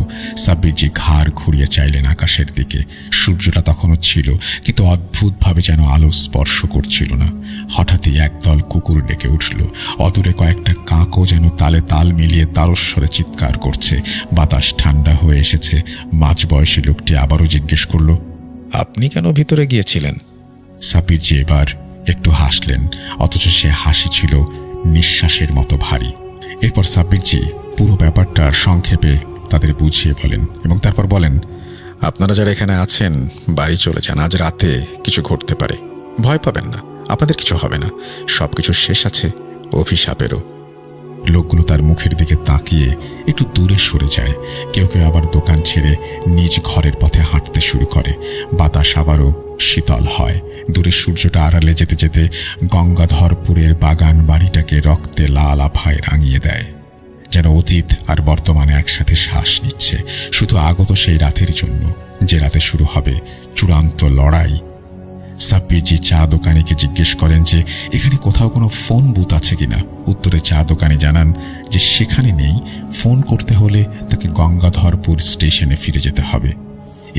সাব্বির জি ঘাড় ঘুরিয়ে চাইলেন আকাশের দিকে। সূর্যটা তখনও ছিল, কিন্তু অদ্ভুতভাবে যেন আলো স্পর্শ করছিল না। হঠাৎই একদল কুকুর ডেকে উঠল। অদূরে কয়েকটা কাকও যেন তালে তাল মিলিয়ে তারস্বরে চিৎকার করছে। বাতাস ঠান্ডা হয়ে এসেছে। মাঝবয়সী লোকটি আবারও জিজ্ঞেস করল, আপনি কেন ভিতরে গিয়েছিলেন? সাব্বির জি এবার একটু হাসলেন, অথচ সে হাসি ছিল নিঃশ্বাসের মতো ভারী। এরপর সাব্বির জি পুরো ব্যাপারটা সংক্ষেপে তাদের বুঝিয়ে বলেন, এবং তারপর বলেন, আপনারা যারা এখানে আছেন বাড়ি চলে যান। আজ রাতে কিছু ঘটতে পারে, ভয় পাবেন না, আপনাদের কিছু হবে না। সবকিছু শেষ আছে, অভিশাপেরও। লোকগুলো তার মুখের দিকে তাকিয়ে একটু দূরে সরে যায়। কেউ কেউ আবার দোকান ছেড়ে নিজ ঘরের পথে হাঁটতে শুরু করে। বাতাস আবারও শীতল হয়। দূরে সূর্যটা আড়ালে যেতে যেতে গঙ্গাধরপুরের বাগান বাড়িটাকে রক্তে লাল আভায় রাঙিয়ে দেয়, যেন অতীত আর বর্তমানে একসাথে শ্বাস নিচ্ছে, শুধু আগত সেই রাতের জন্য, যে রাতে শুরু হবে চূড়ান্ত লড়াই। সাব্বির জি চা দোকানিকে জিজ্ঞেস করেন যে এখানে কোথাও কোনো ফোন বুথ আছে কিনা। উত্তরে চা দোকানি জানান যে সেখানে নেই। ফোন করতে হলে তাকে গঙ্গাধরপুর স্টেশনে ফিরে যেতে হবে।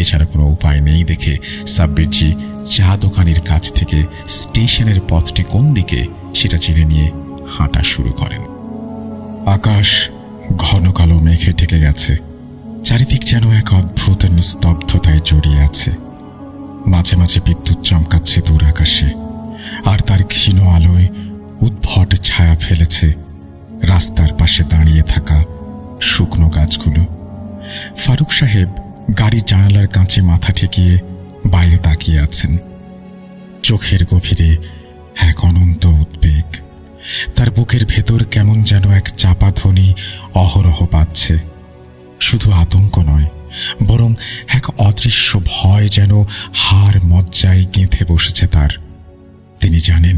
এছাড়া কোনো উপায় নেই দেখে সাব্বির জি চা দোকানির কাছ থেকে স্টেশনের পথটি কোন দিকে সেটা জেনে নিয়ে হাঁটা শুরু করেন। আকাশ ঘন কালো মেঘে ঢেকে গেছে। চারিদিক যেন এক অদ্ভুত নিস্তব্ধতায় জড়িয়ে আছে। মাঝে মাঝে বিদ্যুৎ চমকাচ্ছে দূর আকাশে, আর তার ক্ষীণ আলোয় উদ্ভট ছায়া ফেলেছে রাস্তার পাশে দাঁড়িয়ে থাকা শুকনো গাছগুলো। ফারুক সাহেব গাড়ির জানালার কাঁচে মাথা ঠেকিয়ে বাইরে তাকিয়ে আছেন। চোখের গভীরে এক অনন্ত উদ্বেগ। তার বুকের ভেতর কেমন যেন এক চাপা ধ্বনি অহরহ পাচ্ছে। শুধু আতঙ্ক নয়, বরং এক অদৃশ্য ভয় যেন হাড় মজ্জায় গেঁথে বসেছে তার। তিনি জানেন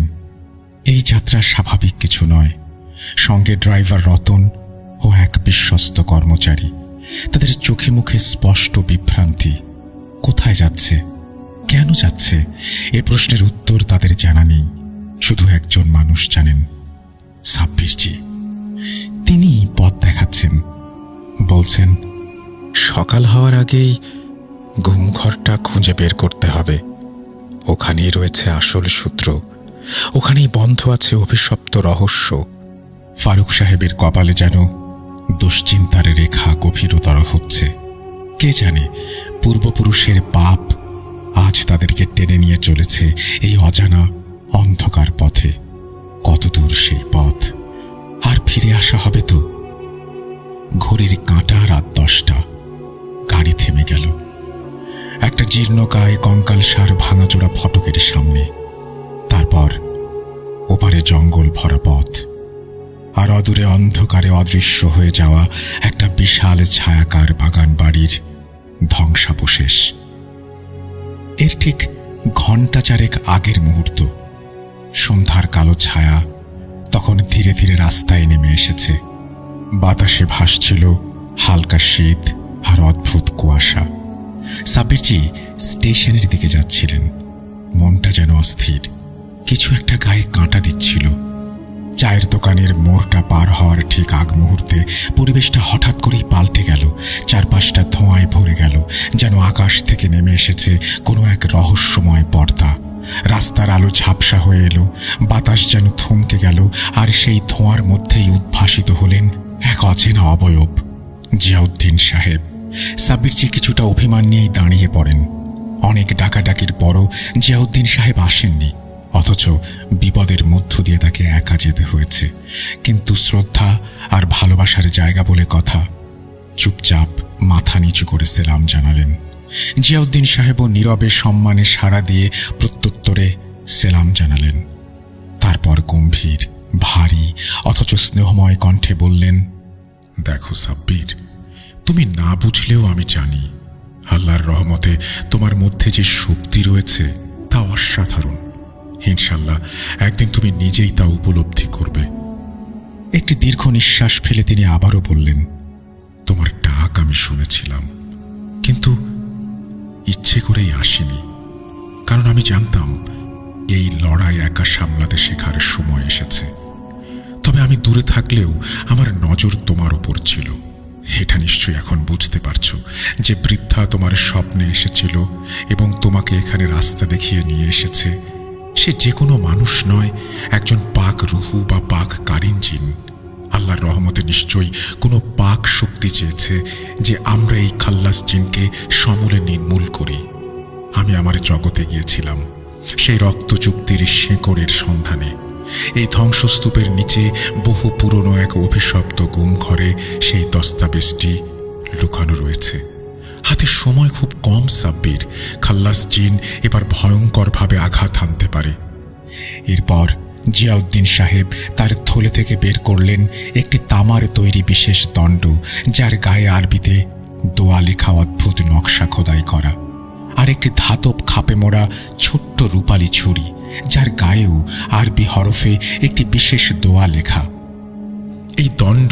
এই যাত্রা স্বাভাবিক কিছু নয়। সঙ্গে ড্রাইভার রতন ও এক বিশ্বস্ত কর্মচারী। তাদের চোখে মুখে স্পষ্ট বিভ্রান্তি। কোথায় যাচ্ছে, কেন যাচ্ছে এ প্রশ্নের উত্তর তাদের জানা নেই। শুধু একজন মানুষ জানেন, সাব্বিরজি। তিনি পথ দেখাচ্ছেন, বলছেন, সকাল হওয়ার আগেই ঘুমঘরটা খুঁজে বের করতে হবে। ওখানেই রয়েছে আসল সূত্র, ওখানেই বন্ধ আছে অভিশপ্ত রহস্য। ফারুক সাহেবের কপালে যেন দুশ্চিন্তার রেখা গভীরতর হচ্ছে। কে জানে পূর্বপুরুষের পাপ আজ তাদেরকে টেনে নিয়ে চলেছে এই অজানা অন্ধকার পথে। কতদূর সেই পথ? আর ফিরে আসা হবে তো? ঘড়ির কাঁটা রাত 10টা। গাড়ি থেমে গেল একটা জীর্ণকায় কঙ্কালসার ভাঙাচোরা ফটকের সামনে। তারপর ওপারে জঙ্গল ভরা পথ, আর অদূরে অন্ধকারে অদৃশ্য হয়ে যাওয়া একটা বিশাল ছায়াকার বাগান বাড়ির ধ্বংসাবশেষ। এর ঠিক ঘণ্টা চারেক আগের মুহূর্ত। সন্ধ্যার কালো ছায়া তখন ধীরে ধীরে রাস্তায় নেমে এসেছে। বাতাসে ভাসছিল হালকা শীত আর অদ্ভুত কুয়াশা। সাব্বিরজি স্টেশনের দিকে যাচ্ছিলেন। মনটা যেন অস্থির, কিছু একটা গায়ে কাঁটা দিচ্ছিল। চায়ের দোকানের মোড়টা পার হওয়ার ঠিক আগ মুহূর্তে পরিবেশটা হঠাৎ করেই পাল্টে গেল। চারপাশটা ধোঁয়ায় ভরে গেল, যেন আকাশ থেকে নেমে এসেছে কোনো এক রহস্যময় পর্দা। রাস্তার আলো ঝাপসা হয়ে এলো, বাতাস যেন থমকে গেল, আর সেই ধোঁয়ার মধ্যেই উদ্ভাসিত হলেন এক অচেনা অবয়ব, জিয়াউদ্দিন সাহেব। সাব্বিরজি কিছুটা অভিমান নিয়েই দাঁড়িয়ে পড়েন। অনেক ডাকাডাকির পরও জিয়াউদ্দিন সাহেব আসেননি, অথচ বিপদের মধ্য দিয়ে তাকে একা যেতে হয়েছে। কিন্তু শ্রদ্ধা আর ভালোবাসার জায়গা বলে কথা। চুপচাপ মাথা নিচু করে সেলাম জানালেন। জিয়াউদ্দিন সাহেবও নীরবে সম্মানে সাড়া দিয়ে প্রত্যুত্তরে সেলাম জানালেন। তারপর গম্ভীর, ভারী অথচ স্নেহময় কণ্ঠে বললেন, দেখো সাব্বির, তুমি না বুঝলেও আমি জানি আল্লাহর রহমতে তোমার মধ্যে যে শক্তি রয়েছে তা অসাধারণ। ইনশাল্লাহ একদিন তুমি নিজেই তা উপলব্ধি করবে। একটি দীর্ঘ নিঃশ্বাস ফেলে তিনি আবারও বললেন, তোমার ডাক আমি শুনেছিলাম, কিন্তু ইচ্ছে করেই আসিনি, কারণ আমি জানতাম এই লড়াই একা সামলাতে শেখার সময় এসেছে। তবে আমি দূরে থাকলেও আমার নজর তোমার উপর ছিল। এটা নিশ্চয়ই এখন বুঝতে পারছো যে বৃদ্ধা তোমার স্বপ্নে এসেছিল এবং তোমাকে এখানে রাস্তা দেখিয়ে নিয়ে এসেছে। সে যে কোনো মানুষ নয়, একজন পাক রুহু বা পাক কারিন জিন। আল্লাহর রহমতে নিশ্চয়ই কোনো পাক শক্তি চেয়েছে যে আমরা এই খাল্লাস জিনকে সমূলে নির্মূল করি। আমি আমার জগতে গিয়েছিলাম সেই রক্তচুক্তির শেকড়ের সন্ধানে। এই ধ্বংসস্তূপের নিচে বহু পুরনো এক অভিশপ্ত গুম ঘরে সেই দস্তাবেজটি লুকানো রয়েছে। হাতে সময় খুব কম সাব্বির, খাল্লাস জিন এবার ভয়ঙ্করভাবে আঘাত হানতে পারে। এরপর জিয়াউদ্দিন সাহেব তার থলে থেকে বের করলেন একটি তামার তৈরি বিশেষ দণ্ড, যার গায়ে আরবিতে দোয়া লেখা অদ্ভুত নকশা খোদাই করা, আর একটি ধাতব খাপে মোড়া ছোট্ট রূপালী ছুরি, যার গায়েও আরবি হরফে একটি বিশেষ দোয়া লেখা। এই দণ্ড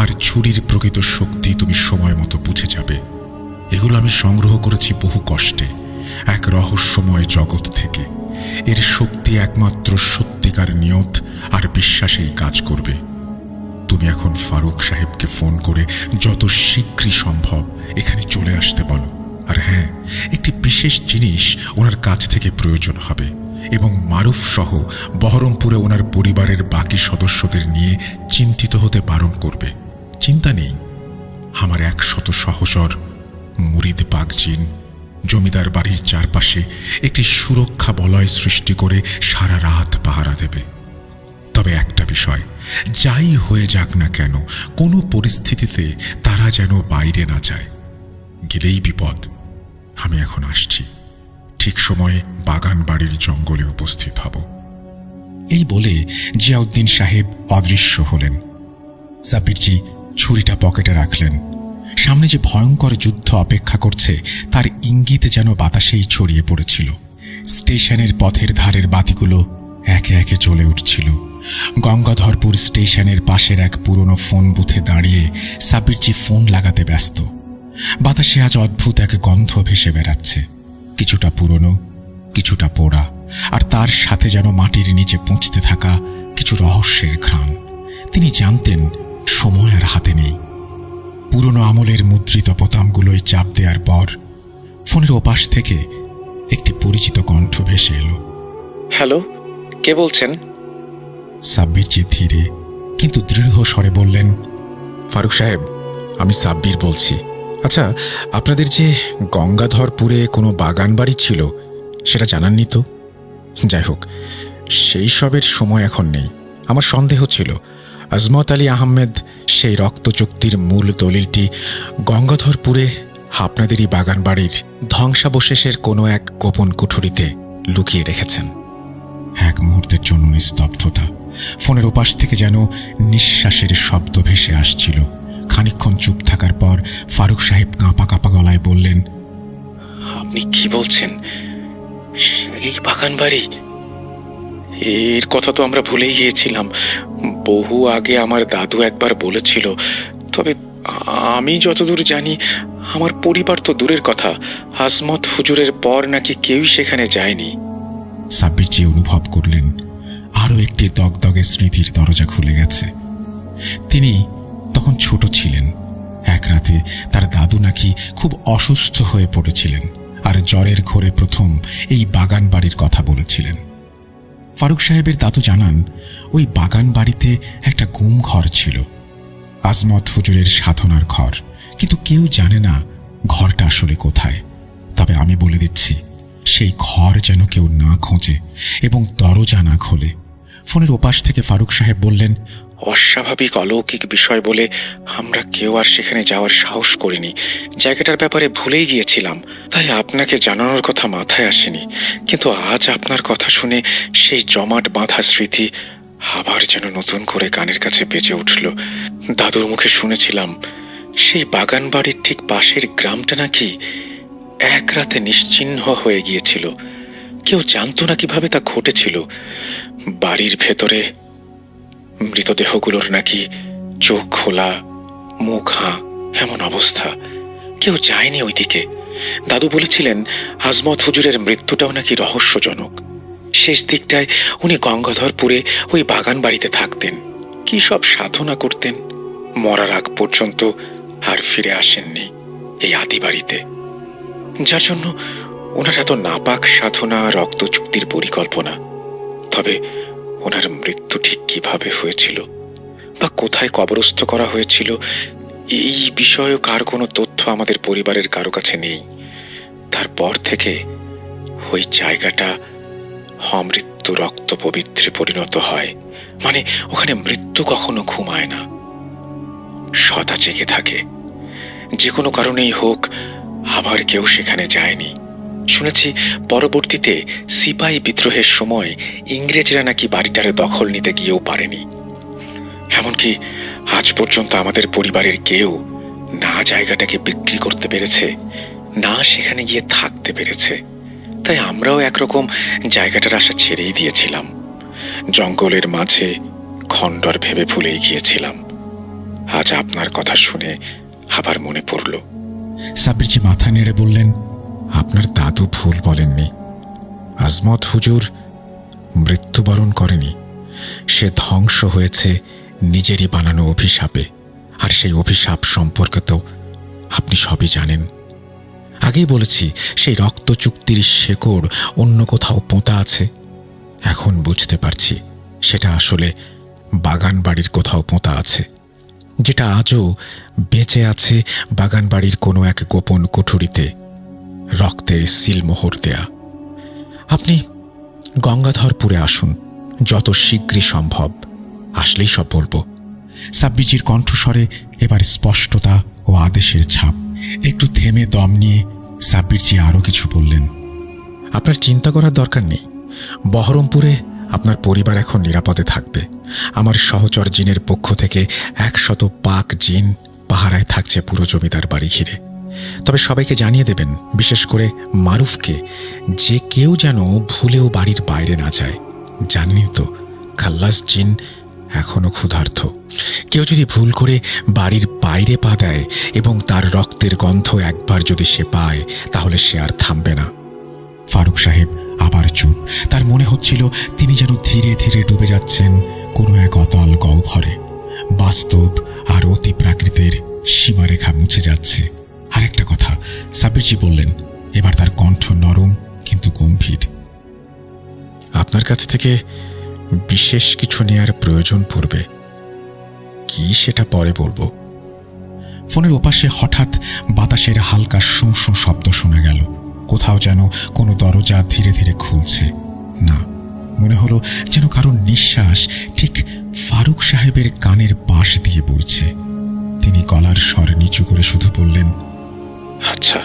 আর ছুরির প্রকৃত শক্তি তুমি সময় মতো বুঝে যাবে। এগুলো আমি সংগ্রহ করেছি বহু কষ্টে এক রহস্যময় জগৎ থেকে। এর শক্তি একমাত্র সত্যিকার নিয়ত আর বিশ্বাসেই কাজ করবে। তুমি এখন ফারুক সাহেবকে ফোন করে যত শীঘ্রই সম্ভব এখানে চলে আসতে বলো। আর হ্যাঁ, একটি বিশেষ জিনিস ওনার কাছ থেকে প্রয়োজন হবে, এবং মারুফ সহ বহরমপুরে ওনার পরিবারের বাকি সদস্যদের নিয়ে চিন্তিত হতে বারণ করবে। চিন্তা নেই, আমার 100 সহচর মুরিদ পাকজিন জমিদার বাড়ির চারপাশে একটি সুরক্ষা বলয় সৃষ্টি করে সারা রাত পাহারা দেবে। তবে একটা বিষয়, যাই হয়ে যাক না কেন, কোনো পরিস্থিতিতে তারা যেন বাইরে না যায়। গেলেই বিপদ। আমি এখন আসছি, ঠিক সময়ে বাগান বাড়ির জঙ্গলে উপস্থিত হব। এই বলে জিয়াউদ্দিন সাহেব অদৃশ্য হলেন। সাব্বিরজি ছুরিটা পকেটে রাখলেন। সামনে যে ভয়ঙ্কর যুদ্ধ অপেক্ষা করছে তার ইঙ্গিত যেন বাতাসেই ছড়িয়ে পড়েছিল। স্টেশনের পথের ধারের বাতিগুলো একে একে জ্বলে উঠছিল। গঙ্গাধরপুর স্টেশনের পাশের এক পুরনো ফোন বুথে দাঁড়িয়ে সাব্বিরজি ফোন লাগাতে ব্যস্ত। বাতাসে আজ অদ্ভুত এক গন্ধ ভেসে বেড়াচ্ছে, কিছুটা পুরনো, কিছুটা পোড়া, আর তার সাথে যেন মাটির নিচে পুঁছতে থাকা কিছু রহস্যের ঘ্রাণ। তিনি জানতেন সময় আর হাতে নেই। পুরনো আমলের মুদ্রিত বোতামগুলোয় চাপ দেওয়ার পর ফোনের ওপাশ থেকে একটি পরিচিত কণ্ঠ ভেসে এলো। হ্যালো, কে বলছেন? সাব্বির ধীরে কিন্তু দৃঢ় স্বরে বললেন, ফারুক সাহেব, আমি সাব্বির বলছি। আচ্ছা, আপনাদের যে গঙ্গাধরপুরে কোনো বাগান বাড়ি ছিল সেটা জানাননি তো? যাই হোক, সেই সবের সময় এখন নেই। আমার সন্দেহ ছিল আজমত আলী আহমেদ সেই রক্ত চুক্তির মূল দলিলটি গঙ্গাধরপুরে আপনাদেরই বাগান বাড়ির ধ্বংসাবশেষের কোনো এক গোপন কুঠুরিতে লুকিয়ে রেখেছেন। এক মুহূর্তের জন্য নিস্তব্ধতা। ফোনের ওপাশ থেকে যেন নিঃশ্বাসের শব্দ ভেসে আসছিল। খানিকক্ষণ চুপ থাকার পর ফারুক সাহেব কাঁপা কাঁপা গলায় বললেন, আপনি কি বলছেন? এই বাগান বাড়ি? এর কথা তো আমরা ভুলেই গিয়েছিলাম। বহু আগে আমার দাদু একবার বলেছিল। তবে আমি যতদূর জানি, আমার পরিবার তো দূরের কথা, আজমত হুজুরের পর নাকি কেউই সেখানে যায়নি। সাব্বির অনুভব করলেন আরও একটি দগদগে স্মৃতির দরজা খুলে গেছে। তিনি তখন ছোট ছিলেন। এক রাতে তার দাদু নাকি খুব অসুস্থ হয়ে পড়েছিলেন, আর জ্বরের ঘোরে প্রথম এই বাগান বাড়ির কথা বলেছিলেন। ফারুক সাহেবের দাদু জানান, ওই বাগান বাড়িতে একটা গুম ঘর ছিল, আজমত হুজুরের সাধনার ঘর। কিন্তু কেউ জানে না ঘরটা আসলে কোথায়। তবে আমি বলে দিচ্ছি, সেই ঘর যেন কেউ না খোঁজে এবং দরজা না খোলে। ফোনের ওপাশ থেকে ফারুক সাহেব বললেন, অস্বাভাবিক অলৌকিক বিষয় বলে আমরা কেউ আর সেখানে যাওয়ার সাহস করিনি। জায়গাটার ব্যাপারে ভুলেই গিয়েছিলাম, তাই আপনাকে জানানোর কথা মাথায় আসেনি। কিন্তু আজ আপনার কথা শুনে সেই জমাট বাঁধা স্মৃতি আবার যেন নতুন করে কানের কাছে বেজে উঠল। দাদুর মুখে শুনেছিলাম সেই বাগান বাড়ির ঠিক পাশের গ্রামটা নাকি এক রাতে নিশ্চিহ্ন হয়ে গিয়েছিল। কেউ জানতো না কিভাবে তা ঘটেছিল। বাড়ির ভেতরে মৃতদেহগুলোর নাকি চোখ খোলা, মুখ হাঁ, এমন অবস্থা। কেউ যায়নি ওইদিকে। দাদু বলেছিলেন আজমত হুজুরের মৃত্যুটাও নাকি রহস্যজনক। শেষ দিকটায় উনি গঙ্গাধরপুরে ওই বাগান বাড়িতে থাকতেন, কি সব সাধনা করতেন। মরার আগ পর্যন্ত আর ফিরে আসেননি এই আদি বাড়িতে, যার জন্য ওনার এত নাপাক সাধনা, রক্ত চুক্তির পরিকল্পনা। তবে ওনার মৃত্যু ঠিক কিভাবে হয়েছিল বা কোথায় কবরস্থ করা হয়েছিল, এই বিষয়ে কার কোনো তথ্য আমাদের পরিবারের কারো কাছে নেই। তারপর থেকে ওই জায়গাটা অমৃত্যু রক্ত পবিত্রে পরিণত হয়। মানে ওখানে মৃত্যু কখনো ঘুমায় না, সদা জেগে থাকে। যে কোনো কারণেই হোক, আবার কেউ সেখানে যায়নি। শুনেছি পরবর্তীতে সিপাহী বিদ্রোহের সময় ইংরেজরা নাকি বাড়িটার দখল নিতে গিয়েও পারেনি। এমনকি আজ পর্যন্ত আমাদের পরিবারের কেউ না জায়গাটাকে বিক্রি করতে পেরেছে, না সেখানে গিয়ে থাকতে পেরেছে। তাই আমরাও একরকম জায়গাটার আশা ছেড়েই দিয়েছিলাম। জঙ্গলের মাঝে খণ্ডর ভেবে ভুলেই গিয়েছিলাম। আজ আপনার কথা শুনে আবার মনে পড়ল। সাব্বির মাথা নেড়ে বললেন, আপনার দাদু ভুল বলেননি। আজমত হুজুর মৃত্যুবরণ করেনি, সে ধ্বংস হয়েছে নিজেরই বানানো অভিশাপে। আর সেই অভিশাপ সম্পর্কে তো আপনি সবই জানেন। আগেই বলেছি, সেই রক্ত চুক্তির শেকড় অন্য কোথাও পোঁতা আছে। এখন বুঝতে পারছি সেটা আসলে বাগান বাড়ির কোথাও পোঁতা আছে, যেটা আজও বেঁচে আছে বাগান বাড়ির কোনো এক গোপন কুঠুরিতে, রক্তে সিলমোহর দেয়া। আপনি গঙ্গাধরপুরে আসুন যত শীঘ্রই সম্ভব। আসলেই সব বলবো। সাব্বিজির কণ্ঠস্বরে এবার স্পষ্টতা ও আদেশের ছাপ। একটু থেমে দম নিয়ে সাব্বিরজি আরও কিছু বললেন, আপনার চিন্তা করার দরকার নেই। বহরমপুরে আপনার পরিবার এখন নিরাপদে থাকবে। আমার সহচর জিনের পক্ষ থেকে 100 পাক জিন পাহারায় থাকছে পুরো জমিদার বাড়ি ঘিরে। তবে সবাইকে জানিয়ে দেবেন, বিশেষ করে মারুফকে, যে কেউ যেন ভুলেও বাড়ির বাইরে না যায়। জানেনই তো, খাল্লাস জিন এখনো ক্ষুধার্ত। কেউ যদি ভুল করে বাড়ির বাইরে পা দেয় এবং তার রক্তের গন্ধ একবার যদি সে পায়, তাহলে সে আর থামবে না। ফারুক সাহেব আবার চুপ। তার মনে হচ্ছিল তিনি যেন ধীরে ধীরে ডুবে যাচ্ছেন কোনো এক অতল গহ্বরে। বাস্তব আর অতি প্রাকৃতের সীমারেখা মুছে যাচ্ছে। আর একটা কথা, সাব্বিরজি বললেন, এবার তার কণ্ঠ নরম কিন্তু গম্ভীর। আপনার কাছ থেকে বিশেষ কিছু নেয়ার প্রয়োজন পড়বে। কি সেটা পরে বলবো। ফোনের ওপাশে হঠাৎ বাতাসের হালকা শোঁ শোঁ শব্দ শোনা গেল। কোথাও যেন কোনো দরজা ধীরে ধীরে খুলছে। না, মনে হলো যেন কারোর নিঃশ্বাস ঠিক ফারুক সাহেবের কানের পাশ দিয়ে বইছে। তিনি গলার স্বর নিচু করে শুধু বললেন, আচ্ছা,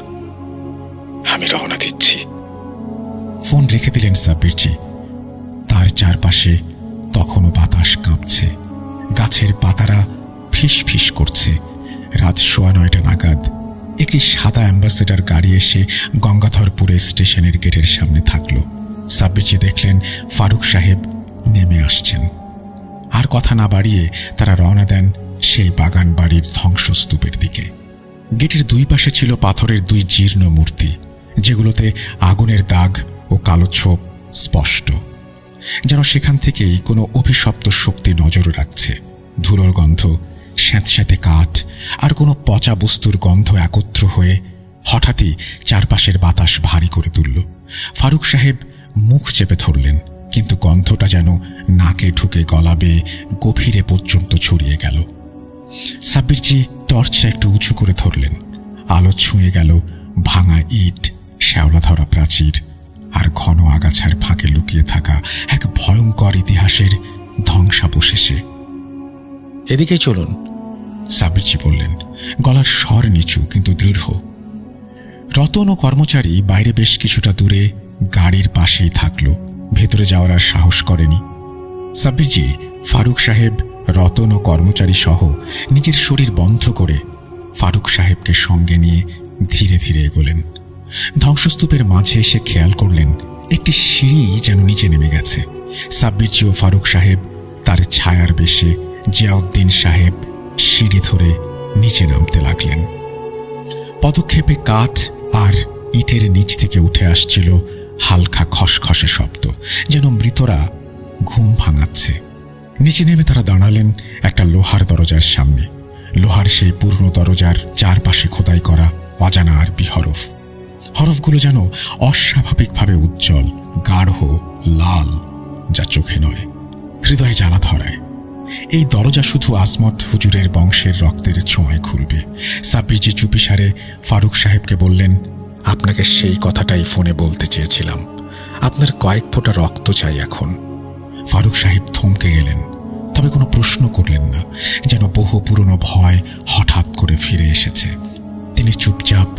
আমি রওনা দিচ্ছি। ফোন রেখে দিলেন সাব্বিরজি। তার চারপাশে তখনও বাতাস কাঁপছে, গাছের পাতারা ফিস ফিস করছে। রাত 9:15 নাগাদ একটি সাদা অ্যাম্বাসেডর গাড়ি এসে গঙ্গাধরপুরে স্টেশনের গেটের সামনে থাকল। সাব্বিরজি দেখলেন ফারুক সাহেব নেমে আসছেন। আর কথা না বাড়িয়ে তারা রওনা দেন সেই বাগান বাড়ির ধ্বংসস্তূপের দিকে। গেটের দুই পাশে ছিল পাথরের দুই জীর্ণ মূর্তি, যেগুলোতে আগুনের দাগ ও কালো ছোপ স্পষ্ট, যেন সেখান থেকেই কোনো অভিশপ্ত শক্তি নজর রাখছে। ধুলোর গন্ধ, স্যাঁতস্যাঁতে কাঠ আর কোনো পচা বস্তুর গন্ধ একত্র হয়ে হঠাৎই চারপাশের বাতাস ভারী করে তুলল। ফারুক সাহেব মুখ চেপে ধরলেন, কিন্তু গন্ধটা যেন নাকে ঢুকে গলা বেয়ে গভীরে পর্যন্ত ছড়িয়ে গেল। সাব্বিরজি টর্চটা একটু উঁচু করে ধরলেন। আলো ছুঁয়ে গেল ভাঙা ইট, শ্যাওলা ধরা প্রাচীর আর ঘন আগাছার ফাঁকে লুকিয়ে থাকা এক ভয়ঙ্কর ইতিহাসের ধ্বংসাবশেষে। এদিকেই চলুন, সাব্বিরজি বললেন, গলার স্বর নিচু কিন্তু দৃঢ়। রতন ও কর্মচারী বাইরে বেশ কিছুটা দূরে গাড়ির পাশেই থাকল। ভেতরে যাওয়ার আর সাহস করেনি। সাব্বিরজি, ফারুক সাহেব, রতন ও কর্মচারী সহ নিজের শরীর বন্ধ করে ফারুক সাহেবকে সঙ্গে নিয়ে ধীরে ধীরে এগোলেন। ধ্বংসস্তূপের মাঝে এসে খেয়াল করলেন একটি সিঁড়ি যেন নিচে নেমে গেছে। সাব্বিরজি ও ফারুক সাহেব তার ছায়ার বেশে জিয়াউদ্দিন সাহেব সিঁড়ি ধরে নিচে নামতে লাগলেন। পদক্ষেপে কাঠ আর ইটের নিচ থেকে উঠে আসছিল হালকা খসখসে শব্দ, যেন মৃতরা ঘুম ভাঙাচ্ছে। নিচে নেমে তারা দাঁড়ালেন একটা লোহার দরজার সামনে। লোহার সেই পুরনো দরজার চারপাশে খোদাই করা অজানা আরবি হরফ। হরফগুলো যেন অস্বাভাবিকভাবে উজ্জ্বল, গাঢ় লাল, যা চোখে নয়, হৃদয়ে জ্বালা ধরায়। এই দরজা শুধু আজমত হুজুরের বংশের রক্তের ছোঁয়ায় খুলবে। সাব্বিরজি চুপিসারে ফারুক সাহেবকে বললেন, আপনাকে সেই কথাটাই ফোনে বলতে চেয়েছিলাম। আপনার কয়েক ফোঁটা রক্ত চাই এখন। ফারুক সাহেব থমকে গেলেন, তবে কোনো প্রশ্ন করলেন না, যেন বহু পুরনো ভয় হঠাৎ করে ফিরে এসেছে। তিনি চুপচাপ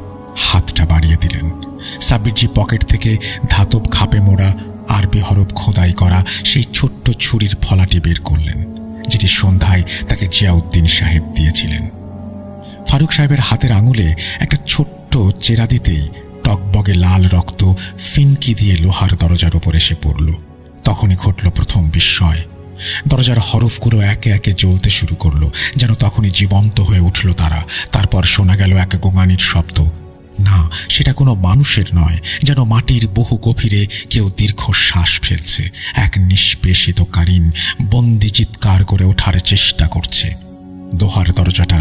হাতটা বাড়িয়ে দিলেন। সাব্বিরজি পকেট থেকে ধাতব খাপে মোড়া আরবি হরফ খোদাই করা সেই ছোট্ট ছুরির ফলাটি বের করলেন, যেটি সন্ধ্যায় তাকে জিয়াউদ্দিন সাহেব দিয়েছিলেন। ফারুক সাহেবের হাতের আঙুলে একটা ছোট্ট চেরা দিতেই টকবগে লাল রক্ত ফিনকি দিয়ে লোহার দরজার ওপর এসে পড়ল। তখনই ঘটল প্রথম বিস্ময়। দরজার হরফগুলো একে একে জ্বলতে শুরু করলো, যেন তখনই জীবন্ত হয়ে উঠল তারা। তারপর শোনা গেল এক গোঙানির শব্দ। না, সেটা কোনো মানুষের নয়, যেন মাটির বহু গভীরে কেউ দীর্ঘ শ্বাস ফেলছে, এক নিষ্পেষিত কারিন বন্দি চিৎকার করে ওঠার চেষ্টা করছে। দোহার দরজাটা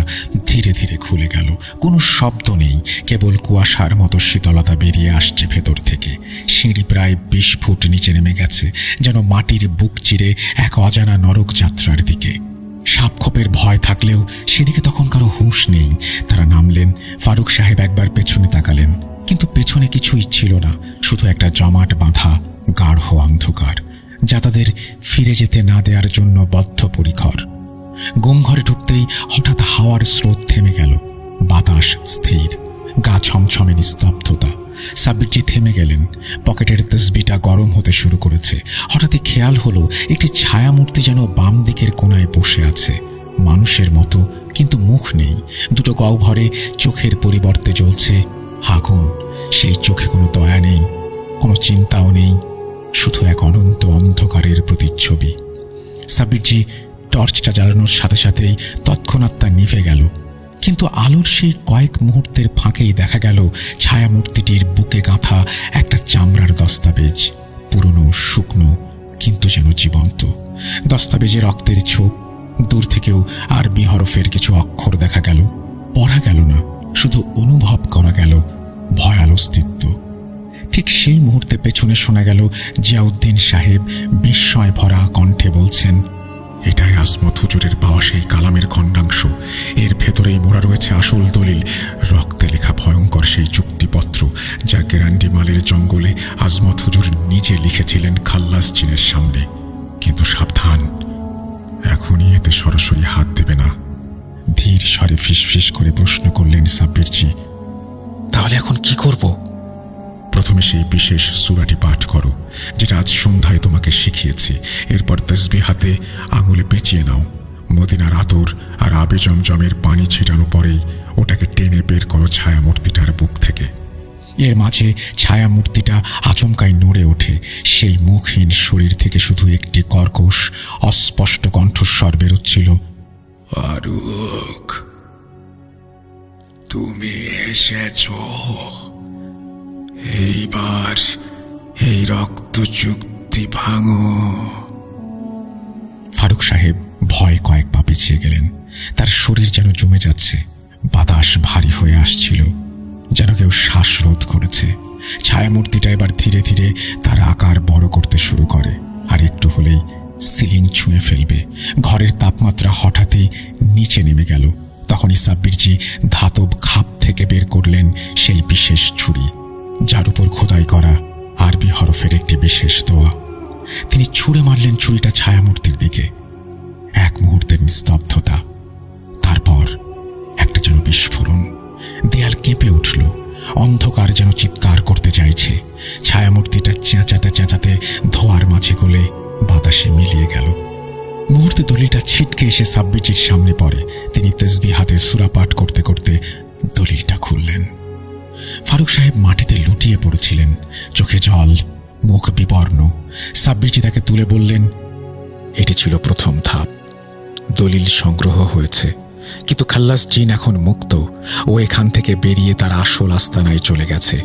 ধীরে ধীরে খুলে গেল। কোনো শব্দ নেই, কেবল কুয়াশার মতো শীতলতা বেরিয়ে আসছে ভেতর থেকে। সিঁড়ি প্রায় 20 ফুট নিচে নেমে গেছে, যেন মাটির বুক চিরে এক অজানা নরক যাত্রার দিকে। সাপখোপের ভয় থাকলেও সেদিকে তখন কারো হুঁশ নেই। তারা নামলেন। ফারুক সাহেব একবার পেছনে তাকালেন, কিন্তু পেছনে কিছুই ছিল না, শুধু একটা জমাট বাঁধা গাঢ় অন্ধকার, যা তাদের ফিরে যেতে না দেওয়ার জন্য বদ্ধপরিকর। ঘরে ঢুকতেই হঠাৎ হাওয়ার স্রোত থেমে গেল। বাতাস স্থির, গা ছমছমে নিস্তব্ধতা। সাব্বিরজি থেমে গেলেন। পকেটের তসবিটা গরম হতে শুরু করেছে। হঠাৎই খেয়াল হলো একটি ছায়ামূর্তি যেন বাম দিকের কোণায় বসে আছে, মানুষের মতো, কিন্তু মুখ নেই। দুটো গহ্বরে চোখের পরিবর্তে জ্বলছে আগুন। সেই চোখে কোনো দয়া নেই, কোনো চিন্তাও নেই, শুধু এক অনন্ত অন্ধকারের প্রতিচ্ছবি। সাব্বিরজি টর্চটা জ্বালানোর সাথে সাথেই তৎক্ষণাৎ তা নিভে গেল। কিন্তু আলোর সেই কয়েক মুহূর্তের ফাঁকেই দেখা গেল ছায়ামূর্তিটির বুকে গাঁথা একটা চামড়ার দস্তাবেজ, পুরনো, শুকনো, কিন্তু যেন জীবন্ত। দস্তাবেজে রক্তের ছোপ, দূর থেকেও আরবি হরফের কিছু অক্ষর দেখা গেল। পড়া গেল না, শুধু অনুভব করা গেল ভয়াল অস্তিত্ব। ঠিক সেই মুহূর্তে পেছনে শোনা গেল জিয়াউদ্দিন সাহেব বিস্ময় ভরা কণ্ঠে বলছেন, এটাই আজমত হুজুরের পাওয়া সেই কালামের খণ্ডাংশ। এর ভেতরেই মোড়া রয়েছে আসল দলিল, রক্তে লেখা ভয়ঙ্কর সেই চুক্তিপত্র, যা গেরান্ডিমালের জঙ্গলে আজমত হুজুর নিজে লিখেছিলেন খাল্লাস জিনের সামনে। কিন্তু সাবধান, এখনই এতে সরাসরি হাত দেবে না। ধীর স্বরে ফিসফিস করে প্রশ্ন করলেন সাব্বিরজি, তাহলে এখন কি করব? প্রথমে সেই বিশেষ সূরাটি পাঠ করো, যেটা আজ সন্ধ্যায় তোমাকে শিখিয়েছি। এরপর তসবিহ হাতে আঙুলে পেঁচিয়ে নাও। মদিনার আতর আর আবে জমজমের পানি ছিটানো পরেই ওটাকে টেনে বের করো ছায়ামূর্তিটার বুক থেকে। এর মাঝে ছায়ামূর্তিটা আচমকাই নড়ে ওঠে। সেই মুখহীন শরীর থেকে শুধু একটি কর্কশ, অস্পষ্ট কণ্ঠস্বর বেরোচ্ছিল, ফারুক, তুমি এসেছ। এইবার এই রক্ত চুক্তি ভাঙো। ফারুক সাহেব ভয় কয়েক পা পিছিয়ে গেলেন। তার শরীর যেন জমে যাচ্ছে, বাতাস ভারী হয়ে আসছিল, যেন কেউ শ্বাসরোধ করেছে। ছায়ামূর্তিটা এবার ধীরে ধীরে তার আকার বড় করতে শুরু করে, আর একটু হলেই সিলিং ছুঁয়ে ফেলবে। ঘরের তাপমাত্রা হঠাৎই নিচে নেমে গেল। তখনই সাব্বিরজি ধাতব খাপ থেকে বের করলেন সেই বিশেষ ছুরি, যার উপর খোদাই করা আরবি হরফের একটি বিশেষ দোয়া। তিনি ছুঁড়ে মারলেন ছুরিটা ছায়ামূর্তির দিকে। এক মুহূর্তের নিস্তব্ধতা, তারপর একটা যেন বিস্ফোরণ। দেয়াল কেঁপে উঠল, অন্ধকার যেন চিৎকার করতে চাইছে। ছায়ামূর্তিটা চেঁচাতে চেঁচাতে ধোয়ার মাঝে গলে বাতাসে মিলিয়ে গেল। মুহূর্তে দলিলটা ছিটকে এসে সাব্বিরজির সামনে পড়ে। তিনি তসবিহ হাতে সূরা পাঠ করতে করতে দলিলটা খুললেন। ফারুক সাহেব মাটিতে লুটিয়ে পড়েছিলেন, চোখে জল, মুখ বিবর্ণ। সাব্বিরজি তাকে তুলে বললেন, এটি ছিল প্রথম ধাপ। দলিল সংগ্রহ হয়েছে, কিন্তু খাল্লাস জিন এখন মুক্ত। ও এখান থেকে বেরিয়ে তার আসল আস্তানায় চলে গেছে,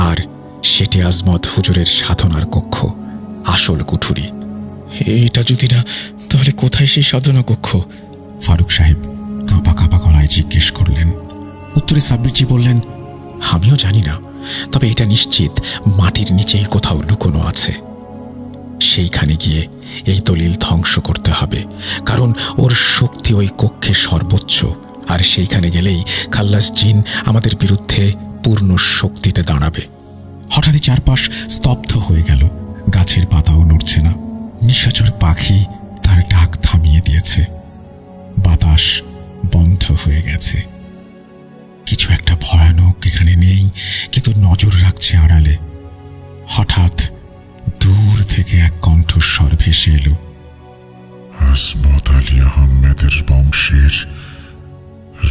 আর সেটি আজমত হুজুরের সাধনার কক্ষ, আসল কুঠুরি। এটা যদি না, তাহলে কোথায় সেই সাধনা কক্ষ? ফারুক সাহেব কাঁপা কাঁপা গলায় জিজ্ঞেস করলেন। উত্তরে সাব্বিরজি বললেন, আমিও জানি না, তবে এটা নিশ্চিত মাটির নিচেই কোথাও লুকোনো আছে। সেইখানে গিয়ে এই দলিল ধ্বংস করতে হবে, কারণ ওর শক্তি ওই কক্ষে সর্বোচ্চ। আর সেইখানে গেলেই খাল্লাস জিন আমাদের বিরুদ্ধে পূর্ণ শক্তিতে দাঁড়াবে। হঠাৎই চারপাশ স্তব্ধ হয়ে গেল। গাছের পাতাও নড়ছে না। নিশাচর পাখি তার ডাক থামিয়ে দিয়েছে। বাতাস বন্ধ হয়ে গেছে। কিছু একটা ভয়ানক এখানে নেই, কিন্তু নজর রাখছে আড়ালে। হঠাৎ দূর থেকে এক কণ্ঠস্বর ভেসে এলো, আজমত আলী আহমেদের বংশের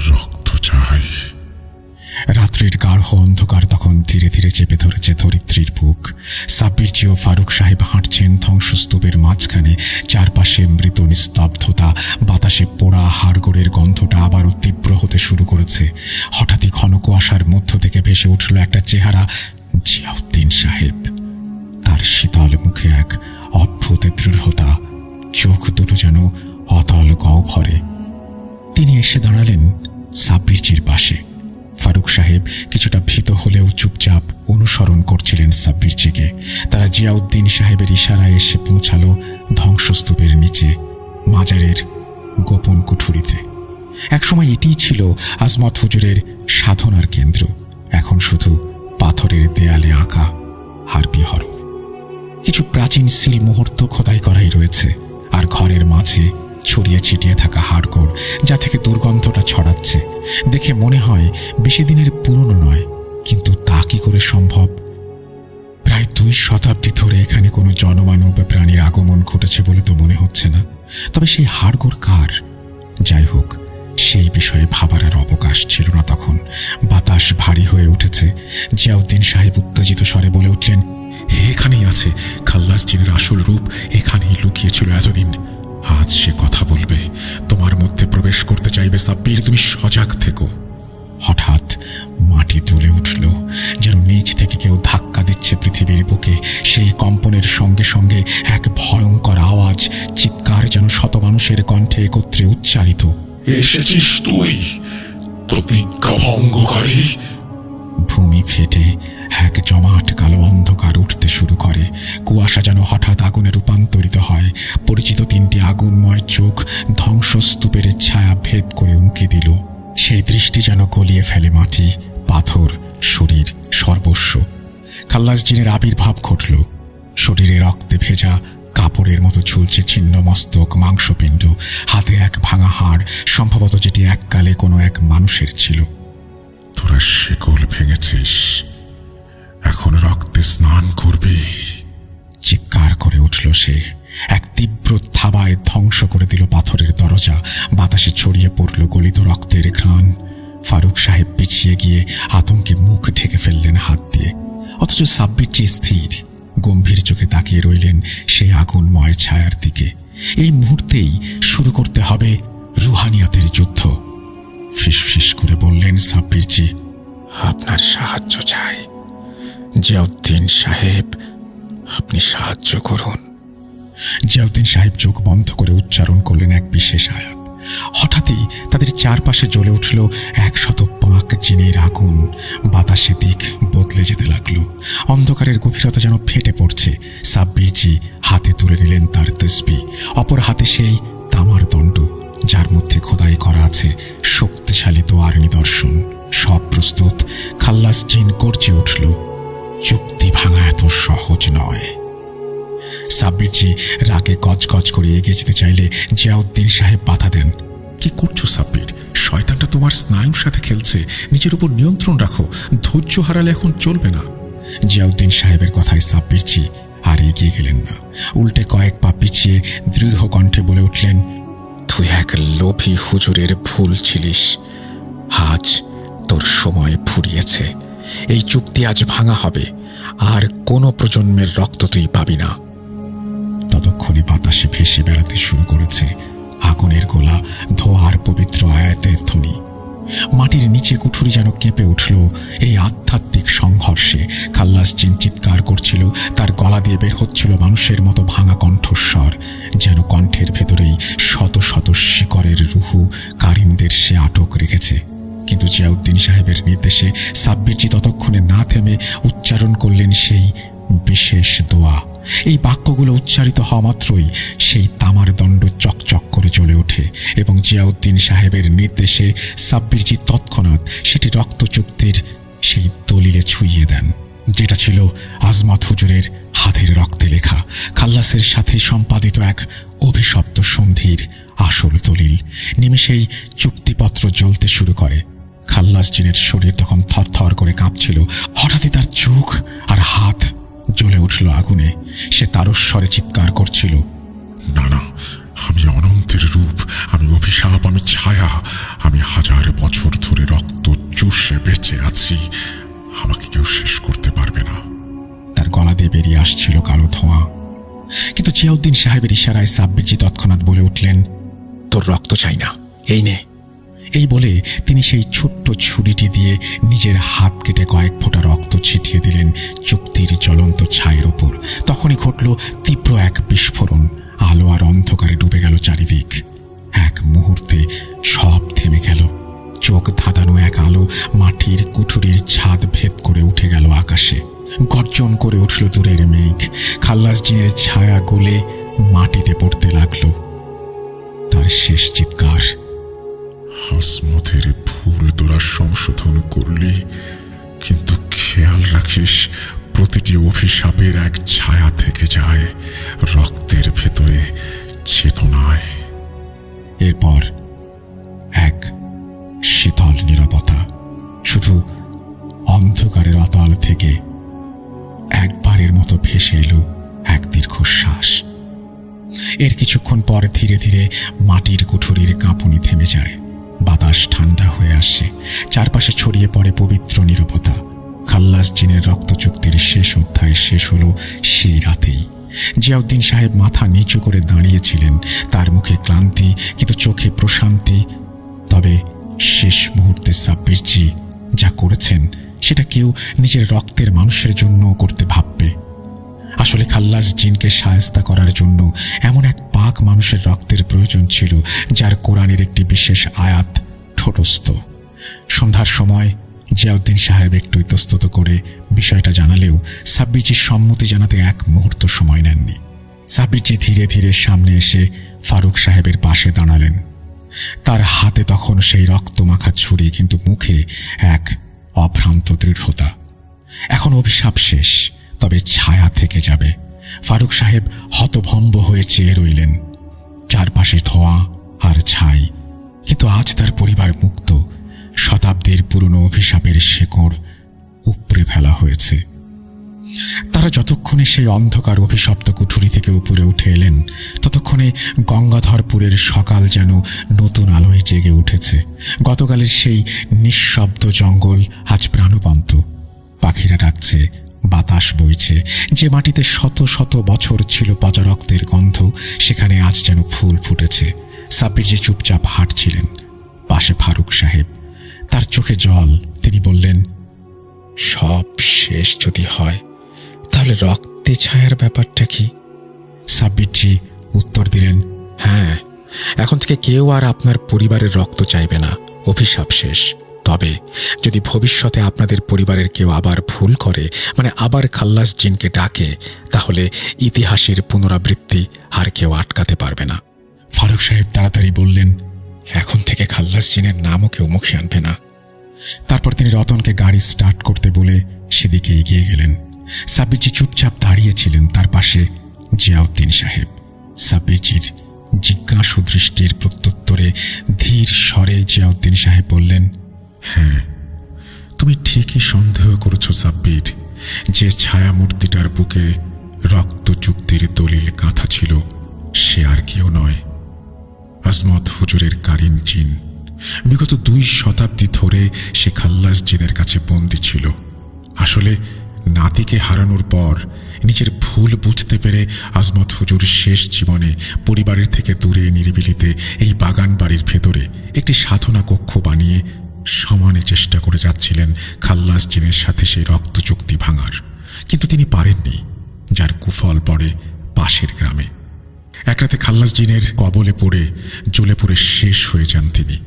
রক্ত চাই। রাত্রির গাঢ় অন্ধকার তখন ধীরে ধীরে চেপে ধরেছে ধরিত্রীর বুক। সাব্বিরজি ও ফারুক সাহেব হাঁটছেন ধ্বংসস্তূপের মাঝখানে। চারপাশে মৃত নিস্তব্ধতা, বাতাসে পোড়া হাড়গোড়ের গন্ধটা আবারও তীব্র হতে শুরু করেছে। হঠাৎই ঘন কুয়াশার মধ্য থেকে ভেসে উঠল একটা চেহারা, জিয়াউদ্দিন সাহেব। তার শীতল মুখে এক অদ্ভুত দৃঢ়তা, চোখ দুটো যেন অতল গহ্বরে। তিনি এসে দাঁড়ালেন সাব্বিরজির পাশে। ফারুক সাহেব কিছুটা ভীত হলেও চুপচাপ অনুসরণ করছিলেন সাব্বিরজিকে। তারা জিয়াউদ্দিন সাহেবের ইশারায় এসে পৌঁছালো ধ্বংসস্তূপের নিচে, মাজারের গোপন কুঠুরিতে। একসময় এটিই ছিল আজমত হুজুরের সাধনার কেন্দ্র। এখন শুধু পাথরের দেয়ালে আঁকা আরবি হরফ। কিছু প্রাচীন সিল মুহূর্ত খোদাই করাই রয়েছে, আর ঘরের মাঝে ছড়িয়ে ছিটিয়ে থাকা হাড়গোড়, যা থেকে দুর্গন্ধটা ছড়াচ্ছে। দেখে মনে হয় বেশি দিনের পুরনো নয়, কিন্তু তা কি করে সম্ভব? প্রায় 2 শতাব্দী ধরে এখানে কোনো জনমানব বা প্রাণীর আগমন ঘটেছে বলে তো মনে হচ্ছে না। তবে সেই হাড়গোড় কার? যাই হোক, সেই বিষয়ে ভাবার আর অবকাশ ছিল না তখন। বাতাস ভারী হয়ে উঠেছে। জিয়াউদ্দিন সাহেব উত্তেজিত স্বরে বলে উঠলেন, এখানেই আছে খাল্লাস জিনের আসল রূপ, এখানেই লুকিয়েছিল এতদিন। আজ সে কথা বলবে। তোমার মধ্যে প্রবেশ করতে চাই চাইবে সাব্বির, তুমি সজাগ থেকো। হঠাৎ মাটি দুলে উঠল, যেন নিচ থেকে কেউ ধাক্কা দিচ্ছে পৃথিবীর বুকে। সেই কম্পনের সঙ্গে সঙ্গে এক ভয়ঙ্কর আওয়াজ, চিৎকার যেন শত মানুষের কণ্ঠে একত্রে উচ্চারিত। এসেছিস তুই, প্রতিজ্ঞা ভঙ্গকারী। ভূমি ফেটে এক জমাট কালো অন্ধকার উঠতে শুরু করে। কুয়াশা যেন হঠাৎ আগুনে রূপান্তরিত হয়। পরিচিত তিনটি আগুনময় চোখ ধ্বংসস্তূপের ছায়া ভেদ করে উঁকি দিল। সেই দৃষ্টি যেন গলিয়ে ফেলে মাটি, পাথর, শরীর, সর্বস্ব। খাল্লাস জিনের আবির্ভাব ঘটল। শরীরে রক্তে ভেজা কাপড়ের মতো ঝুলছে ছিন্ন মস্তক, মাংসপিণ্ড, হাতে এক ভাঙা হাড়, সম্ভবত যেটি এককালে কোনো এক মানুষের ছিল। তোরা শিকল ভেঙেছিস, এখন রক্তে স্নান করবি। চিৎকার করে উঠল সে। এক তীব্র থাবায় ধ্বংস করে দিল পাথরের দরজা। বাতাসে ছড়িয়ে পড়ল গলিত রক্তের ঘ্রাণ। ফারুক সাহেব পিছিয়ে গিয়ে আতঙ্কে মুখ ঢেকে ফেললেন হাত দিয়ে। অথচ সাব্বির স্থির গম্ভীর চোখে তাকিয়ে রইলেন সেই আগুনময় ছায়ার দিকে। এই মুহূর্তেই শুরু করতে হবে রুহানিয়তের যুদ্ধ। ফিসফিস করে বললেন সাব্বিরজি, আপনার সাহায্য চাই। জিয়াউদ্দিন সাহেব, আপনি সাহায্য করুন। জিয়াউদ্দিন সাহেব চোখ বন্ধ করে উচ্চারণ করলেন এক বিশেষ আয়াত। হঠাৎই তাদের চারপাশে জ্বলে উঠল 105 জিনের আগুন। বাতাসে দিক বদলে যেতে লাগলো। অন্ধকারের গভীরতা যেন ফেটে পড়ছে। সাব্বিরজি হাতে তুলে নিলেন তার তসবিহ। অপর হাতে সেই তামার দণ্ড, যার মধ্যে খোদাই করা আছে শক্তিশালী দোয়ার নিদর্শন। সব প্রস্তুত। খাল্লাস জিন গর্জে উঠল, চুক্তি ভাঙা এত সহজ নয়। সাব্বিরজি রাগে গজগজ করে এগিয়ে যেতে চাইলে জিয়াউদ্দিন সাহেব বাধা দেন। কি করছো সাব্বির? শয়তানটা তোমার স্নায়ুর সাথে খেলছে। নিজের উপর নিয়ন্ত্রণ রাখো, ধৈর্য হারালে এখন চলবে না। জিয়াউদ্দিন সাহেবের কথায় সাব্বিরজি আর এগিয়ে গেলেন না। উল্টে কয়েক পা পিছিয়ে দৃঢ় কণ্ঠে বলে উঠলেন, তুই এক লোভী হুজুরের ভুল ছিলিস। আজ তোর সময় ফুরিয়েছে। এই চুক্তি আজ ভাঙা হবে, আর কোনো প্রজন্মের রক্ত তুই পাবি না। ততক্ষণে বাতাসে ভেসে বেড়াতে শুরু করেছে আগুনের গোলা, ধোঁয়ার পবিত্র আয়াতের ধ্বনি। মাটির নিচে কুঠুরি যেন কেঁপে উঠল এই আধ্যাত্মিক সংঘর্ষে। খাল্লাস জিন চিৎকার করছিল, তার গলা দিয়ে বের হচ্ছিল মানুষের মতো ভাঙা কণ্ঠস্বর, যেন কণ্ঠের ভেতরেই শত শত শিকরের রুহু কারিনদের সে আটক রেখেছে। কিন্তু জিয়াউদ্দিন সাহেবের নির্দেশে সাব্বিরজি ততক্ষণে না থেমে উচ্চারণ করলেন সেই বিশেষ দোয়া। এই বাক্যগুলো উচ্চারিত হওয়া মাত্রই সেই তামার দণ্ড চকচক করে জ্বলে ওঠে এবং জিয়াউদ্দিন সাহেবের নির্দেশে সাব্বিরজি তৎক্ষণাৎ সেটি রক্ত চুক্তির সেই দলিলে ছুঁইয়ে দেন, যেটা ছিল আজমত হুজুরের হাতের রক্তে লেখা, খাল্লাসের সাথে সম্পাদিত এক অভিশপ্ত সন্ধির আসল দলিল। নিমেষেই চুক্তিপত্র জ্বলতে শুরু করে। খাল্লাস জিনের শরীর তখন থরথর করে কাঁপছিল। হঠাৎই তার চোখ আর হাত জ্বলে উঠল আগুনে। সে তারস্বরে চিৎকার করছিল, না না, আমি অনন্তের রূপ, আমি অভিশাপ, আমি ছায়া, আমি 1000 বছর ধরে রক্ত চুষে বেঁচে আছি। আমাকে কেউ শেষ করতে পারবে না। তার গলা দিয়ে বেরিয়ে আসছিল কালো ধোঁয়া। কিন্তু জিয়াউদ্দিন সাহেবের ইশারায় সাব্বিরজি তৎক্ষণাৎ বলে উঠলেন, তোর রক্ত চাই না, এই নে। এই বলে তিনি সেই ছোট্ট ছুরিটি দিয়ে নিজের হাত কেটে কয়েক ফোঁটা রক্ত ছিটিয়ে দিলেন চুক্তির জ্বলন্ত ছায়ের ওপর। তখনই ঘটল তীব্র এক বিস্ফোরণ। আলো আর অন্ধকারে ডুবে গেল চারিদিক। এক মুহূর্তে সব থেমে গেল। চোখ ধাঁধানো এক আলো মাটির কুঠুরির ছাদ ভেদ করে উঠে গেল আকাশে। গর্জন করে উঠল দূরের মেঘ। খাল্লাস জিনের ছায়া গলে মাটিতে পড়তে লাগলো। তার শেষ চিৎকার, হাসমতের ভুল তোরা সংশোধন করলি, কিন্তু খেয়াল রাখিস প্রতিটি অভিশাপের এক ছায়া থেকে যায় রক্তের ভেতরে, চেতনায়। এরপর এক শীতল নীরবতা। শুধু অন্ধকারের অতল থেকে একবারের মতো ভেসে এলো এক দীর্ঘশ্বাস। এর কিছুক্ষণ পর ধীরে ধীরে মাটির কুঠুরির কাঁপুনি থেমে যায়। বাতাস ঠান্ডা হয়ে আসে। চারপাশে ছড়িয়ে পড়ে পবিত্র নীরবতা। খাল্লাস জিনের রক্ত চুক্তির শেষ অধ্যায় শেষ হলো সেই রাতেই। জিয়াউদ্দিন সাহেব মাথা নিচু করে দাঁড়িয়েছিলেন। তার মুখে ক্লান্তি, কিন্তু চোখে প্রশান্তি। তবে শেষ মুহূর্তে সাব্বিরজি যা করেছেন সেটা কেউ নিজের রক্তের মানুষের জন্য করতে ভাববে। আসলে খাল্লাস জিনকে শায়েস্তা করার জন্য এমন এক পাক মানুষের রক্তের প্রয়োজন ছিল যার কোরআনের একটি বিশেষ আয়াত ঠোঁটস্থ। সন্ধ্যার সময় জিয়াউদ্দিন সাহেব একটু ইতস্তত করে বিষয়টা জানালেও সাব্বিরজির সম্মতি জানাতে এক মুহূর্ত সময় নেননি। সাব্বিরজি ধীরে ধীরে সামনে এসে ফারুক সাহেবের পাশে দাঁড়ালেন। তার হাতে তখন সেই রক্তমাখা ছুরি, কিন্তু মুখে এক অভ্রান্ত দৃঢ়তা। এখন অভিশাপ শেষ, তবে ছায়া থেকে যাবে। ফারুক সাহেব হতভম্ব হয়ে চেয়ে রইলেন। চারপাশে ধোঁয়া আর ছাই, কিন্তু আজ তার পরিবার মুক্ত। শতাব্দীর পুরনো অভিশাপের শেকড় উপড়ে ফেলা হয়েছে। তারা যতক্ষণে সেই অন্ধকার অভিশপ্ত কুঠুরি থেকে উপরে উঠে এলেন, ততক্ষণে গঙ্গাধরপুরের সকাল যেন নতুন আলোয় জেগে উঠেছে। গতকালের সেই নিঃশব্দ জঙ্গল আজ প্রাণবন্ত। পাখিরা ডাকছে, বাতাস বইছে। যে মাটিতে শত শত বছর ছিল পচা রক্তের গন্ধ, সেখানে আজ যেন ফুল ফুটেছে। সাব্বিরজি চুপচাপ হাঁটছিলেন। পাশে ফারুক সাহেব, তার চোখে জল। তিনি বললেন, সব শেষ যদি হয় তাহলে রক্তে ছায়ার ব্যাপারটা কি? সাব্বিরজি উত্তর দিলেন, হ্যাঁ, এখন থেকে কেউ আর আপনার পরিবারের রক্ত চাইবে না। অভিশাপ শেষ। তবে যদি ভবিষ্যতে আপনাদের পরিবারের কেউ আবার ভুল করে, মানে আবার খাল্লাস জিনকে ডাকে, তাহলে ইতিহাসের পুনরাবৃত্তি আর কেউ আটকাতে পারবে না। ফারুক সাহেব তাড়াতাড়ি বললেন, এখন থেকে খাল্লাস জিনের নামও কেউ মুখে আনবে না। তারপর তিনি রতনকে গাড়ি স্টার্ট করতে বলে সেদিকে এগিয়ে গেলেন। সাব্বিরজি চুপচাপ দাঁড়িয়েছিলেন। তার পাশে জিয়াউদ্দিন সাহেব। সাব্বিরজির জিজ্ঞাসু দৃষ্টির প্রত্যুত্তরে ধীর স্বরে জিয়াউদ্দিন সাহেব বললেন, হ্যাঁ, তুমি ঠিকই সন্দেহ করেছ সাব্বির। যে ছায়া মূর্তিটার বুকে রক্ত চুক্তির দলিল গাঁথা ছিল, সে আর কেউ নয়, আজমত হুজুরের কারিম জিন। বিগত 2 শতাব্দী ধরে সে খাল্লাস জিনের কাছে বন্দী ছিল। আসলে নাতিকে হারানোর পর নিজের ভুল বুঝতে পেরে আজমত হুজুর শেষ জীবনে পরিবারের থেকে দূরে নিরিবিলিতে এই বাগান বাড়ির ভেতরে একটি সাধনা কক্ষ বানিয়ে সমানে চেষ্টা করে যাচ্ছিলেন খাল্লাস জিনের সাথে সেই রক্ত চুক্তি ভাঙার। কিন্তু তিনি পারেননি, যার কুফল পড়ে পাশের গ্রামে। এক রাতে খাল্লাস জিনের কবলে পড়ে জ্বলে পড়ে শেষ হয়ে যান তিনি।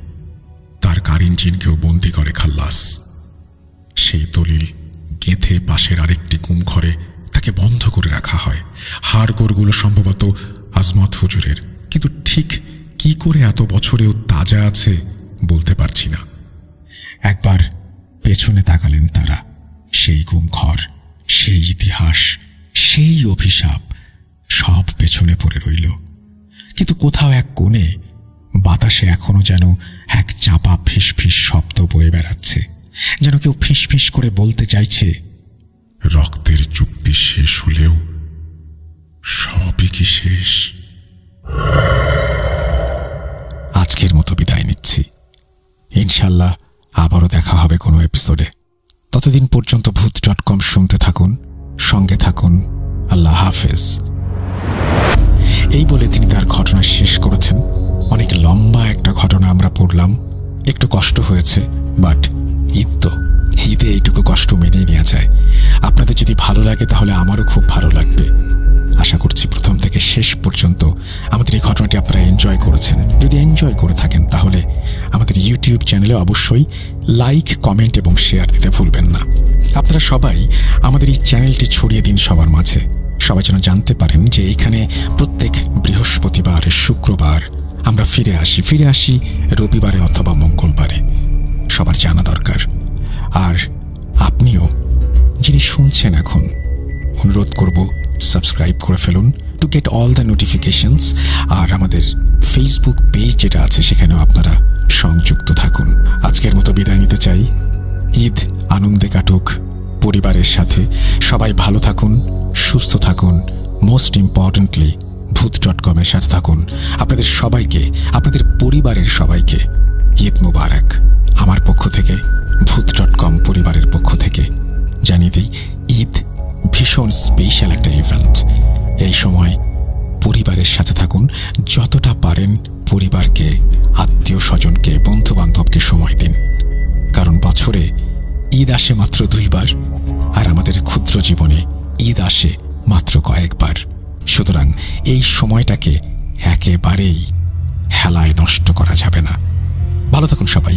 তার কারিন জিনকেও বন্দী করে খাল্লাস। সেই দলিল গেঁথে পাশের আরেকটি কুমঘরে তাকে বন্ধ করে রাখা হয়। হাড়গোড়গুলো সম্ভবত আজমত হুজুরের, কিন্তু ঠিক কি করে এত বছরেও তাজা আছে বলতে পারছি না। একবার পেছনে তাকালেন তারা। সেই কুমঘর, সেই ইতিহাস, সেই অভিশাপ সব পেছনে পড়ে রইল। কিন্তু কোথাও এক কোণে বাতাসে এখনো যেন এক চাপা ফিসফিস শব্দ বয়ে বেড়াচ্ছে, যেন কেউ ফিসফিস করে বলতে চাইছে, রক্তের চুক্তি শেষ হলেও সবই কি শেষ? আজকের মতো বিদায় নিচ্ছি। ইনশাল্লাহ আবারও দেখা হবে কোনো এপিসোডে। ততদিন পর্যন্ত ভূত.com শুনতে থাকুন, সঙ্গে থাকুন। আল্লাহ হাফেজ। এই বলে তিনি তার ঘটনা শেষ করেছেন। অনেক লম্বা একটা ঘটনা আমরা পড়লাম, একটু কষ্ট হয়েছে, বাট ঈদ তো, ঈদে এইটুকু কষ্ট মেনেই নেওয়া যায়। আপনাদের যদি ভালো লাগে তাহলে আমারও খুব ভালো লাগবে। আশা করছি প্রথম থেকে শেষ পর্যন্ত আমাদের এই ঘটনাটি আপনারা এনজয় করেছেন। যদি এনজয় করে থাকেন তাহলে আমাদের ইউটিউব চ্যানেলে অবশ্যই লাইক, কমেন্ট এবং শেয়ার দিতে ভুলবেন না। আপনারা সবাই আমাদের এই চ্যানেলটি ছড়িয়ে দিন সবার মাঝে। সবাই যেন জানতে পারেন যে এখানে প্রত্যেক বৃহস্পতিবার, শুক্রবার আমরা ফিরে আসি রবিবারে অথবা মঙ্গলবারে। সবার জানা দরকার। আর আপনিও যিনি শুনছেন এখন, অনুরোধ করব সাবস্ক্রাইব করে ফেলুন to get all the notifications. আর আমাদের ফেসবুক পেজ যেটা আছে সেখানেও আপনারা সংযুক্ত থাকুন। আজকের মতো বিদায় নিতে চাই। ঈদ আনন্দে কাটুক পরিবারের সাথে। সবাই ভালো থাকুন, সুস্থ থাকুন। মোস্ট ইম্পর্টেন্টলি ভূত.com এর সাথে থাকুন। আপনাদের সবাইকে, আপনাদের পরিবারের সবাইকে ঈদ মুবারক আমার পক্ষ থেকে, ভূত.com পরিবারের পক্ষ থেকে জানিয়ে দিই, ঈদ ভীষণ স্পেশাল একটা ইভেন্ট। এই সময় পরিবারের সাথে থাকুন, যতটা পারেন পরিবারকে, আত্মীয় স্বজনকে, বন্ধু বান্ধবকে সময় দিন। ঈদ আসে মাত্র 2 বার, আর আমাদের ক্ষুদ্র জীবনে ঈদ আসে মাত্র কয়েকবার। সুতরাং এই সময়টাকে একেবারেই হেলায় নষ্ট করা যাবে না। ভালো থাকুন সবাই।